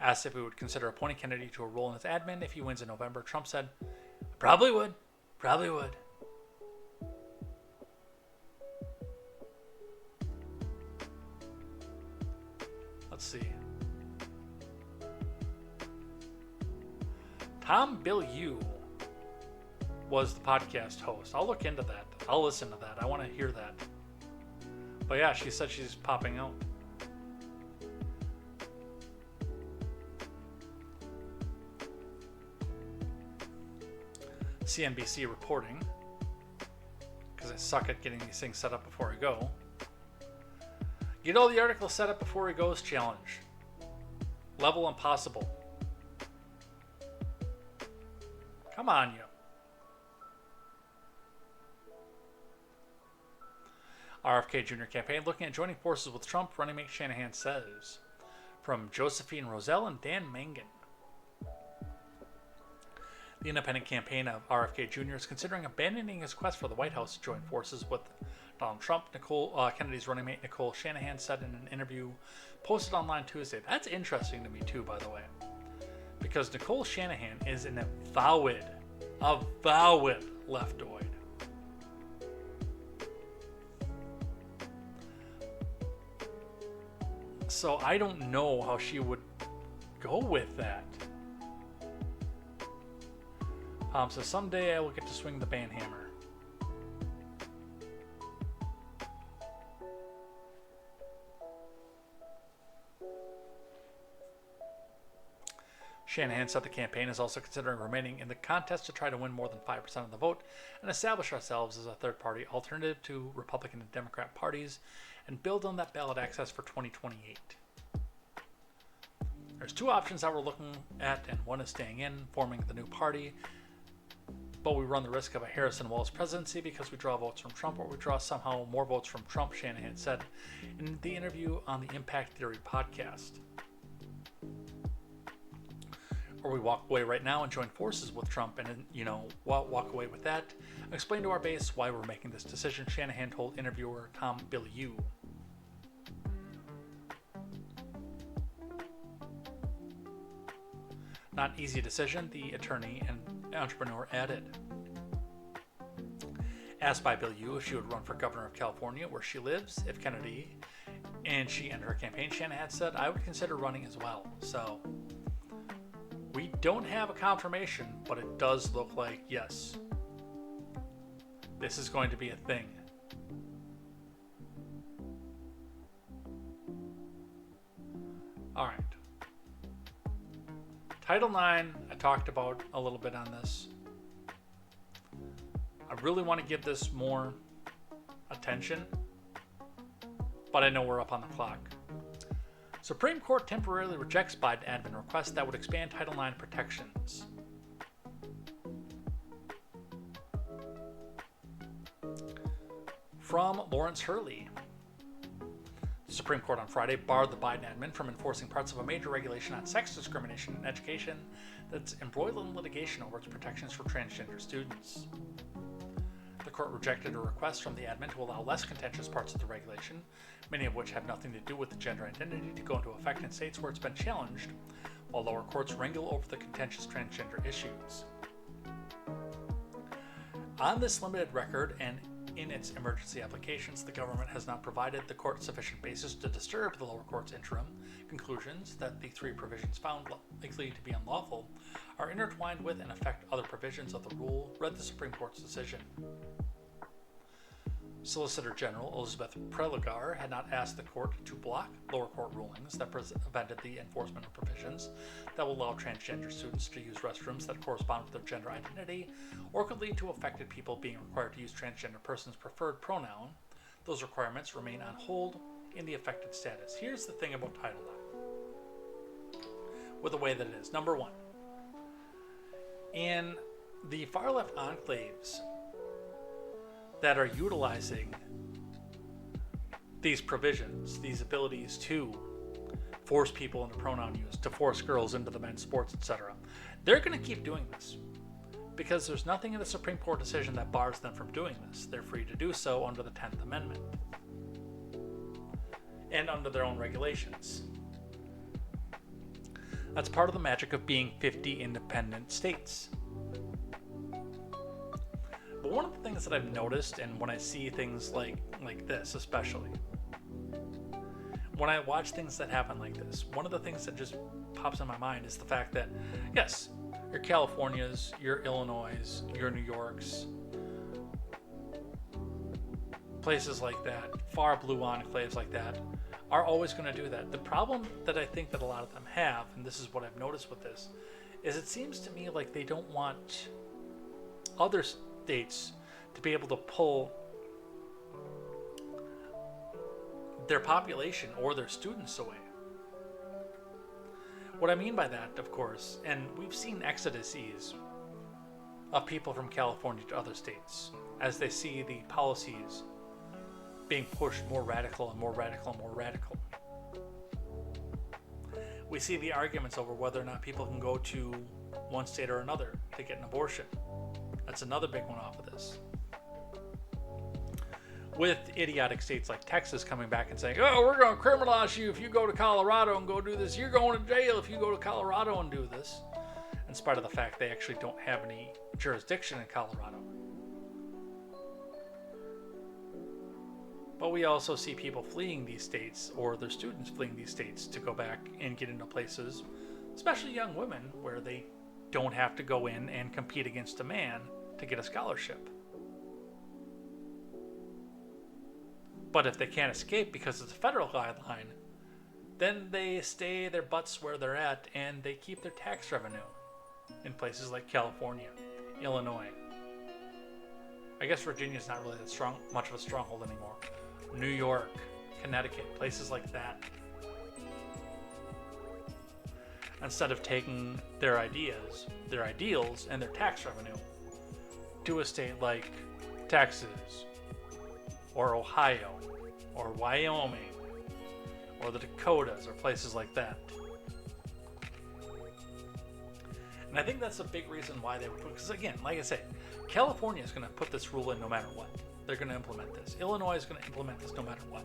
Asked if he would consider appointing Kennedy to a role in his admin if he wins in November, Trump said, probably would. Let's see. Tom Bilyeu was the podcast host. I'll look into that. I'll listen to that. I want to hear that. But yeah, she said she's popping out. CNBC reporting, because I suck at getting these things set up before I go. Get all the articles set up before he goes challenge. Level impossible. Come on, you. RFK Jr. campaign looking at joining forces with Trump, running mate Shanahan says. From Josephine Roselle and Dan Mangan. The independent campaign of RFK Jr. is considering abandoning his quest for the White House to join forces with Donald Trump. Kennedy's running mate Nicole Shanahan said in an interview posted online Tuesday. That's interesting to me too, by the way, because Nicole Shanahan is an avowed leftoid. So I don't know how she would go with that. So someday I will get to swing the band hammer. Shanahan said the campaign is also considering remaining in the contest to try to win more than 5% of the vote and establish ourselves as a third-party alternative to Republican and Democrat parties and build on that ballot access for 2028. There's two options that we're looking at, and one is staying in, forming the new party, but we run the risk of a Harrison-Wells presidency because we draw votes from Trump, or we draw somehow more votes from Trump, Shanahan said in the interview on the Impact Theory podcast. Or we walk away right now and join forces with Trump and, walk away with that. Explain to our base why we're making this decision, Shanahan told interviewer Tom Bilyeu. Not an easy decision, the attorney and entrepreneur added. Asked by Bilyeu if she would run for governor of California, where she lives, if Kennedy and she entered her campaign, Shanahan said, I would consider running as well. So we don't have a confirmation, but it does look like, yes, this is going to be a thing. All right. Title IX, I talked about a little bit on this. I really want to give this more attention, but I know we're up on the clock. Supreme Court temporarily rejects Biden admin request that would expand Title IX protections. From Lawrence Hurley. The Supreme Court on Friday barred the Biden admin from enforcing parts of a major regulation on sex discrimination in education that's embroiled in litigation over its protections for transgender students. The court rejected a request from the admin to allow less contentious parts of the regulation, many of which have nothing to do with the gender identity, to go into effect in states where it's been challenged, while lower courts wrangle over the contentious transgender issues. On this limited record and In its emergency applications, the government has not provided the court sufficient basis to disturb the lower court's interim conclusions that the 3 provisions found likely to be unlawful are intertwined with and affect other provisions of the rule, read the Supreme Court's decision. Solicitor General Elizabeth Prelogar had not asked the court to block lower court rulings that prevented the enforcement of provisions that will allow transgender students to use restrooms that correspond with their gender identity, or could lead to affected people being required to use transgender persons' preferred pronoun. Those requirements remain on hold in the affected status. Here's the thing about Title IX, with the way that it is. Number one, in the far left enclaves that are utilizing these provisions, these abilities to force people into pronoun use, to force girls into the men's sports, etc., they're going to keep doing this because there's nothing in the Supreme Court decision that bars them from doing this. They're free to do so under the 10th Amendment and under their own regulations. That's part of the magic of being 50 independent states. But one of the things that I've noticed, and when I see things like this especially, when I watch things that happen like this, one of the things that just pops in my mind is the fact that, yes, your Californias, your Illinois, your New Yorks, places like that, far blue enclaves like that, are always going to do that. The problem that I think that a lot of them have, and this is what I've noticed with this, is it seems to me like they don't want other states to be able to pull their population or their students away. What I mean by that, of course, and we've seen exoduses of people from California to other states as they see the policies being pushed more radical and more radical and more radical. We see the arguments over whether or not people can go to one state or another to get an abortion. That's another big one off of this. With idiotic states like Texas coming back and saying, oh, we're going to criminalize you if you go to Colorado and go do this. You're going to jail if you go to Colorado and do this. In spite of the fact they actually don't have any jurisdiction in Colorado. But we also see people fleeing these states, or their students fleeing these states, to go back and get into places, especially young women, where they don't have to go in and compete against a man to get a scholarship. But if they can't escape because it's a federal guideline, then they stay their butts where they're at and they keep their tax revenue in places like California, Illinois. I guess Virginia's not really that much of a stronghold anymore. New York, Connecticut, places like that. Instead of taking their ideas, their ideals, and their tax revenue to a state like Texas, or Ohio, or Wyoming, or the Dakotas, or places like that. And I think that's a big reason why they would put, because again, like I say, California is going to put this rule in no matter what. They're going to implement this. Illinois is going to implement this no matter what.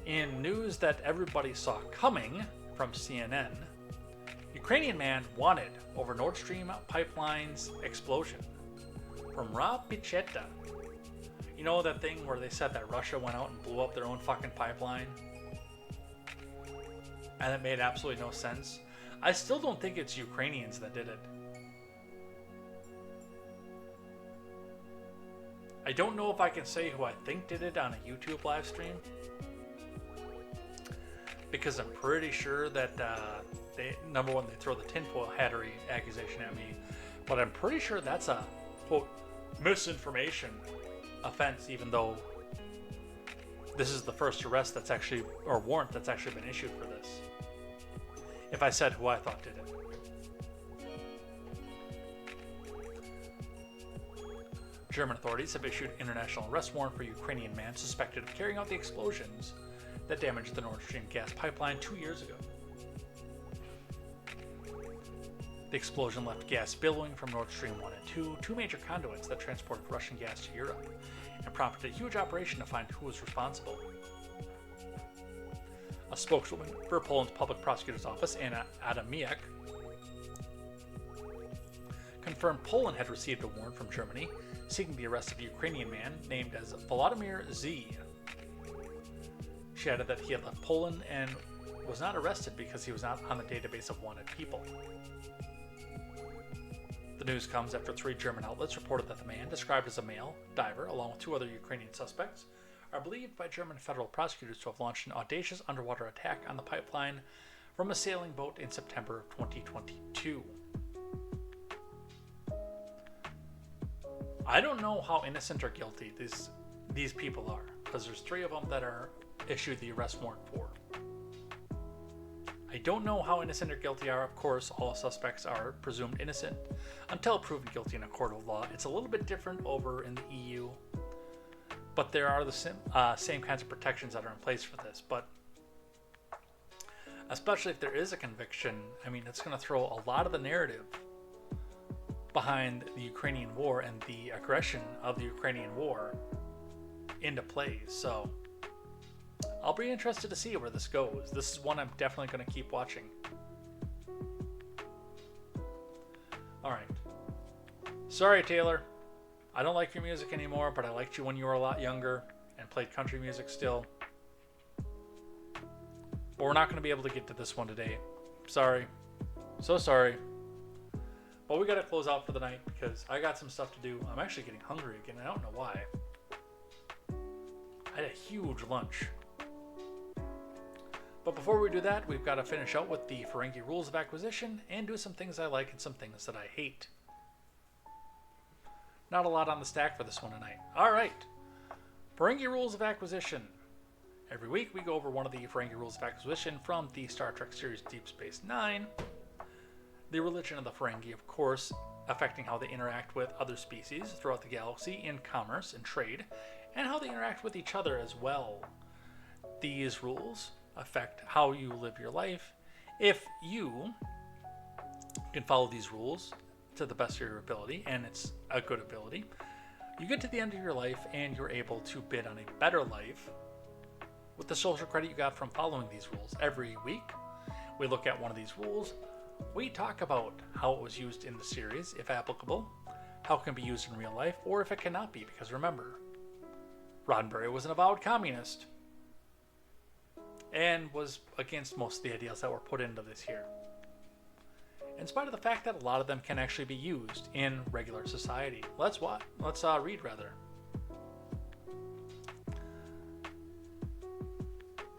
In news that everybody saw coming from CNN, Ukrainian man wanted over Nord Stream pipeline's explosion. From Rob Pichetta. You know that thing where they said that Russia went out and blew up their own fucking pipeline? And it made absolutely no sense. I still don't think it's Ukrainians that did it. I don't know if I can say who I think did it on a YouTube live stream. Because I'm pretty sure that, number one, they throw the tinfoil hattery accusation at me. But I'm pretty sure that's a, quote, misinformation offense, even though this is the first arrest that's actually, or warrant that's actually been issued for this. If I said who I thought did it. German authorities have issued international arrest warrant for a Ukrainian man suspected of carrying out the explosions that damaged the Nord Stream gas pipeline 2 years ago. The explosion left gas billowing from Nord Stream 1 and 2, two major conduits that transported Russian gas to Europe, and prompted a huge operation to find who was responsible. spokeswoman for Poland's public prosecutor's office, Anna Adamiak, confirmed Poland had received a warrant from Germany seeking the arrest of a Ukrainian man named as Volodymyr Z. She added that he had left Poland and was not arrested because he was not on the database of wanted people. The news comes after 3 German outlets reported that the man, described as a male diver along with 2 other Ukrainian suspects, are believed by German federal prosecutors to have launched an audacious underwater attack on the pipeline from a sailing boat in September of 2022. I don't know how innocent or guilty these people are, because there's 3 of them that are issued the arrest warrant for. I don't know how innocent or guilty are. Of course, all suspects are presumed innocent until proven guilty in a court of law. It's a little bit different over in the EU, but there are the same kinds of protections that are in place for this. But especially if there is a conviction, I mean, it's going to throw a lot of the narrative behind the Ukrainian war and the aggression of the Ukrainian war into play. So I'll be interested to see where this goes. This is one I'm definitely going to keep watching. Alright. Sorry, Taylor. I don't like your music anymore, but I liked you when you were a lot younger and played country music still. But we're not going to be able to get to this one today. Sorry. So sorry. But we got to close out for the night because I got some stuff to do. I'm actually getting hungry again. I don't know why. I had a huge lunch. But before we do that, we've got to finish out with the Ferengi rules of acquisition and do some things I like and some things that I hate. Not a lot on the stack for this one tonight. Alright. Ferengi rules of acquisition. Every week we go over one of the Ferengi rules of acquisition from the Star Trek series Deep Space Nine. The religion of the Ferengi, of course, affecting how they interact with other species throughout the galaxy in commerce and trade, and how they interact with each other as well. These rules affect how you live your life. If you can follow these rules to the best of your ability, and it's a good ability, you get to the end of your life and you're able to bid on a better life with the social credit you got from following these rules. Every week, we look at one of these rules. We talk about how it was used in the series, if applicable, how it can be used in real life, or if it cannot be, because remember, Roddenberry was an avowed communist and was against most of the ideals that were put into this here, in spite of the fact that a lot of them can actually be used in regular society. Let's read rather.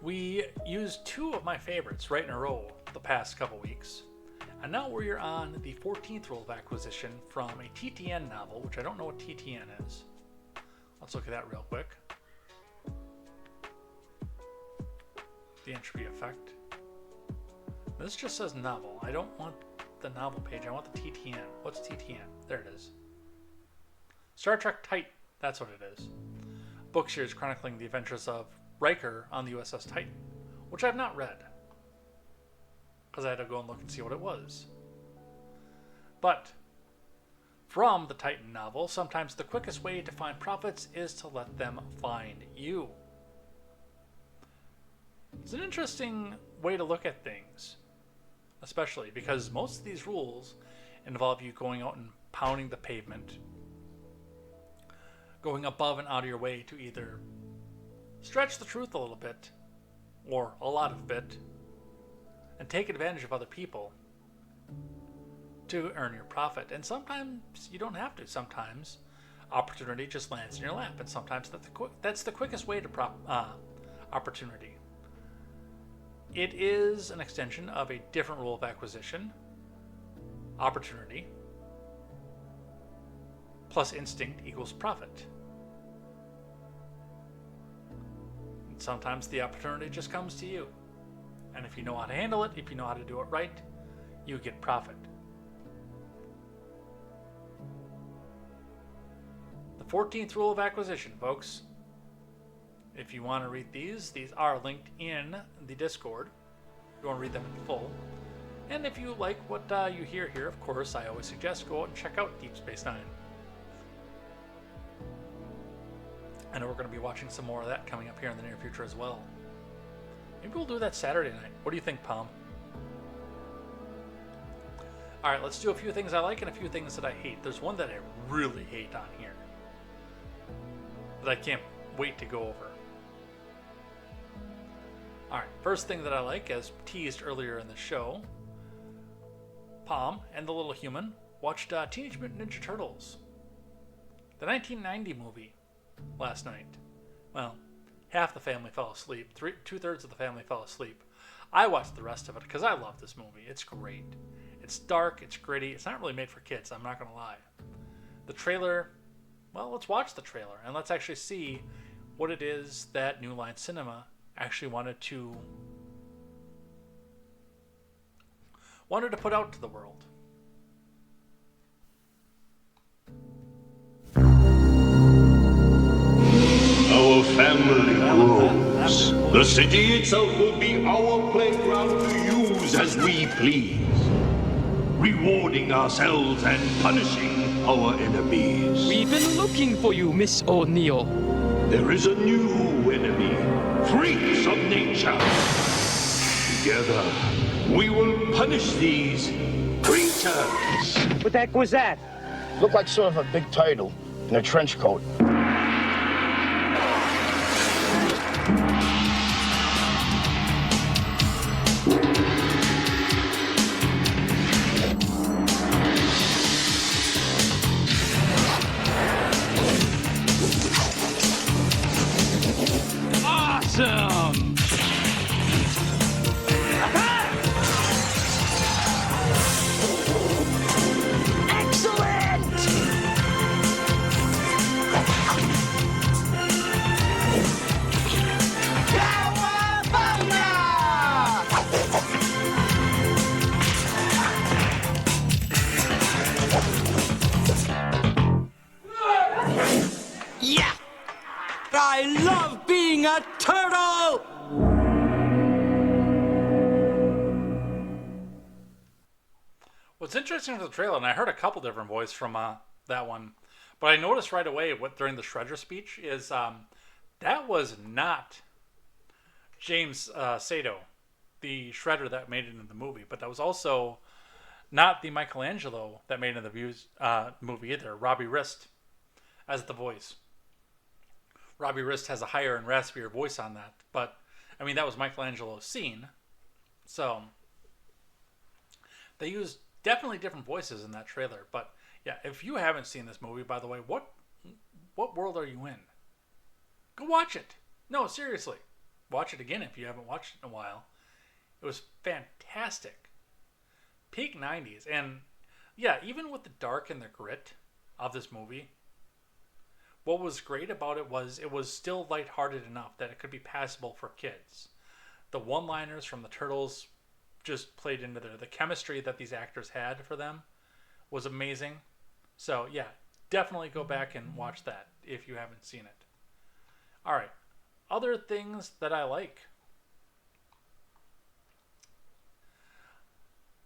We used 2 of my favorites right in a row the past couple weeks, and now we're on the 14th rule of acquisition from a TTN novel, which I don't know what TTN is. Let's look at that real quick. The entropy effect. This just says novel. I don't want the novel page. I want the TTN. What's TTN? There it is. Star Trek Titan. That's what it is. Book series chronicling the adventures of Riker on the USS Titan, which I've not read because I had to go and look and see what it was. But from the Titan novel, sometimes the quickest way to find profits is to let them find you. It's an interesting way to look at things, especially because most of these rules involve you going out and pounding the pavement, going above and out of your way to either stretch the truth a little bit, or a lot of bit, and take advantage of other people to earn your profit. And sometimes you don't have to. Sometimes opportunity just lands in your lap, and sometimes that's the quickest way to opportunity. It is an extension of a different rule of acquisition, opportunity plus instinct equals profit. And sometimes the opportunity just comes to you. And if you know how to handle it, if you know how to do it right, you get profit. The 14th rule of acquisition, folks. If you want to read these are linked in the Discord. If you want to read them in full. And if you like what you hear here, of course, I always suggest go out and check out Deep Space Nine. I know we're going to be watching some more of that coming up here in the near future as well. Maybe we'll do that Saturday night. What do you think, Palm? All right, let's do a few things I like and a few things that I hate. There's one that I really hate on here that I can't wait to go over. All right, first thing that I like, as teased earlier in the show, Palm and the Little Human watched Teenage Mutant Ninja Turtles, the 1990 movie, last night. Well, half the family fell asleep. Two-thirds of the family fell asleep. I watched the rest of it because I love this movie. It's great. It's dark. It's gritty. It's not really made for kids, I'm not going to lie. The trailer, well, let's watch the trailer and let's actually see what it is that New Line Cinema actually wanted to put out to the world. Our family grows. The city itself will be our playground to use as we please, rewarding ourselves and punishing our enemies. We've been looking for you, Miss O'Neill. There is a new enemy, freaks of nature. Together, we will punish these creatures. What the heck was that? Looked like sort of a big turtle in a trench coat. Awesome! Yeah! I love being a turtle! What's interesting with the trailer, and I heard a couple different voices from that one, but I noticed right away during the Shredder speech is that was not James Sato, the Shredder that made it in the movie, but that was also not the Michelangelo that made it in the movie either. Robbie Rist as the voice. Robbie Rist has a higher and raspier voice on that, but I mean that was Michelangelo's scene, so they used definitely different voices in that trailer. But yeah, if you haven't seen this movie, by the way, what world are you in? Go watch it. No, seriously, watch it again if you haven't watched it in a while. It was fantastic, peak 90s, and yeah, even with the dark and the grit of this movie, what was great about it was still lighthearted enough that it could be passable for kids. The one-liners from the Turtles just played into there. The chemistry that these actors had for them was amazing. So yeah, definitely go back and watch that if you haven't seen it. All right, other things that I like.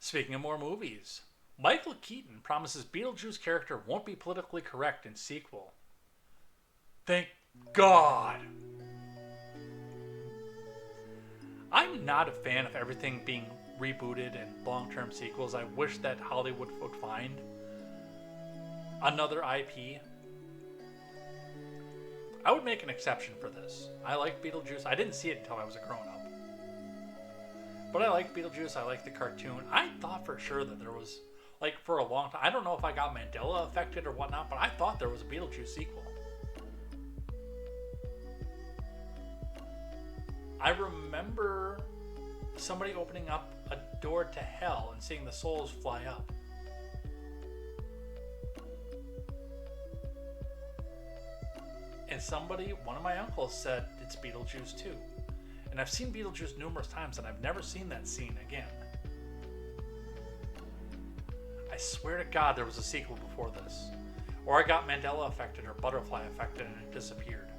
Speaking of more movies, Michael Keaton promises Beetlejuice character won't be politically correct in sequel. Thank God. I'm not a fan of everything being rebooted and long-term sequels. I wish that Hollywood would find another IP. I would make an exception for this. I like Beetlejuice. I didn't see it until I was a grown-up. But I like Beetlejuice. I like the cartoon. I thought for sure that there was, like, for a long time, I don't know if I got Mandela affected or whatnot, but I thought there was a Beetlejuice sequel. I remember somebody opening up a door to hell and seeing the souls fly up. And one of my uncles said it's Beetlejuice 2. And I've seen Beetlejuice numerous times and I've never seen that scene again. I swear to God there was a sequel before this. Or I got Mandela affected or butterfly affected and it disappeared.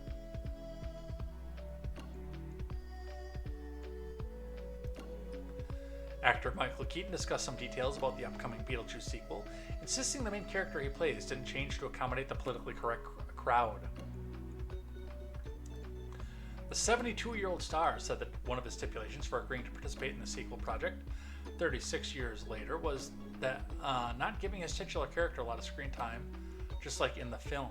Actor Michael Keaton discussed some details about the upcoming Beetlejuice sequel, insisting the main character he plays didn't change to accommodate the politically correct crowd. The The 72-year-old star said that one of his stipulations for agreeing to participate in the sequel project 36 years later was that not giving his titular character a lot of screen time, just like in the film.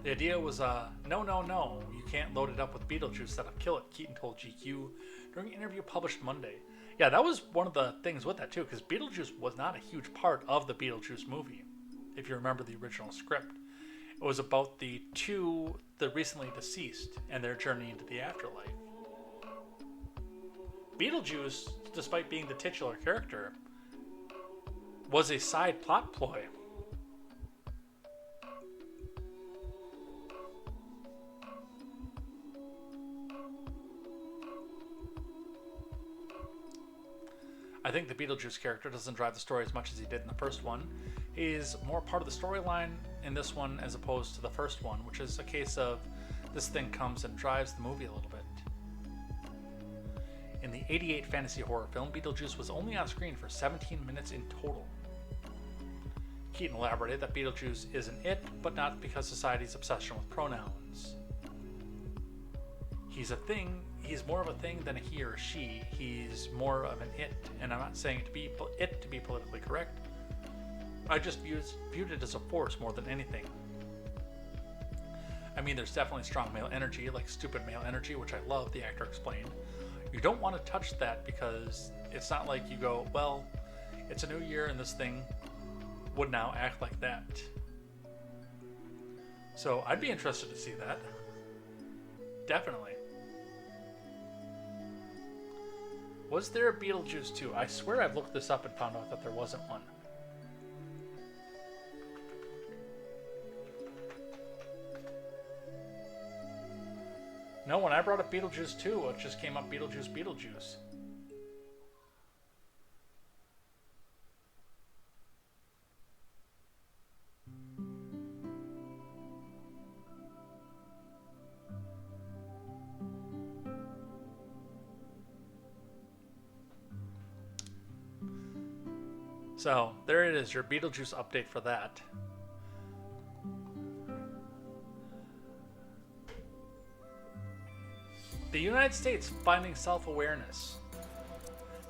The idea was, no, you can't load it up with Beetlejuice, that'll kill it, Keaton told GQ during an interview published Monday. Yeah, that was one of the things with that too, because Beetlejuice was not a huge part of the Beetlejuice movie, if you remember the original script. It was about the recently deceased and their journey into the afterlife. Beetlejuice, despite being the titular character, was a side plot ploy. I think the Beetlejuice character doesn't drive the story as much as he did in the first one. He's more part of the storyline in this one as opposed to the first one, which is a case of this thing comes and drives the movie a little bit. In the '88 fantasy horror film, Beetlejuice was only on screen for 17 minutes in total. Keaton elaborated that Beetlejuice is an it, but not because society's obsession with pronouns. He's a thing. He's more of a thing than a he or a she. He's more of an it, and I'm not saying it to be politically correct. I just viewed it as a force more than anything. I mean, there's definitely strong male energy, like stupid male energy, which I love, the actor explained. You don't want to touch that because it's not like you go, well, it's a new year and this thing would now act like that. So I'd be interested to see that. Definitely. Was there a Beetlejuice 2? I swear I've looked this up and found out that there wasn't one. No, when I brought up Beetlejuice 2, it just came up Beetlejuice. So, there it is, your Beetlejuice update for that. The United States finding self-awareness.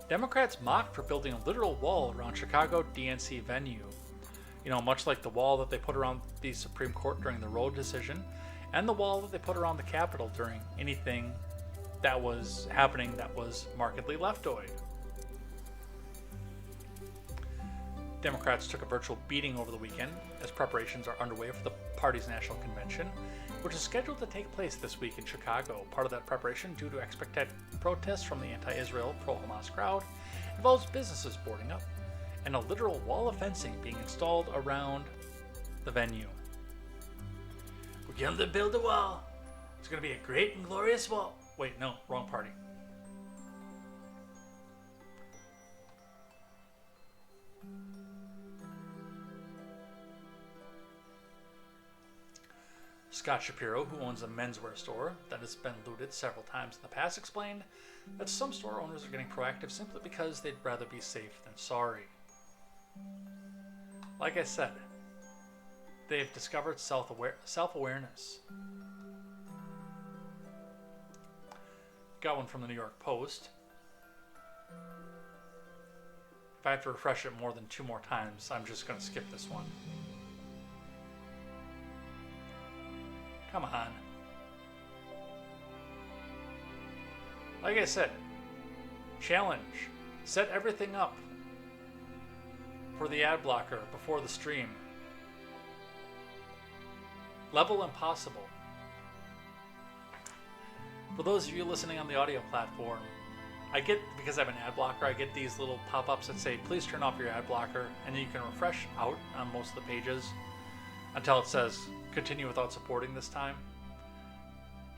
Democrats mocked for building a literal wall around Chicago DNC venue. You know, much like the wall that they put around the Supreme Court during the Roe decision, and the wall that they put around the Capitol during anything that was happening that was markedly leftoid. Democrats took a virtual beating over the weekend as preparations are underway for the party's national convention, which is scheduled to take place this week in Chicago. Part of that preparation, due to expected protests from the anti-Israel, pro-Hamas crowd, involves businesses boarding up and a literal wall of fencing being installed around the venue. We're going to build a wall. It's going to be a great and glorious wall. Wait, no, wrong party. Scott Shapiro, who owns a menswear store that has been looted several times in the past, explained that some store owners are getting proactive simply because they'd rather be safe than sorry. Like I said, they've discovered self-awareness. Got one from the New York Post. If I have to refresh it more than 2 more times, I'm just going to skip this one. Come on. Like I said, challenge. Set everything up for the ad blocker before the stream. Level impossible. For those of you listening on the audio platform, because I have an ad blocker, I get these little pop-ups that say, please turn off your ad blocker, and then you can refresh out on most of the pages until it says, continue without supporting this time.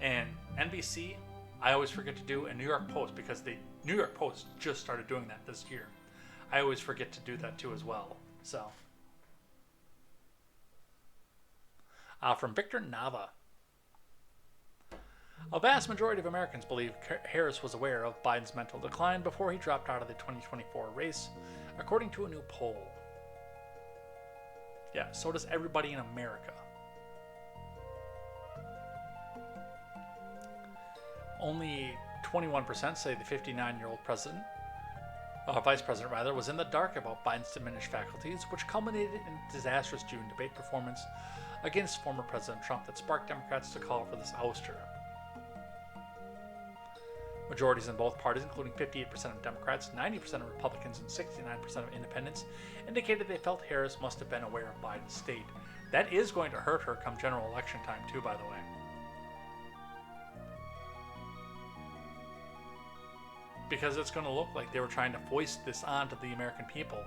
And NBC, I always forget to do, and New York Post, because the New York Post just started doing that this year. I always forget to do that too as well. So, from Victor Nava. A vast majority of Americans believe Harris was aware of Biden's mental decline before he dropped out of the 2024 race, according to a new poll. Yeah, so does everybody in America. Only 21% say the 59-year-old vice president rather, was in the dark about Biden's diminished faculties, which culminated in a disastrous June debate performance against former President Trump that sparked Democrats to call for this ouster. Majorities in both parties, including 58% of Democrats, 90% of Republicans, and 69% of independents, indicated they felt Harris must have been aware of Biden's state. That is going to hurt her come general election time, too, by the way. Because it's going to look like they were trying to foist this onto the American people.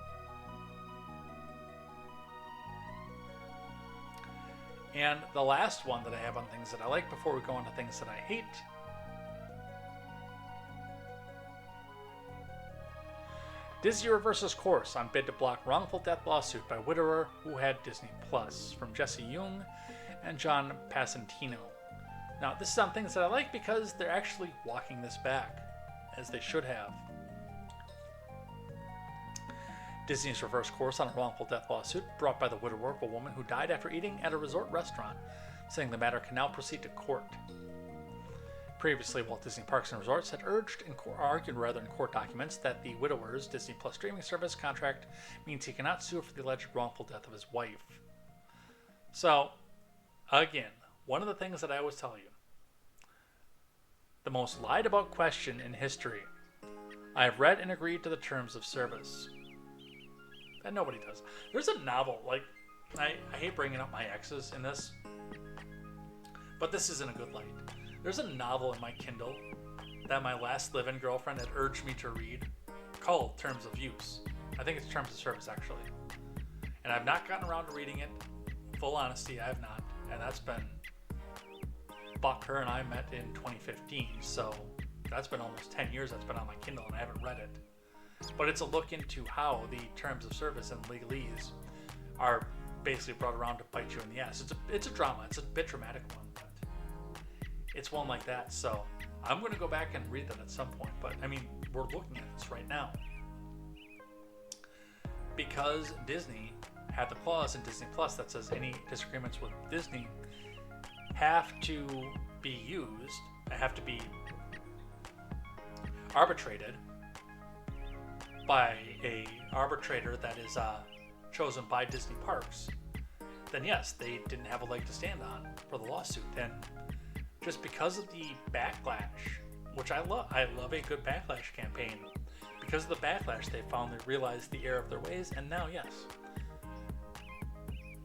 And the last one that I have on things that I like before we go on to things that I hate. Disney reverses course on bid to block wrongful death lawsuit by widower who had Disney Plus, from Jesse Jung and John Pasentino. Now, this is on things that I like because they're actually walking this back, as they should have. Disney's reversed course on a wrongful death lawsuit brought by the widower of a woman who died after eating at a resort restaurant, saying the matter can now proceed to court. Previously, Walt Disney Parks and Resorts had argued in court documents that the widower's Disney Plus streaming service contract means he cannot sue for the alleged wrongful death of his wife. So, again, one of the things that I always tell you, the most lied about question in history. I have read and agreed to the terms of service. And nobody does. There's a novel, like, I hate bringing up my exes in this, but this is in a good light. There's a novel in my Kindle that my last live-in girlfriend had urged me to read called Terms of Use. I think it's Terms of Service, actually. And I've not gotten around to reading it. Full honesty, I have not. And that's been... her and I met in 2015, so that's been almost 10 years that's been on my Kindle and I haven't read it. But it's a look into how the terms of service and legalese are basically brought around to bite you in the ass. It's a drama. It's a bit dramatic one, but it's one like that. So I'm going to go back and read that at some point. But I mean, we're looking at this right now because Disney had the clause in Disney Plus that says any disagreements with Disney have to be arbitrated by a arbitrator that is chosen by Disney Parks. Then yes, they didn't have a leg to stand on for the lawsuit. And just because of the backlash, which I love a good backlash campaign. Because of the backlash, they finally realized the error of their ways, and now yes,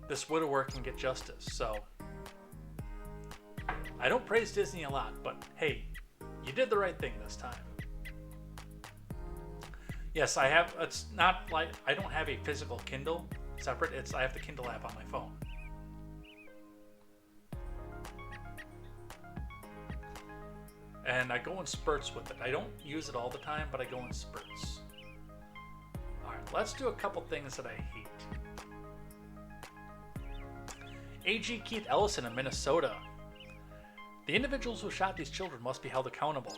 this widower can get justice. So I don't praise Disney a lot, but hey, you did the right thing this time. Yes, I have. It's not like I don't have a physical Kindle separate. I have the Kindle app on my phone. And I go in spurts with it. I don't use it all the time, but I go in spurts. Alright, let's do a couple things that I hate. AG Keith Ellison in Minnesota. The individuals who shot these children must be held accountable.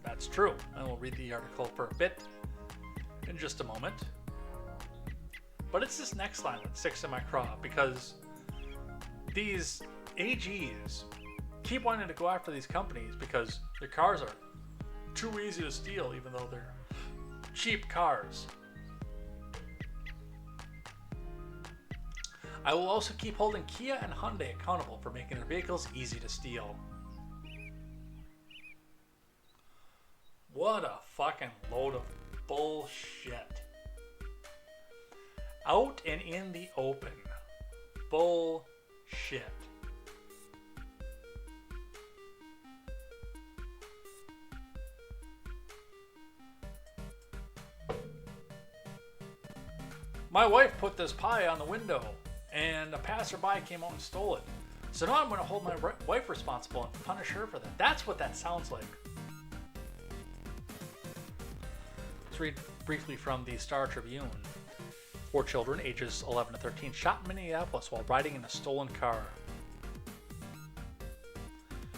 That's true. And we'll read the article for a bit in just a moment. But it's this next line that sticks in my craw because these AGs keep wanting to go after these companies because their cars are too easy to steal even though they're cheap cars. I will also keep holding Kia and Hyundai accountable for making their vehicles easy to steal. What a fucking load of bullshit. Out and in the open. Bullshit. My wife put this pie on the window, and a passerby came out and stole it. So now I'm going to hold my wife responsible and punish her for that. That's what that sounds like. Let's read briefly from the Star Tribune. 4 children, ages 11 to 13, shot in Minneapolis while riding in a stolen car.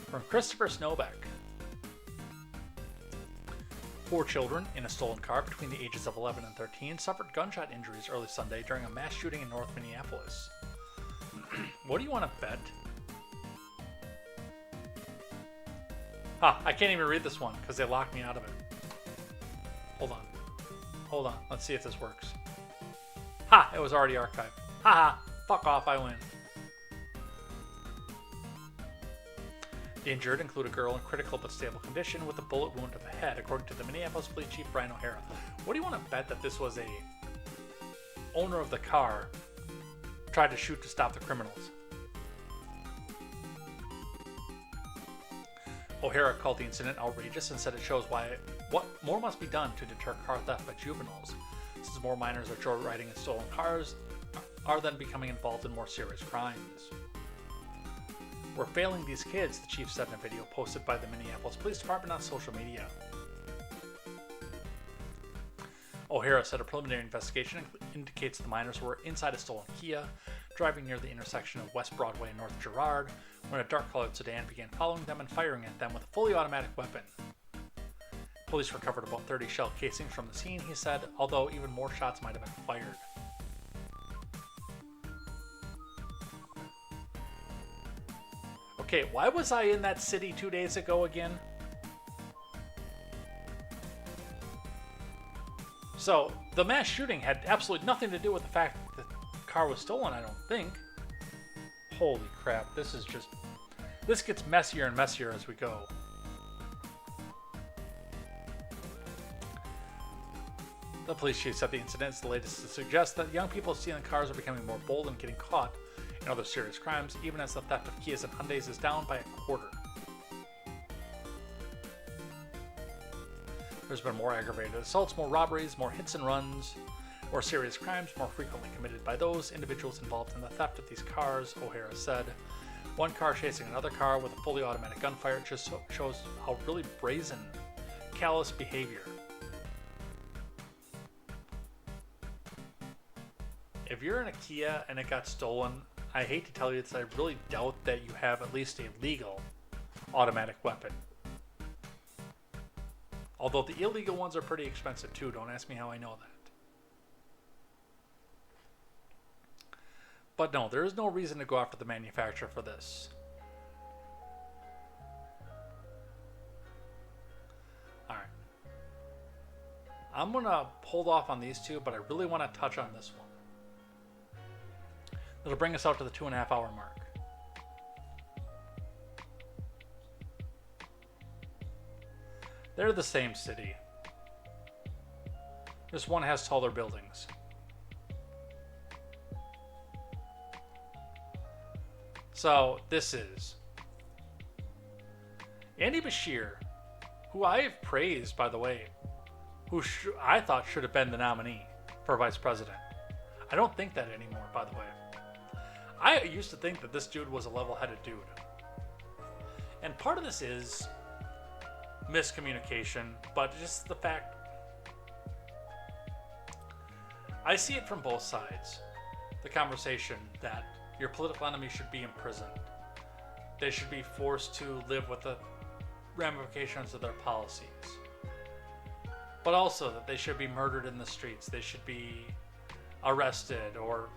From Christopher Snowbeck. 4 children in a stolen car between the ages of 11 and 13 suffered gunshot injuries early Sunday during a mass shooting in North Minneapolis. What do you want to bet? I can't even read this one because they locked me out of it. Hold on. Let's see if this works. It was already archived. Fuck off, I win. The injured include a girl in critical but stable condition with a bullet wound to the head, according to the Minneapolis Police Chief Brian O'Hara. What do you want to bet that this was a owner of the car tried to shoot to stop the criminals? O'Hara called the incident outrageous and said it shows what more must be done to deter car theft by juveniles, since more minors are joyriding in stolen cars are then becoming involved in more serious crimes. We're failing these kids, the chief said in a video posted by the Minneapolis Police Department on social media. O'Hara said a preliminary investigation indicates the minors were inside a stolen Kia, driving near the intersection of West Broadway and North Girard, when a dark-colored sedan began following them and firing at them with a fully automatic weapon. Police recovered about 30 shell casings from the scene, he said, although even more shots might have been fired. Okay, why was I in that city 2 days ago again? So, the mass shooting had absolutely nothing to do with the fact that the car was stolen, I don't think. Holy crap, this gets messier and messier as we go. The police chief said the incident is the latest to suggest that young people stealing cars are becoming more bold and getting caught in other serious crimes, even as the theft of Kias and Hyundais is down by a quarter. There's been more aggravated assaults, more robberies, more hits and runs, or serious crimes more frequently committed by those individuals involved in the theft of these cars, O'Hara said. One car chasing another car with a fully automatic gunfire just shows how really brazen, callous behavior. If you're in a Kia and it got stolen, I hate to tell you this, I really doubt that you have at least a legal automatic weapon. Although the illegal ones are pretty expensive too, don't ask me how I know that. But no, there is no reason to go after the manufacturer for this. Alright. I'm going to hold off on these two, but I really want to touch on this one. It'll bring us out to the 2.5 hour mark. They're the same city. This one has taller buildings. So, this is Andy Bashir, who I have praised, by the way, who I thought should have been the nominee for vice president. I don't think that anymore, by the way. I used to think that this dude was a level-headed dude. And part of this is miscommunication, but just the fact... I see it from both sides. The conversation that your political enemy should be imprisoned. They should be forced to live with the ramifications of their policies. But also that they should be murdered in the streets. They should be arrested, or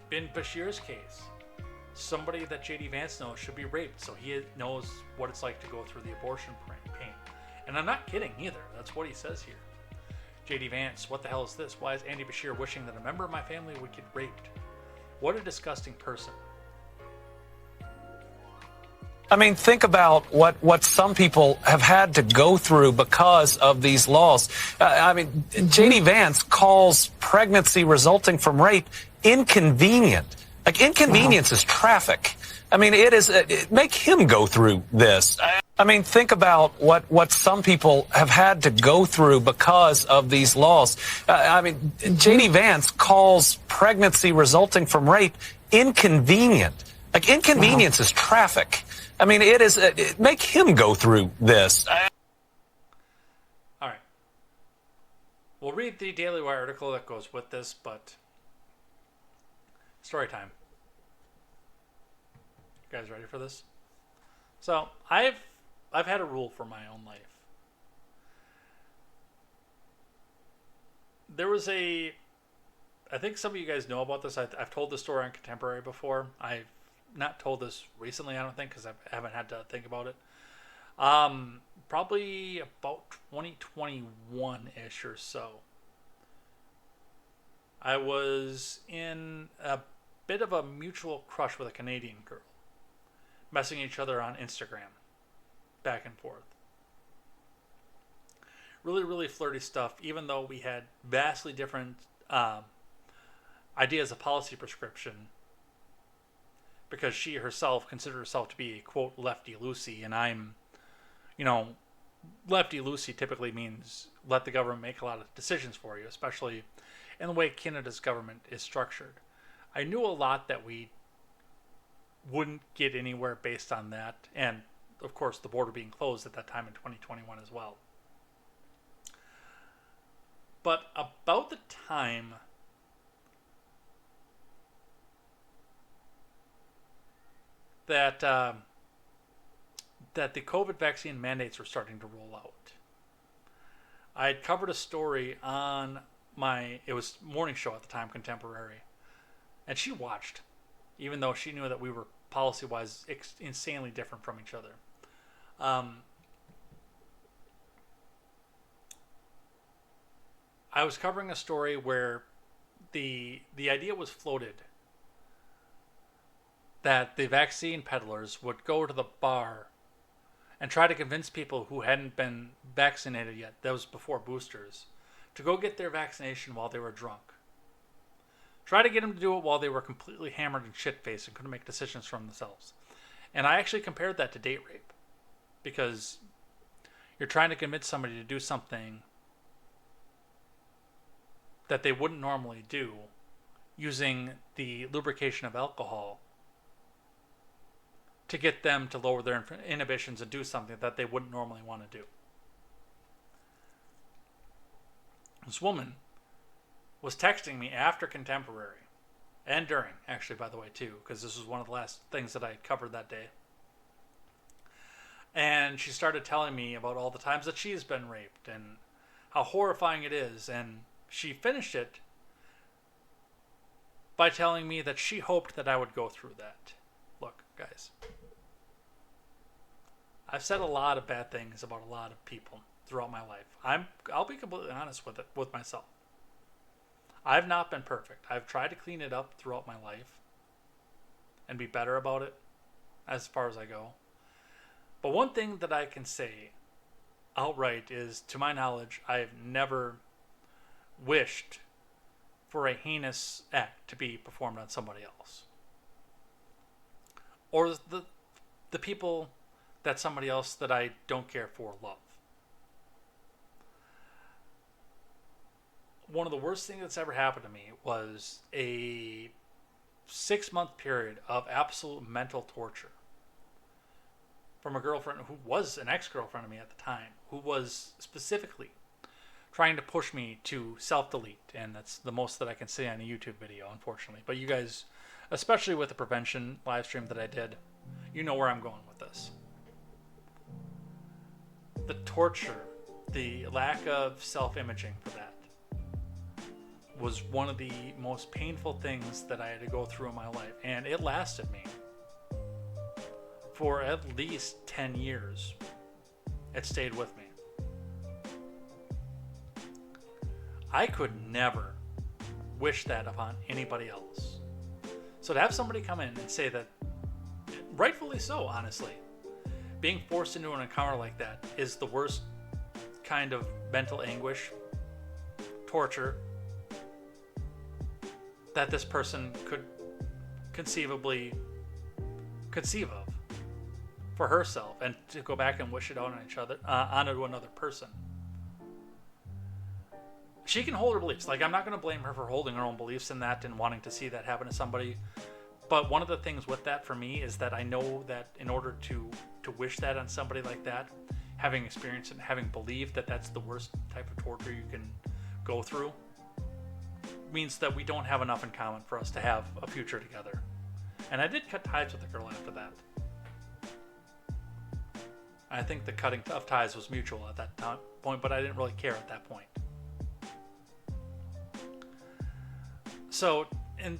in Bashir's case, somebody that J.D. Vance knows should be raped so he knows what it's like to go through the abortion pain. And I'm not kidding either. That's what he says here. J.D. Vance, what the hell is this? Why is Andy Bashir wishing that a member of my family would get raped? What a disgusting person. I mean, think about what some people have had to go through because of these laws. J.D. Vance calls pregnancy resulting from rape inconvenient. Like, inconvenience is traffic. I mean, make him go through this. I mean, think about what some people have had to go through because of these laws. J.D. Vance calls pregnancy resulting from rape inconvenient. Like, inconvenience is traffic. I mean, make him go through this. All right. We'll read the Daily Wire article that goes with this, but story time. You guys ready for this? So, I've had a rule for my own life. there was I think some of you guys know about this. I've told this story on Contemporary before. I've not told this recently, I don't think, because I haven't had to think about it. Probably about 2021-ish or so. I was in a bit of a mutual crush with a Canadian girl, messing each other on Instagram, back and forth. Really, really flirty stuff, even though we had vastly different ideas of policy prescription, because she herself considered herself to be a, quote, lefty-loosey, and I'm, lefty-loosey typically means let the government make a lot of decisions for you, especially in the way Canada's government is structured. I knew a lot that we wouldn't get anywhere based on that, and of course the border being closed at that time in 2021 as well. But about the time that the COVID vaccine mandates were starting to roll out, I had covered a story on it was morning show at the time, Contemporary, and she watched, even though she knew that we were policy-wise insanely different from each other. I was covering a story where the idea was floated that the vaccine peddlers would go to the bar and try to convince people who hadn't been vaccinated yet, that was before boosters, to go get their vaccination while they were drunk. Try to get them to do it while they were completely hammered and shit-faced and couldn't make decisions for themselves. And I actually compared that to date rape, because you're trying to convince somebody to do something that they wouldn't normally do using the lubrication of alcohol to get them to lower their inhibitions and do something that they wouldn't normally want to do. This woman was texting me after Contemporary, and during, actually, by the way, too, because this was one of the last things that I covered that day. And she started telling me about all the times that she's been raped and how horrifying it is. And she finished it by telling me that she hoped that I would go through that. Look, guys, I've said a lot of bad things about a lot of people throughout my life. I'll be completely honest with myself. I've not been perfect. I've tried to clean it up throughout my life and be better about it as far as I go. But one thing that I can say outright is, to my knowledge, I've never wished for a heinous act to be performed on somebody else, or the people that somebody else that I don't care for love. One of the worst things that's ever happened to me was a 6-month period of absolute mental torture from a girlfriend who was an ex-girlfriend of me at the time, who was specifically trying to push me to self-delete, and that's the most that I can say on a YouTube video, unfortunately. But you guys, especially with the prevention live stream that I did, you know where I'm going with this. The torture, the lack of self-imaging for that was one of the most painful things that I had to go through in my life, and it lasted me for at least 10 years. It stayed with me. I could never wish that upon anybody else. So to have somebody come in and say that, rightfully so, honestly, being forced into an encounter like that is the worst kind of mental anguish, torture, that this person could conceivably conceive of for herself, and to go back and wish it on each other, onto another person. She can hold her beliefs. Like, I'm not going to blame her for holding her own beliefs in that and wanting to see that happen to somebody. But one of the things with that for me is that I know that in order to wish that on somebody like that, having experienced it and having believed that that's the worst type of torture you can go through, means that we don't have enough in common for us to have a future together. And I did cut ties with the girl after that. I think the cutting of ties was mutual at that point, but I didn't really care at that point. So, and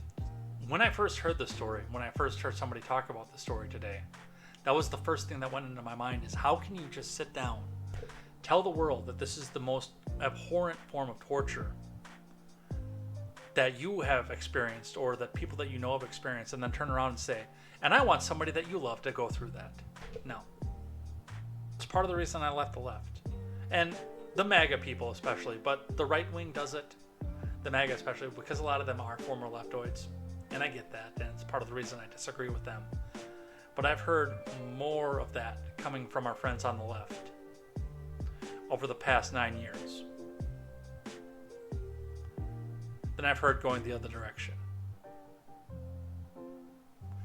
when I first heard the story, when I first heard somebody talk about the story today, that was the first thing that went into my mind is how can you just sit down, tell the world that this is the most abhorrent form of torture that you have experienced or that people that you know have experienced, and then turn around and say, and I want somebody that you love to go through that. No. It's part of the reason I left the left. And the MAGA people especially, but the right wing does it. The MAGA especially, because a lot of them are former leftoids. And I get that, and it's part of the reason I disagree with them. But I've heard more of that coming from our friends on the left over the past 9 years than I've heard going the other direction.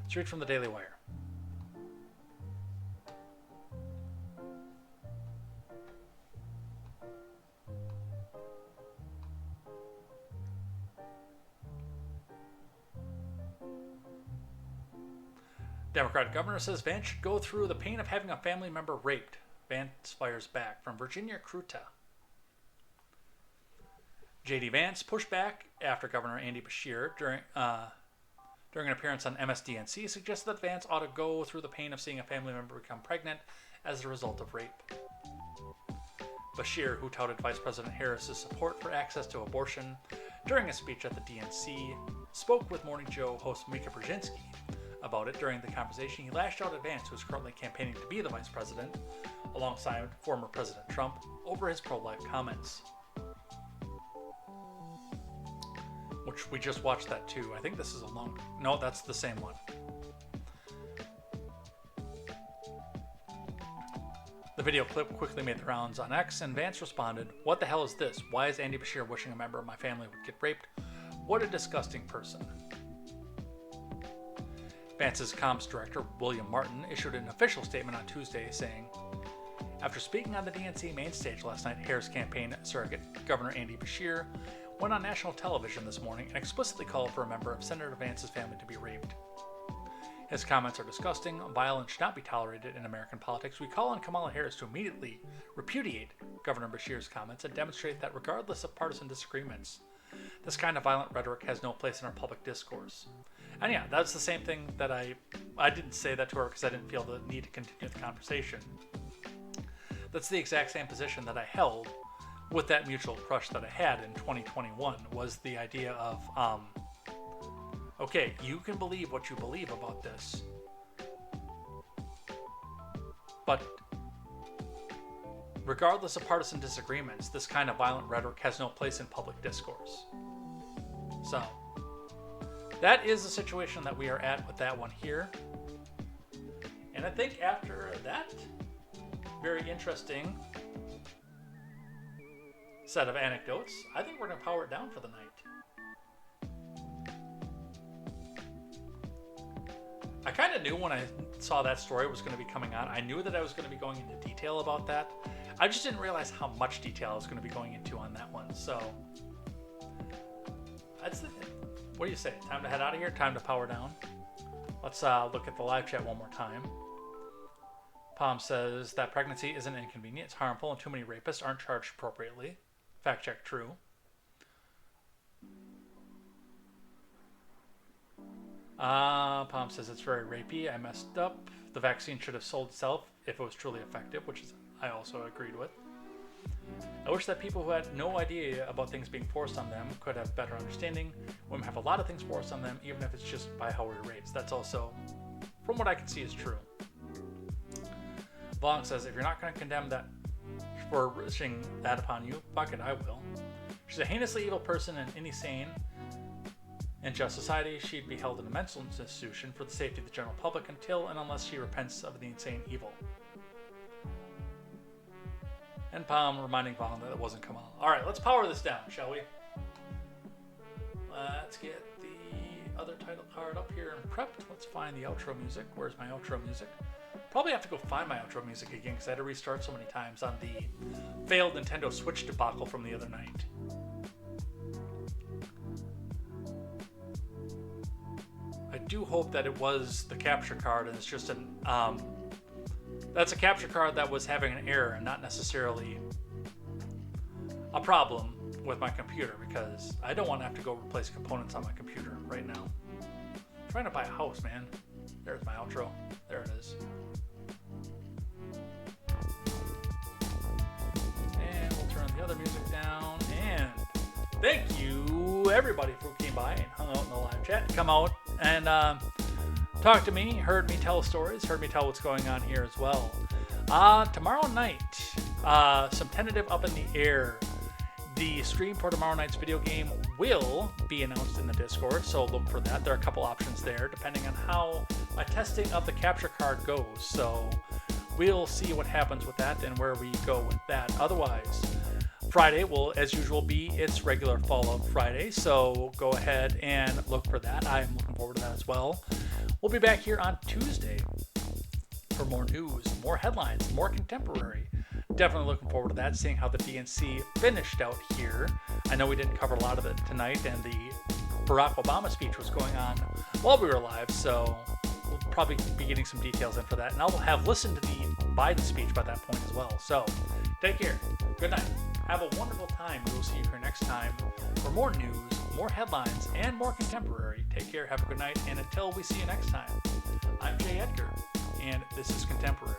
Straight from the Daily Wire. Democratic governor says Vance should go through the pain of having a family member raped. Vance fires back from Virginia Kruta. J.D. Vance pushed back after Governor Andy Beshear during an appearance on MSDNC suggested that Vance ought to go through the pain of seeing a family member become pregnant as a result of rape. Beshear, who touted Vice President Harris's support for access to abortion during a speech at the DNC, spoke with Morning Joe host Mika Brzezinski about it. During the conversation, he lashed out at Vance, who is currently campaigning to be the vice president, alongside former President Trump, over his pro-life comments. Which we just watched that too. I think this is a long... No, that's the same one. The video clip quickly made the rounds on X, and Vance responded, "What the hell is this? Why is Andy Beshear wishing a member of my family would get raped? What a disgusting person." Vance's comms director, William Martin, issued an official statement on Tuesday saying, after speaking on the DNC main stage last night, Harris campaign surrogate Governor Andy Beshear went on national television this morning and explicitly called for a member of Senator Vance's family to be raped. His comments are disgusting, vile, and should not be tolerated in American politics. We call on Kamala Harris to immediately repudiate Governor Beshear's comments and demonstrate that regardless of partisan disagreements, this kind of violent rhetoric has no place in our public discourse. And yeah, that's the same thing that I didn't say that to her because I didn't feel the need to continue the conversation. That's the exact same position that I held with that mutual crush that I had in 2021, was the idea of, okay, you can believe what you believe about this, but regardless of partisan disagreements, this kind of violent rhetoric has no place in public discourse. So, that is the situation that we are at with that one here. And I think after that very interesting set of anecdotes, I think we're going to power it down for the night. I kind of knew when I saw that story was going to be coming on. I knew that I was going to be going into detail about that. I just didn't realize how much detail I was going to be going into on that one. So, what do you say? Time to head out of here? Time to power down? Let's look at the live chat one more time. Palm says that pregnancy isn't inconvenient, it's harmful, and too many rapists aren't charged appropriately. Fact check, true. Palm says it's very rapey. I messed up. The vaccine should have sold itself if it was truly effective, which is I also agreed with. I wish that people who had no idea about things being forced on them could have better understanding. Women have a lot of things forced on them, even if it's just by how we're raised. That's also, from what I can see, is true. Long says, if you're not going to condemn that for wishing that upon you, fuck it, I will. She's a heinously evil person in any sane and just society. She'd be held in a mental institution for the safety of the general public until and unless she repents of the insane evil. And Palm reminding Vaughn that it wasn't Kamala. Alright, let's power this down, shall we? Let's get the other title card up here and prepped. Let's find the outro music. Where's my outro music? Probably have to go find my outro music again because I had to restart so many times on the failed Nintendo Switch debacle from the other night. I do hope that it was the capture card and it's just an that's a capture card that was having an error and not necessarily a problem with my computer because I don't want to have to go replace components on my computer right now. I'm trying to buy a house, man. There's my outro. There it is. And we'll turn the other music down. And thank you, everybody, who came by and hung out in the live chat. Come out and talk to me, heard me tell stories, heard me tell what's going on here as well. Tomorrow night, some tentative up in the air. The stream for tomorrow night's video game will be announced in the Discord, so look for that. There are a couple options there, depending on how my testing of the capture card goes. So we'll see what happens with that and where we go with that. Otherwise, Friday will, as usual, be its regular Fallout Friday, so go ahead and look for that. I'm looking forward to that as well. We'll be back here on Tuesday for more news, more headlines, more contemporary. Definitely looking forward to that, seeing how the DNC finished out here. I know we didn't cover a lot of it tonight, and the Barack Obama speech was going on while we were live, so we'll probably be getting some details in for that. And I'll have listened to the Biden speech by that point as well. So take care. Good night. Have a wonderful time. We will see you here next time for more news, more headlines, and more contemporary. Take care. Have a good night. And until we see you next time, I'm Jay Edgar, and this is Contemporary.